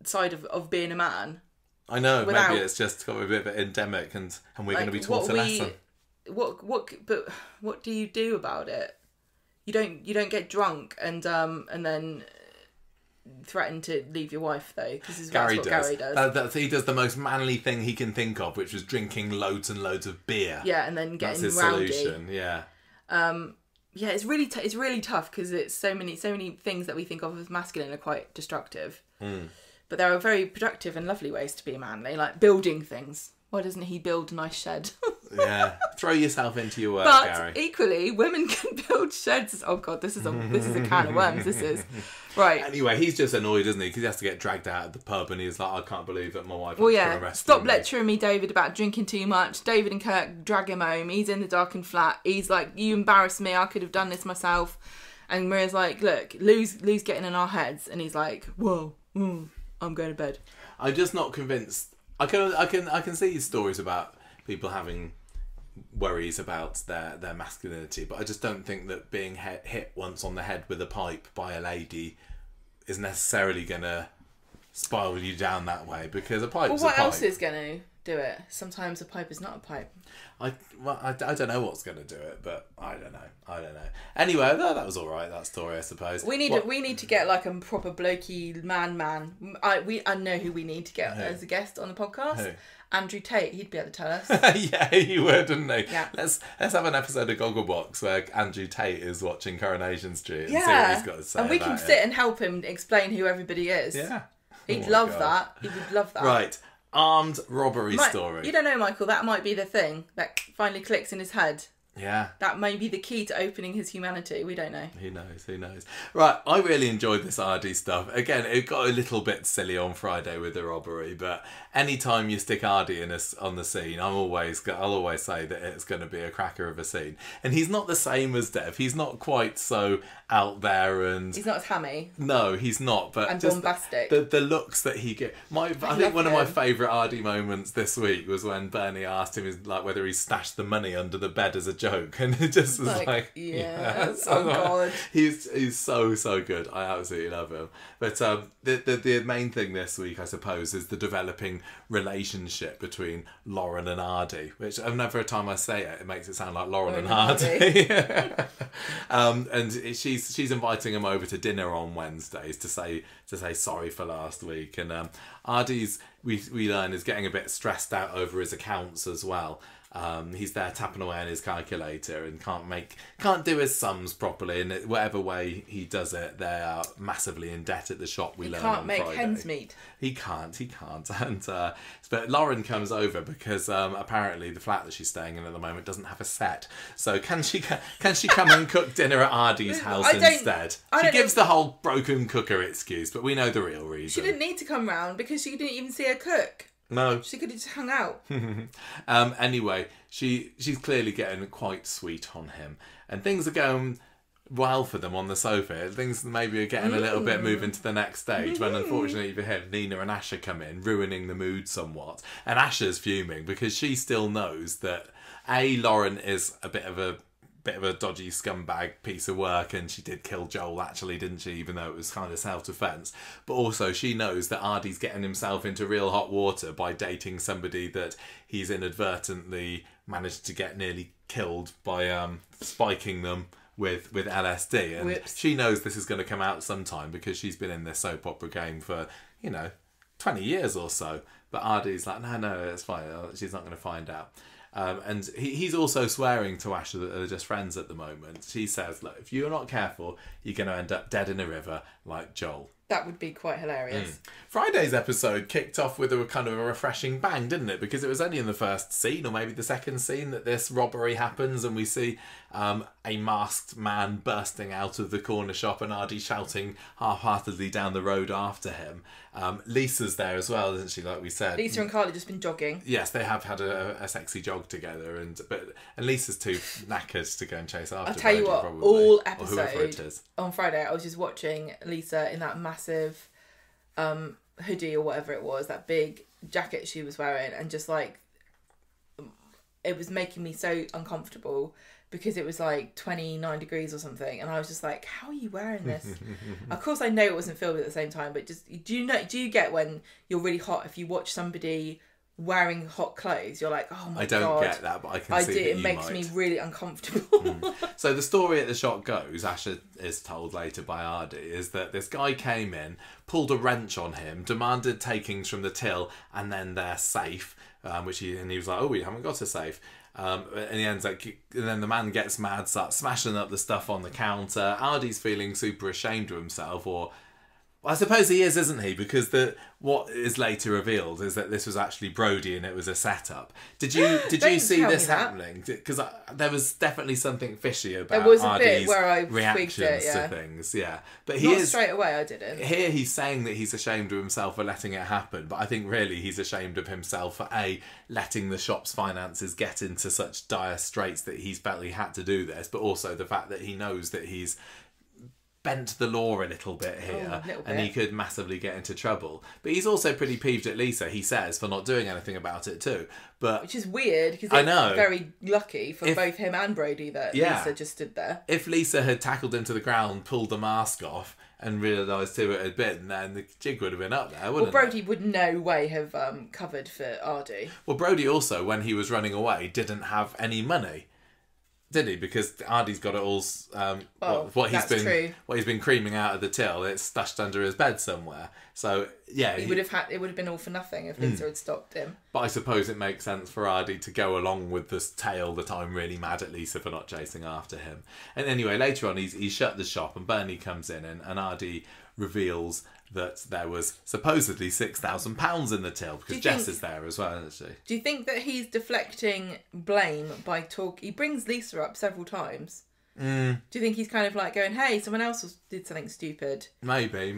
side of being a man. I know, maybe it's just got a bit of an endemic, and we're going to be taught a lesson. But what do you do about it? You don't get drunk and then threaten to leave your wife, though. That's what Gary does. He does the most manly thing he can think of, which was drinking loads and loads of beer. Yeah, and then getting That's his rowdy. solution. Yeah. Yeah, it's really tough because it's so many things that we think of as masculine are quite destructive. But there are very productive and lovely ways to be manly, like building things. Why doesn't he build a nice shed? Yeah, throw yourself into your work, but Gary. Equally, women can build sheds. Oh God, this is a can of worms. This is right. Anyway, he's just annoyed, isn't he? Because he has to get dragged out of the pub, and he's like, I can't believe that my wife. Well, yeah. Stop lecturing me, David, about drinking too much. David and Kirk drag him home. He's in the darkened flat. He's like, you embarrassed me. I could have done this myself. And Maria's like, look, Lou's getting in our heads, and he's like, whoa, I'm going to bed. I'm just not convinced. I can see stories about people having worries about their masculinity, but I just don't think that being hit once on the head with a pipe by a lady is necessarily going to spiral you down that way, because a pipe's a pipe. Well, what else is going to do it? Sometimes a pipe is not a pipe. I don't know what's going to do it, but I don't know. Anyway, that was all right, that story, I suppose. We need to get like a proper blokey man. I know who we need to get as a guest on the podcast. Who? Andrew Tate. He'd be able to tell us. Yeah, he would, wouldn't he? Yeah. Let's have an episode of Gogglebox where Andrew Tate is watching Coronation Street and see what he's got to say. And we can sit and help him explain who everybody is. Yeah. He'd love that. He would love that. Right. Armed robbery story. You don't know, Michael, that might be the thing that finally clicks in his head. Yeah. That may be the key to opening his humanity. We don't know. Who knows? Right, I really enjoyed this RD stuff. Again, it got a little bit silly on Friday with the robbery, but anytime you stick RD on the scene, I'll always say that it's going to be a cracker of a scene. And he's not the same as Dev. He's not quite so out there, and he's not as hammy. No, he's not. But and just bombastic. The looks that he gets. I think one of my favourite RD moments this week was when Bernie asked him whether he stashed the money under the bed as a joke, and it just was like yes. Oh God, he's so good. I absolutely love him. But the main thing this week, I suppose, is the developing relationship between Lauren and Hardy, which every time I say it makes it sound like Lauren and Hardy. And she's inviting him over to dinner on Wednesdays to say sorry for last week, and Hardy's we learn is getting a bit stressed out over his accounts as well. He's there tapping away on his calculator and can't do his sums properly, and whatever way he does it, they are massively in debt at the shop. We learn on Friday. He can't make ends meet. He can't. And but Lauren comes over because apparently the flat that she's staying in at the moment doesn't have a set. So can she come and cook dinner at Ardy's house instead? She gives the whole broken cooker excuse, but we know the real reason. She didn't need to come round because she didn't even see her cook. No. She could have just hung out. Anyway, she's clearly getting quite sweet on him, and things are going well for them on the sofa. Things maybe are getting a little bit moving to the next stage when, unfortunately for him, Nina and Asha come in, ruining the mood somewhat. And Asha's fuming because she still knows that Lauren is a bit of a dodgy scumbag piece of work, and she did kill Joel actually, didn't she, even though it was kind of self-defense. But also she knows that Ardy's getting himself into real hot water by dating somebody that he's inadvertently managed to get nearly killed by spiking them with LSD, and Whips. She knows this is going to come out sometime because she's been in this soap opera game for 20 years or so. But Ardy's like, no, it's fine, she's not going to find out. And he's also swearing to Asha that they're just friends at the moment. She says, look, if you're not careful, you're going to end up dead in a river like Joel. That would be quite hilarious. Friday's episode kicked off with a kind of a refreshing bang, didn't it? Because it was only in the first scene, or maybe the second scene, that this robbery happens, and we see a masked man bursting out of the corner shop and Ardy shouting half-heartedly down the road after him. Lisa's there as well, isn't she, like we said? Lisa and Carly just been jogging. Yes, they have had a sexy jog together, and Lisa's too knackered to go and chase after I'll tell you Brody, what, probably, all or whoever it episode is. on Friday I was just watching Lisa in that massive hoodie or whatever it was, that big jacket she was wearing, and just like, it was making me so uncomfortable because it was like 29 degrees or something, and I was just like, how are you wearing this? Of course I know it wasn't filmed at the same time, but just, do you get when you're really hot, if you watch somebody wearing hot clothes, you're like, oh my god. I don't get that, but I can see that it you makes might. me really uncomfortable. So the story at the shop goes, Asha is told later by Ardy, is that this guy came in, pulled a wrench on him, demanded takings from the till and then their safe, and he was like, oh, we haven't got a safe. And he ends up, and then the man gets mad, starts smashing up the stuff on the counter. Ardy's feeling super ashamed of himself, or I suppose he is, isn't he? Because what is later revealed is that this was actually Brody and it was a setup. Did you see this happening? Because there was definitely something fishy about there was a Ardy's bit where I reactions to things. Yeah, but Not straight away. I didn't. Here he's saying that he's ashamed of himself for letting it happen, but I think really he's ashamed of himself for letting the shop's finances get into such dire straits that he's felt he had to do this, but also the fact that he knows that he's bent the law a little bit here, and he could massively get into trouble. But he's also pretty peeved at Lisa, he says, for not doing anything about it too. But which is weird, because it's very lucky for both him and Brody that Lisa just stood there. If Lisa had tackled him to the ground, pulled the mask off, and realised who it had been, then the jig would have been up there, wouldn't it? Well, Brody would no way have covered for Ardy. Well, Brody also, when he was running away, didn't have any money. Did he? Because Ardy's got it all. What he's been creaming out of the till, it's stashed under his bed somewhere. So yeah, it would have been all for nothing if Lisa had stopped him. But I suppose it makes sense for Ardy to go along with this tale that I'm really mad at Lisa for not chasing after him. And anyway, later on, he's shut the shop, and Bernie comes in, and Ardy reveals that there was supposedly £6,000 in the till, because Jess is there as well, isn't she? Do you think that he's deflecting blame by he brings Lisa up several times. Do you think he's kind of like going, hey, someone else did something stupid? Maybe.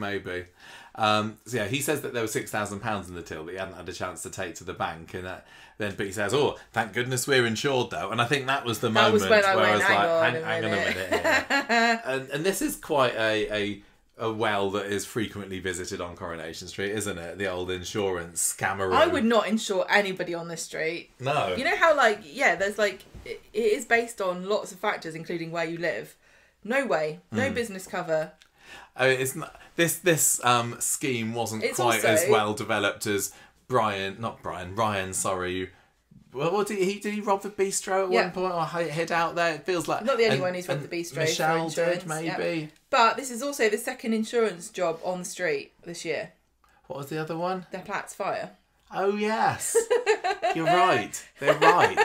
So yeah, he says that there was £6,000 in the till that he hadn't had a chance to take to the bank, and but he says, oh, thank goodness we're insured though. And I think that was the moment when I where went, I was like, hang on a minute here. and this is quite a well that is frequently visited on Coronation Street, isn't it? The old insurance scammeroo. I would not insure anybody on this street. No. You know how, like, there's like, it is based on lots of factors, including where you live. No way. No business cover. I mean, it's not, this scheme wasn't quite also, as well developed as Ryan, sorry. Well, what did he rob the bistro at one point, or hid out there? It feels like not the only one who's robbed the bistro. Michelle for insurance, did maybe. Yeah. But this is also the second insurance job on the street this year. What was the other one? The Platts fire. Oh yes, you're right. They're right.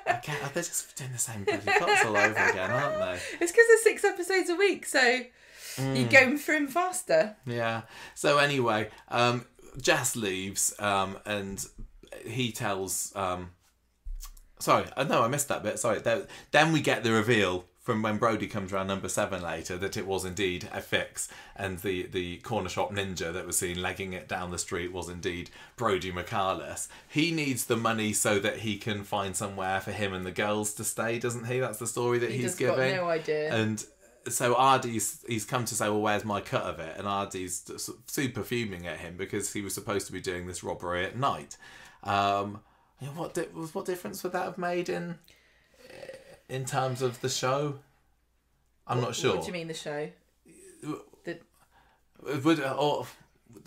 Okay, they're just doing the same bloody plots all over again, aren't they? It's because there's 6 episodes a week, so you go through them faster. Yeah. So anyway, Jess leaves, and he tells. Sorry, no, I missed that bit. Sorry. Then we get the reveal from when Brody comes around number 7 later that it was indeed a fix, and the corner shop ninja that was seen legging it down the street was indeed Brody McCarless. He needs the money so that he can find somewhere for him and the girls to stay, doesn't he? That's the story that he's giving. Got no idea. And so he's come to say, well, where's my cut of it? And Ardy's super fuming at him because he was supposed to be doing this robbery at night. What difference would that have made in terms of the show? I'm not sure. What do you mean, the show? The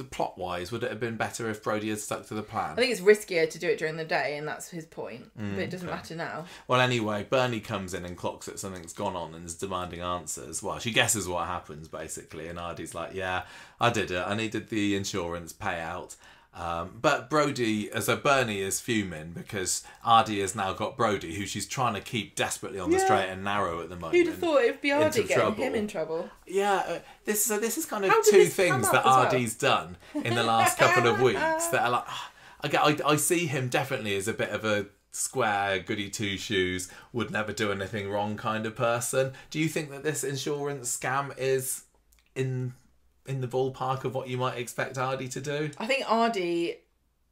plot wise, would it have been better if Brody had stuck to the plan? I think it's riskier to do it during the day, and that's his point. But it doesn't matter now. Well, anyway, Bernie comes in and clocks that something's gone on and is demanding answers. Well, she guesses what happens, basically, and Ardy's like, yeah, I did it. I needed the insurance payout. But Brody, so Bernie is fuming because Ardy has now got Brody, who she's trying to keep desperately on the straight and narrow at the moment. Who'd have thought it'd be Ardy into getting trouble. him in trouble? Yeah, this is kind of How did two this come things up that as well? Ardy's done in the last couple of weeks that are like, I see him definitely as a bit of a square, goody two shoes, would never do anything wrong kind of person. Do you think that this insurance scam is in the ballpark of what you might expect Ardy to do? I think Ardy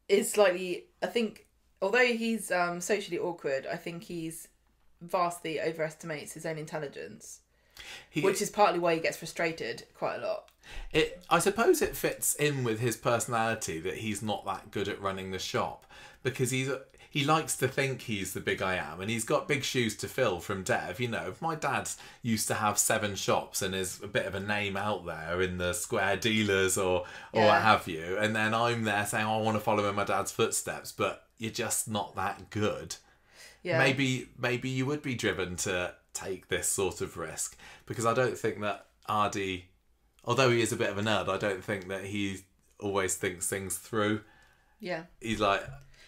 is slightly... I think, although he's socially awkward, I think he's vastly overestimates his own intelligence. Which is partly why he gets frustrated quite a lot. I suppose it fits in with his personality that he's not that good at running the shop, because he likes to think he's the big I am, and he's got big shoes to fill from Dev. You know, my dad used to have 7 shops and is a bit of a name out there in the square dealers or what have you, and then I'm there saying, I want to follow in my dad's footsteps, but you're just not that good. Yeah. Maybe you would be driven to take this sort of risk, because I don't think that Ardy, although he is a bit of a nerd, I don't think that he always thinks things through. Yeah. He's like...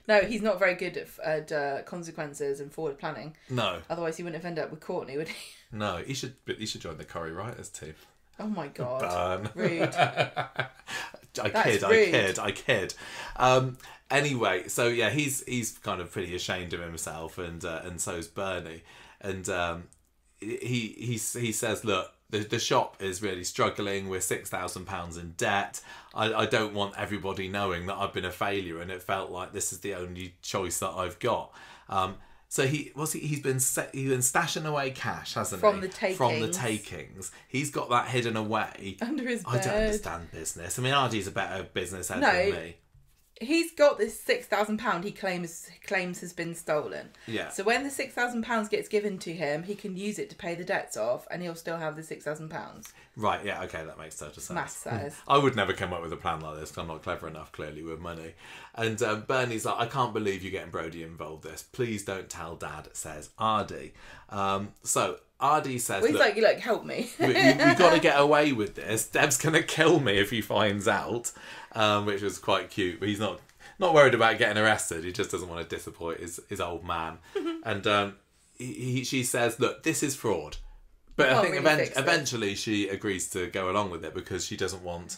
No, he's not very good at consequences and forward planning. No. Otherwise he wouldn't have ended up with Courtney, would he? No, he should join the Corrie Writers team. Oh my God. Burn. Rude. I kid. Anyway, so yeah, he's kind of pretty ashamed of himself, and so's Bernie. And he says, look, the shop is really struggling. We're £6,000 in debt. I don't want everybody knowing that I've been a failure, and it felt like this is the only choice that I've got. So he's been stashing away cash, hasn't he? From the takings. He's got that hidden away under his bed. I don't understand business. I mean, Ardy's a better business head than me. He's got this £6,000 he claims has been stolen. Yeah. So when the £6,000 gets given to him, he can use it to pay the debts off, and he'll still have the £6,000. Right. Yeah. Okay. That makes total sense. Maths says. I would never come up with a plan like this, because I'm not clever enough, clearly, with money. And Bernie's like, I can't believe you're getting Brody involved in this. Please don't tell Dad, says Ardy. So Ardy says, well, he's like, help me. we've got to get away with this. Dev's going to kill me if he finds out, which was quite cute. But he's not worried about getting arrested. He just doesn't want to disappoint his old man. And she says, look, this is fraud. But I think eventually she agrees to go along with it, because she doesn't want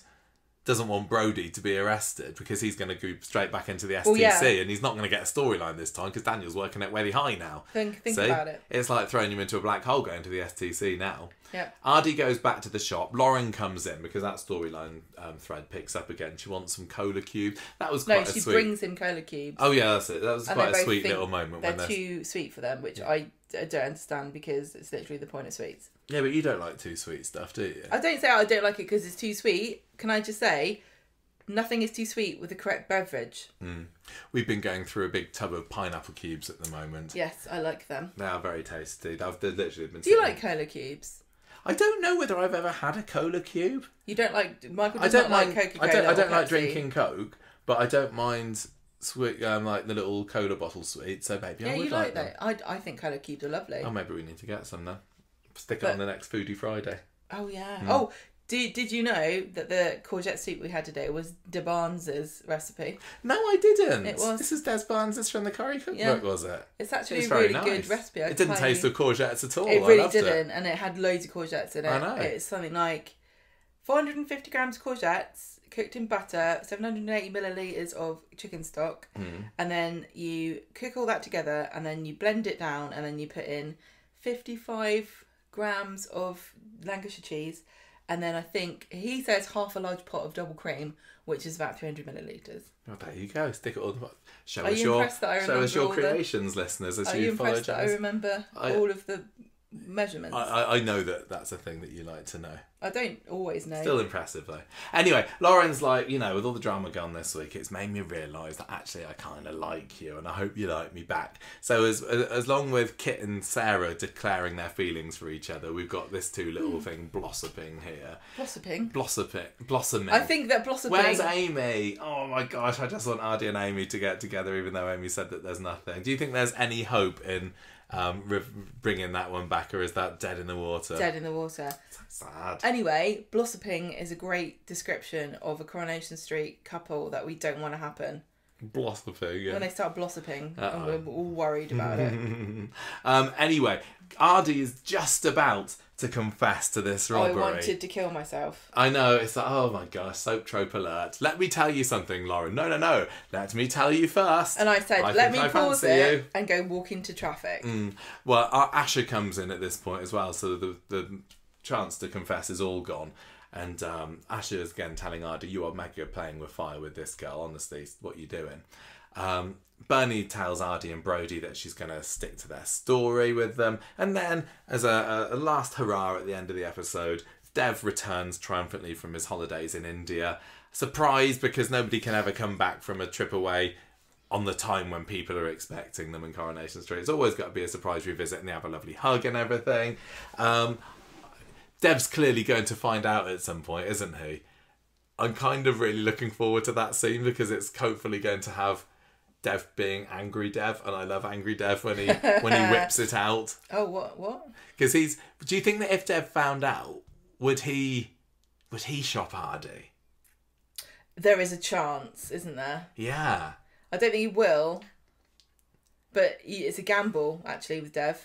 Brody to be arrested, because he's going to go straight back into the STC, and he's not going to get a storyline this time because Daniel's working at Welly High now. Think about it. It's like throwing you into a black hole going to the STC now. Yeah. Ardy goes back to the shop. Lauren comes in because that storyline thread picks up again. She wants some cola cube. That was quite she brings him cola cubes. Oh yeah, that's it. That was quite a sweet little moment. They're too sweet for them, which I don't understand, because it's literally the point of sweets. Yeah, but you don't like too sweet stuff, do you? I don't say I don't like it because it's too sweet. Can I just say, nothing is too sweet with the correct beverage. We've been going through a big tub of pineapple cubes at the moment. Yes, I like them. They are very tasty. They've literally been. Do you like cola cubes? I don't know whether I've ever had a cola cube. You don't like Michael? Does not like Coca-Cola. I don't like drinking Coke, but I don't mind sweet, like the little cola bottle sweet. So maybe I would like that. I think cola cubes are lovely. Oh, maybe we need to get some then. Stick it on the next Foodie Friday. Oh yeah. Oh, did you know that the courgette soup we had today was De Barnes's recipe? No, I didn't. It was. This is Des Barnes' from the Curry Cookbook, was it? It's actually a really good recipe. It didn't taste of courgettes at all. It really didn't, and it had loads of courgettes in it. I know. It's something like 450 grams of courgettes cooked in butter, 780 millilitres of chicken stock, and then you cook all that together, and then you blend it down, and then you put in 55 grams of Lancashire cheese, and then I think he says half a large pot of double cream, which is about 300 millilitres. Oh, there you go. Stick it all. Show us your creations, listeners, as you follow. Are you impressed that I remember all of the measurements? I know that's a thing that you like to know. I don't always know. Still impressive though. Anyway, Lauren's like, with all the drama gone this week, it's made me realise that actually I kind of like you, and I hope you like me back. So as long with Kit and Sarah declaring their feelings for each other, we've got this two little thing blossoming here. Blossoming. I think that blossoming. Where's Amy? Oh my gosh, I just want Ardy and Amy to get together, even though Amy said that there's nothing. Do you think there's any hope in bringing that one back, or is that dead in the water? Dead in the water. So sad. Anyway, blossoping is a great description of a Coronation Street couple that we don't want to happen. Blossoping, yeah. When they start blossoping, and we're all worried about it. Anyway, Ardy is just about to confess to this robbery. I wanted to kill myself. I know, it's like, oh my gosh, soap trope alert. Let me tell you something, Lauren. No. Let me tell you first. And I said, let me pause it and go walk into traffic. Well, Asher comes in at this point as well, so the chance to confess is all gone. And Asher is again telling Ardy, you are mega playing with fire with this girl, honestly, what are you doing? Bernie tells Ardy and Brody that she's going to stick to their story with them. And then, as a last hurrah at the end of the episode, Dev returns triumphantly from his holidays in India. Surprised because nobody can ever come back from a trip away on the time when people are expecting them in Coronation Street. It's always got to be a surprise revisit and they have a lovely hug and everything. Dev's clearly going to find out at some point, isn't he? I'm kind of really looking forward to that scene because it's hopefully going to have Dev being angry Dev, and I love angry Dev when he whips it out. Oh, what? Because do you think that if Dev found out, would he shop Ardy? There is a chance, isn't there? Yeah. I don't think he will, but it's a gamble actually with Dev.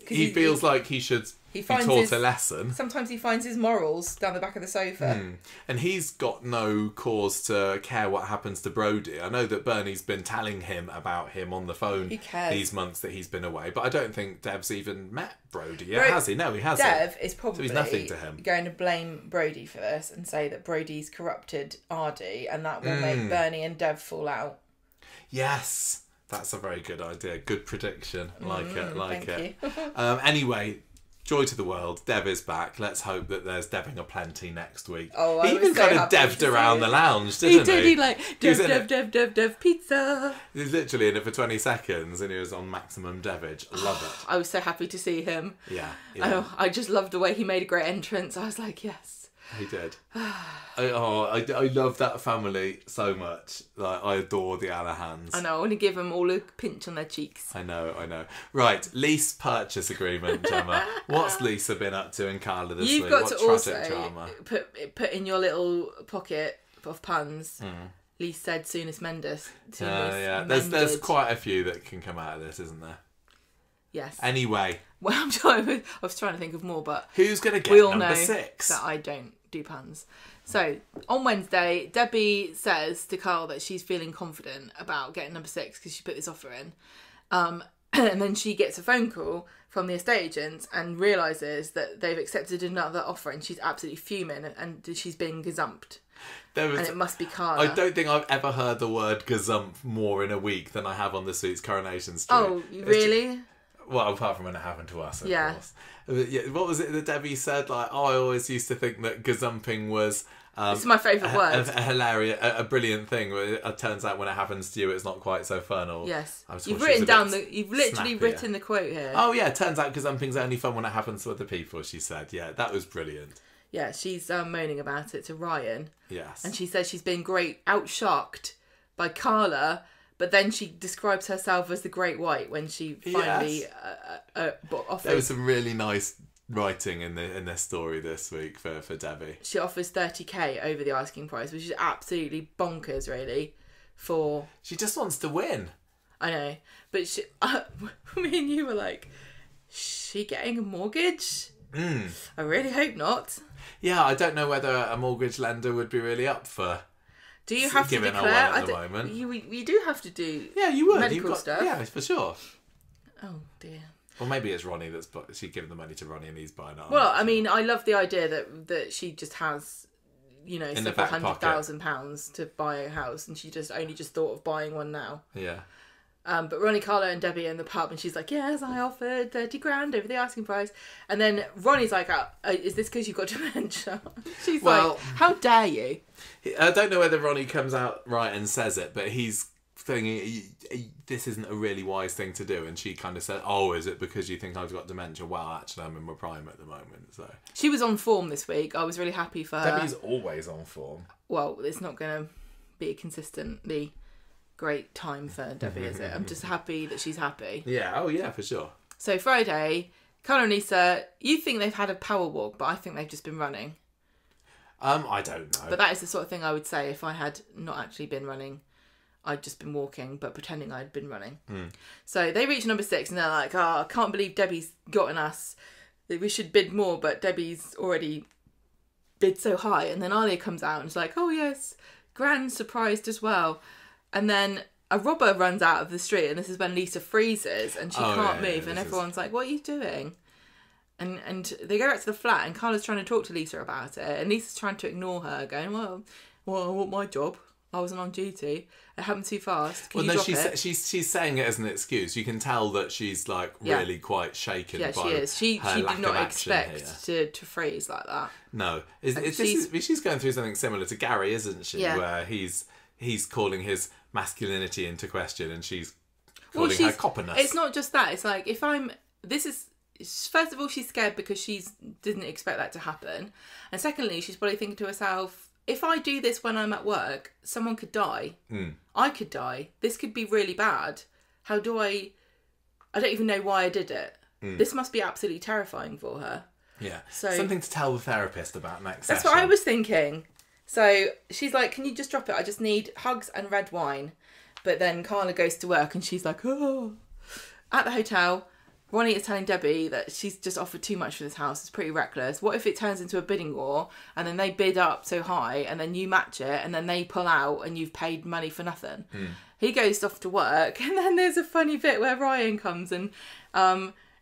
He feels like he should be taught a lesson. Sometimes he finds his morals down the back of the sofa. And he's got no cause to care what happens to Brody. I know that Bernie's been telling him about him on the phone these months that he's been away, but I don't think Dev's even met Brody yet, has he? No, he hasn't. Dev is probably nothing to him. Going to blame Brody for this and say that Brody's corrupted Ardy and that will make Bernie and Dev fall out. Yes. That's a very good idea. Good prediction. Like it. You. Anyway, joy to the world. Dev is back. Let's hope that there's Deving aplenty next week. Oh, he even kind of devved around the lounge, didn't he? He like, Dev, pizza. He was literally in it for 20 seconds and he was on maximum devage. Love it. I was so happy to see him. Yeah. Oh, I just loved the way he made a great entrance. I was like, yes. He did. I love that family so much. Like, I adore the Alahans. I know. I want to give them all a pinch on their cheeks. I know. Right, lease purchase agreement, Gemma. What's Lisa been up to in Carla this week? You've got to also drama? put in your little pocket of puns. Lisa said Soonest Mendes. Yeah. There's quite a few that can come out of this, isn't there? Yes. Anyway. Well, I was trying to think of more, but who's going to get we all number know 6? That I don't do puns. So on Wednesday, Debbie says to Carl that she's feeling confident about getting number 6 because she put this offer in. And then she gets a phone call from the estate agents and realises that they've accepted another offer and she's absolutely fuming and she's being gazumped. And it must be Carla. I don't think I've ever heard the word gazump more in a week than I have on this week's Coronation Street. Oh, really? Well, apart from when it happened to us, of course. Yeah, what was it that Debbie said? Like, I always used to think that gazumping was... it's my favourite word. A hilarious, a brilliant thing. It turns out when it happens to you, it's not quite so fun. Or yes. You've literally snappier. written the quote here. Oh, yeah. It turns out gazumping's only fun when it happens to other people, she said. Yeah, that was brilliant. Yeah, she's moaning about it to Ryan. Yes. And she says she's been outshocked by Carla... But then she describes herself as the Great White when she finally offers. There was some really nice writing in their story this week for Debbie. She offers 30k over the asking price, which is absolutely bonkers, really. She just wants to win. I know, but me and you were like, she getting a mortgage? I really hope not. Yeah, I don't know whether a mortgage lender would be really up for. Do you have to declare? At the moment. You do have to do. Yeah, you would. Medical stuff. Yeah, for sure. Oh dear. Or maybe it's Ronnie she's giving the money to Ronnie and he's buying it. Well, I mean, I love the idea that she just has, several £100,000 to buy a house, and she only just thought of buying one now. Yeah. But Ronnie, Carla and Debbie are in the pub and she's like, yes, I offered 30 grand over the asking price. And then Ronnie's like, is this because you've got dementia? She's like, how dare you? I don't know whether Ronnie comes out right and says it, but he's thinking this isn't a really wise thing to do. And she kind of said, oh, is it because you think I've got dementia? Well, actually, I'm in my prime at the moment. So she was on form this week. I was really happy for her. Debbie's always on form. Well, it's not going to be consistently... great time for Debbie, is it? I'm just happy that she's happy. Yeah, oh yeah, for sure. So Friday, Carla and Lisa, you think they've had a power walk, but I think they've just been running. I don't know. But that is the sort of thing I would say if I had not actually been running. I'd just been walking, but pretending I'd been running. So they reach number 6 and they're like, I can't believe Debbie's gotten us. We should bid more, but Debbie's already bid so high. And then Alia comes out and is like, oh yes, Gran surprised as well. And then a robber runs out of the street, and this is when Lisa freezes and she can't move. And everyone's like, what are you doing? And they go back to the flat, and Carla's trying to talk to Lisa about it. And Lisa's trying to ignore her, going, well, I want my job. I wasn't on duty. It happened too fast. Can you drop it? She's saying it as an excuse. You can tell that she's like really quite shaken. Yeah, by she is. She did not expect to freeze like that. No, she's going through something similar to Gary, isn't she? Yeah. Where he's calling his masculinity into question, and she's calling her copperness. It's not just that. It's like first of all, she's scared because she didn't expect that to happen, and secondly, she's probably thinking to herself, if I do this when I'm at work, someone could die. I could die. This could be really bad. How do I don't even know why I did it. This must be absolutely terrifying for her. Yeah. So something to tell the therapist about next That's session. what I was thinking. So she's like, can you just drop it? I just need hugs and red wine. But then Carla goes to work and she's like, oh. At the hotel, Ronnie is telling Debbie that she's just offered too much for this house. It's pretty reckless. What if it turns into a bidding war and then they bid up so high and then you match it and then they pull out and you've paid money for nothing? He goes off to work, and then there's a funny bit where Ryan comes and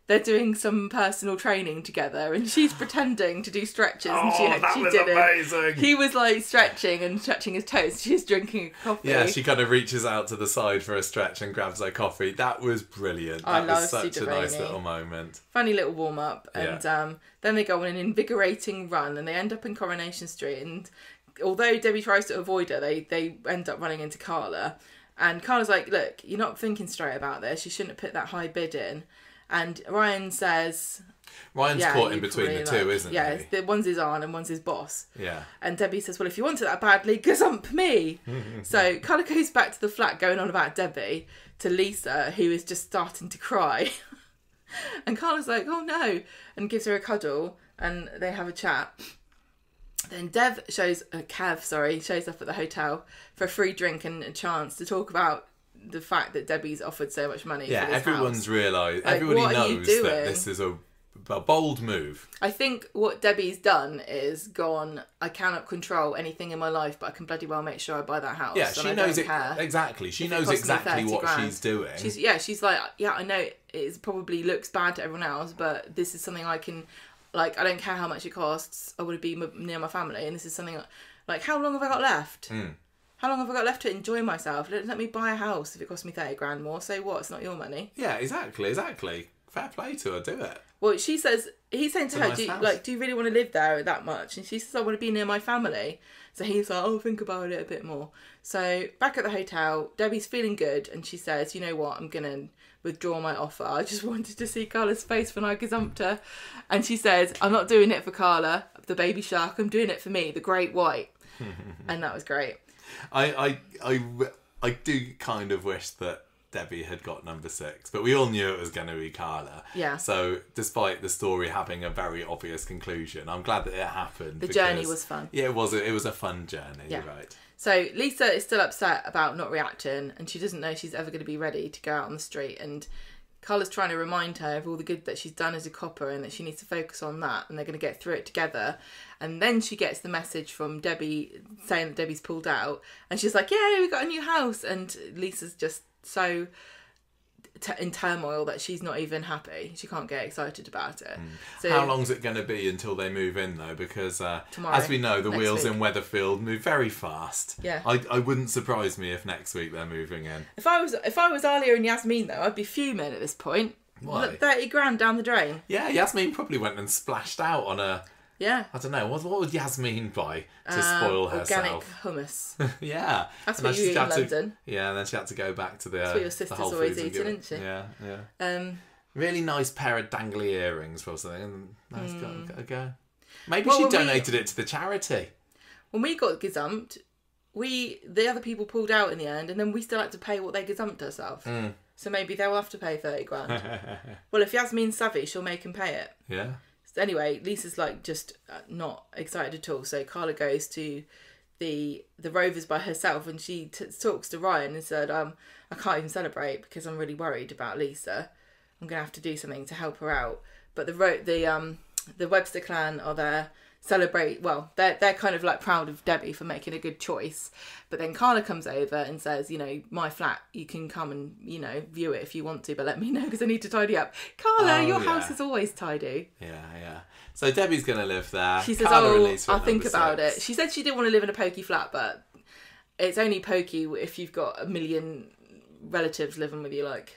they're doing some personal training together, and she's pretending to do stretches, and she was didn't. Amazing. He was like stretching and stretching his toes. She's drinking a coffee. Yeah, she kind of reaches out to the side for a stretch and grabs her coffee. That was brilliant. That was such a nice little moment. Funny little warm up, and then they go on an invigorating run, and they end up in Coronation Street. And although Debbie tries to avoid her, they end up running into Carla. And Carla's like, look, you're not thinking straight about this. You shouldn't have put that high bid in. And Ryan says... Ryan's caught in between the two, isn't he? Yeah, one's his aunt and one's his boss. Yeah. And Debbie says, well, if you want it that badly, gazump me. So Carla goes back to the flat going on about Debbie to Lisa, who is just starting to cry. And Carla's like, oh no, and gives her a cuddle, and they have a chat. Then Kev shows up at the hotel for a free drink and a chance to talk about the fact that Debbie's offered so much money. Yeah, for this everyone's house. realised. Like, everybody knows that this is a bold move. I think what Debbie's done is gone, I cannot control anything in my life, but I can bloody well make sure I buy that house. Yeah, she knows it exactly. She knows exactly what she's doing. She's like, yeah, I know it probably looks bad to everyone else, but this is something I can, like, I don't care how much it costs. I want to be near my family, and this is something like, how long have I got left? How long have I got left to enjoy myself? Let me buy a house if it costs me 30 grand more. So what? It's not your money. Yeah, exactly. Fair play to her. Do it. Well, she says, he's saying to her, do you really want to live there that much? And she says, I want to be near my family. So he's like, oh, think about it a bit more. So back at the hotel, Debbie's feeling good, and she says, you know what, I'm going to withdraw my offer. I just wanted to see Carla's face when I gazumped her. And she says, I'm not doing it for Carla, the baby shark. I'm doing it for me, the great white. And that was great. I do kind of wish that Debbie had got number 6, but we all knew it was going to be Carla. Yeah. So despite the story having a very obvious conclusion, I'm glad that it happened. The journey was fun. Yeah, it was a fun journey. Yeah. You're right. So Lisa is still upset about not reacting, and she doesn't know she's ever going to be ready to go out on the street. And Carla's trying to remind her of all the good that she's done as a copper, and that she needs to focus on that, and they're going to get through it together. And then she gets the message from Debbie saying that Debbie's pulled out, and she's like, yay, we got a new house. And Lisa's just so in turmoil that she's not even happy. She can't get excited about it. So how long's it going to be until they move in, though? Because tomorrow, as we know, the wheels week. in Weatherfield move very fast. Yeah. I wouldn't surprise me if next week they're moving in. If I was Alia and Yasmin, though, I'd be fuming at this point. Why? 30 grand down the drain. Yeah, Yasmin probably went and splashed out on a... Yeah. I don't know. What would Yasmin buy to spoil herself? Organic hummus. Yeah. That's what you eat in London. Yeah, and then she had to go back to the That's what your sister's always eating, isn't she? Yeah. Really nice pair of dangly earrings or something. Nice got a go. Maybe she donated it to the charity. When we got gazumped, the other people pulled out in the end, and then we still had to pay what they gazumped ourselves. So maybe they'll have to pay 30 grand. Well, if Yasmin's savvy, she'll make him pay it. Yeah. So anyway, Lisa's like just not excited at all. So Carla goes to the Rovers by herself, and she talks to Ryan and said, I can't even celebrate because I'm really worried about Lisa. I'm going to have to do something to help her out. But the Webster clan are there, celebrate. Well, they're kind of like proud of Debbie for making a good choice. But then Carla comes over and says, you know, my flat, you can come and, you know, view it if you want to, but let me know because I need to tidy up. Carla, your house is always tidy. Yeah. So Debbie's going to live there. She says, I'll think about it. She said she didn't want to live in a pokey flat, but it's only pokey if you've got a million relatives living with you, like...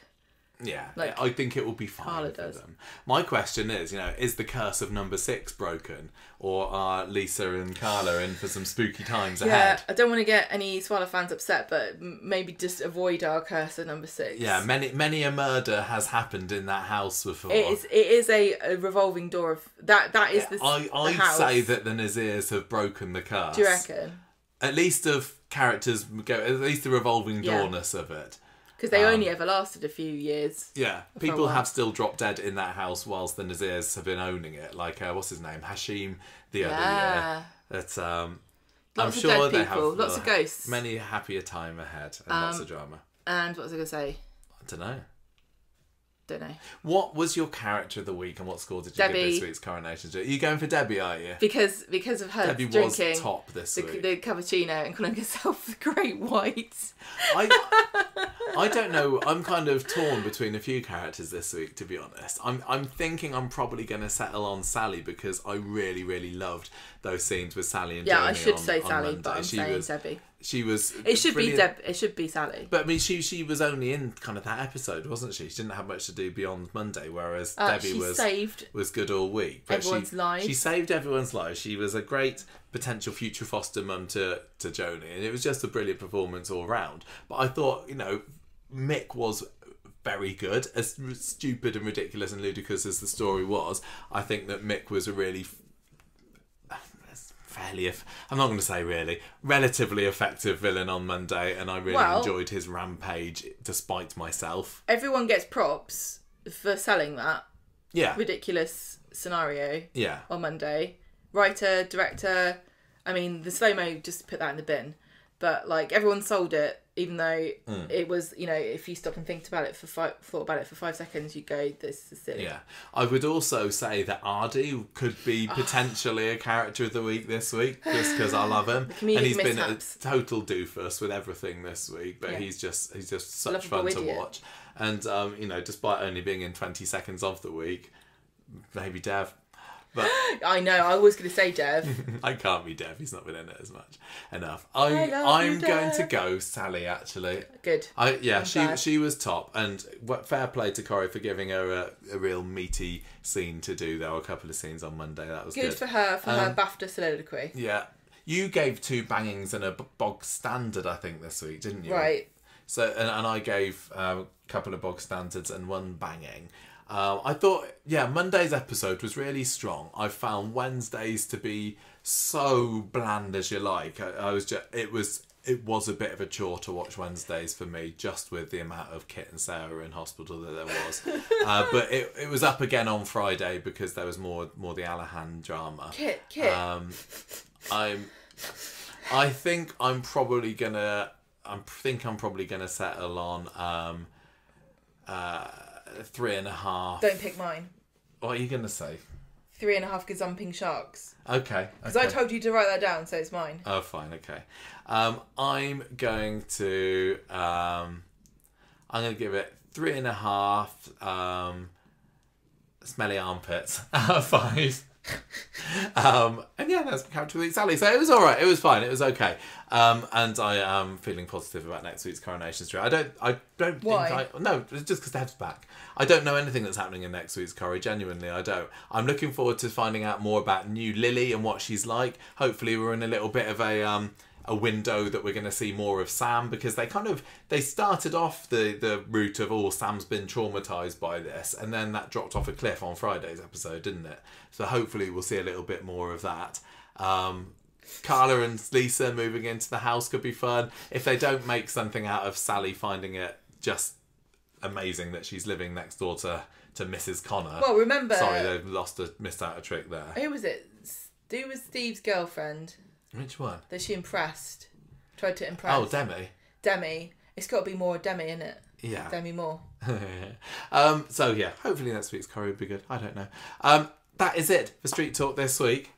Yeah, I think it will be fine for them. My question is, you know, is the curse of number 6 broken? Or are Lisa and Carla in for some spooky times ahead? I don't want to get any Swallow fans upset, but maybe just avoid our curse of number 6. Yeah, many a murder has happened in that house before. It is a revolving door of... That is the I'd say that the Nazirs have broken the curse. Do you reckon? At least of characters, at least the revolving doorness of it. Because they only ever lasted a few years. Yeah, people have still dropped dead in that house whilst the Nazirs have been owning it. Like, what's his name? Hashim the other year. That, I'm sure they have lots of ghosts. Many happier time ahead and lots of drama. And what was I going to say? I don't know. Don't know. What was your character of the week and what score did you give this week's Coronation Street? Are you going for Debbie, are you? Because of her Debbie drinking was top this week. The cappuccino and calling herself the Great White. I don't know. I'm kind of torn between a few characters this week, to be honest. I'm thinking I'm probably going to settle on Sally because I really, really loved those scenes with Sally and Jamie. Yeah, I should say Sally, Monday. but I'm saying Debbie. She was. It should brilliant. It should be Sally. But I mean, she was only in kind of that episode, wasn't she? She didn't have much to do beyond Monday, whereas Debbie was good all week. But everyone's lives. She saved everyone's lives. She was a great potential future foster mum to Joni, and it was just a brilliant performance all round. But I thought, you know, Mick was very good, as stupid and ridiculous and ludicrous as the story was. I think that Mick was a really I'm not going to say really, relatively effective villain on Monday, and I really enjoyed his rampage despite myself. Everyone gets props for selling that ridiculous scenario on Monday. Writer, director, I mean, the slow-mo, just put that in the bin. But, like, everyone sold it, even though it was, you know, if you stop and thought about it for 5 seconds, you go, this is silly. Yeah. I would also say that Ardy could be potentially a character of the week this week, just because I love him. And he's been a total doofus with everything this week, but he's just such fun to watch. And, you know, despite only being in 20 seconds of the week, maybe Dev. But I know, I was going to say Dev. I can't be Dev, he's not been in it as much enough. I'm going to go Sally, actually. Good. She was top, and fair play to Corrie for giving her a real meaty scene to do. There were a couple of scenes on Monday, that was good. Good for her BAFTA soliloquy. Yeah. You gave 2 bangings and a bog standard, I think, this week, didn't you? Right. So, and I gave a couple of bog standards and 1 banging. I thought, Monday's episode was really strong. I found Wednesday's to be so bland as you like. It was a bit of a chore to watch Wednesdays for me, just with the amount of Kit and Sarah in hospital that there was. But it was up again on Friday because there was more the Alahan drama. Kit. I think I'm probably gonna settle on 3.5. Don't pick mine. What are you going to say? 3.5 gazumping sharks. Okay. Because I told you to write that down, so it's mine. Oh, fine. Okay. I'm going to give it 3.5 smelly armpits out of 5. And that's character of the week, Sally. So it was all right. It was fine. It was okay. And I am feeling positive about next week's Coronation Street. I don't Why? No, it's just because Dev's back. I don't know anything that's happening in next week's Corrie. Genuinely, I don't. I'm looking forward to finding out more about new Lily and what she's like. Hopefully, we're in a little bit of a window that we're going to see more of Sam, because they started off the route of Sam's been traumatized by this, and then that dropped off a cliff on Friday's episode, didn't it? So hopefully we'll see a little bit more of that. Carla and Lisa moving into the house could be fun. If they don't make something out of Sally finding it just amazing that she's living next door to Mrs. Connor. Well, remember... Sorry, they've missed out a trick there. Who was it? Who was Steve's girlfriend? Which one? That she impressed. Tried to impress. Oh, Demi. Demi. It's got to be more Demi, isn't it? Yeah. Demi Moore. So, yeah, hopefully next week's curry will be good. I don't know. That is it for Street Talk this week.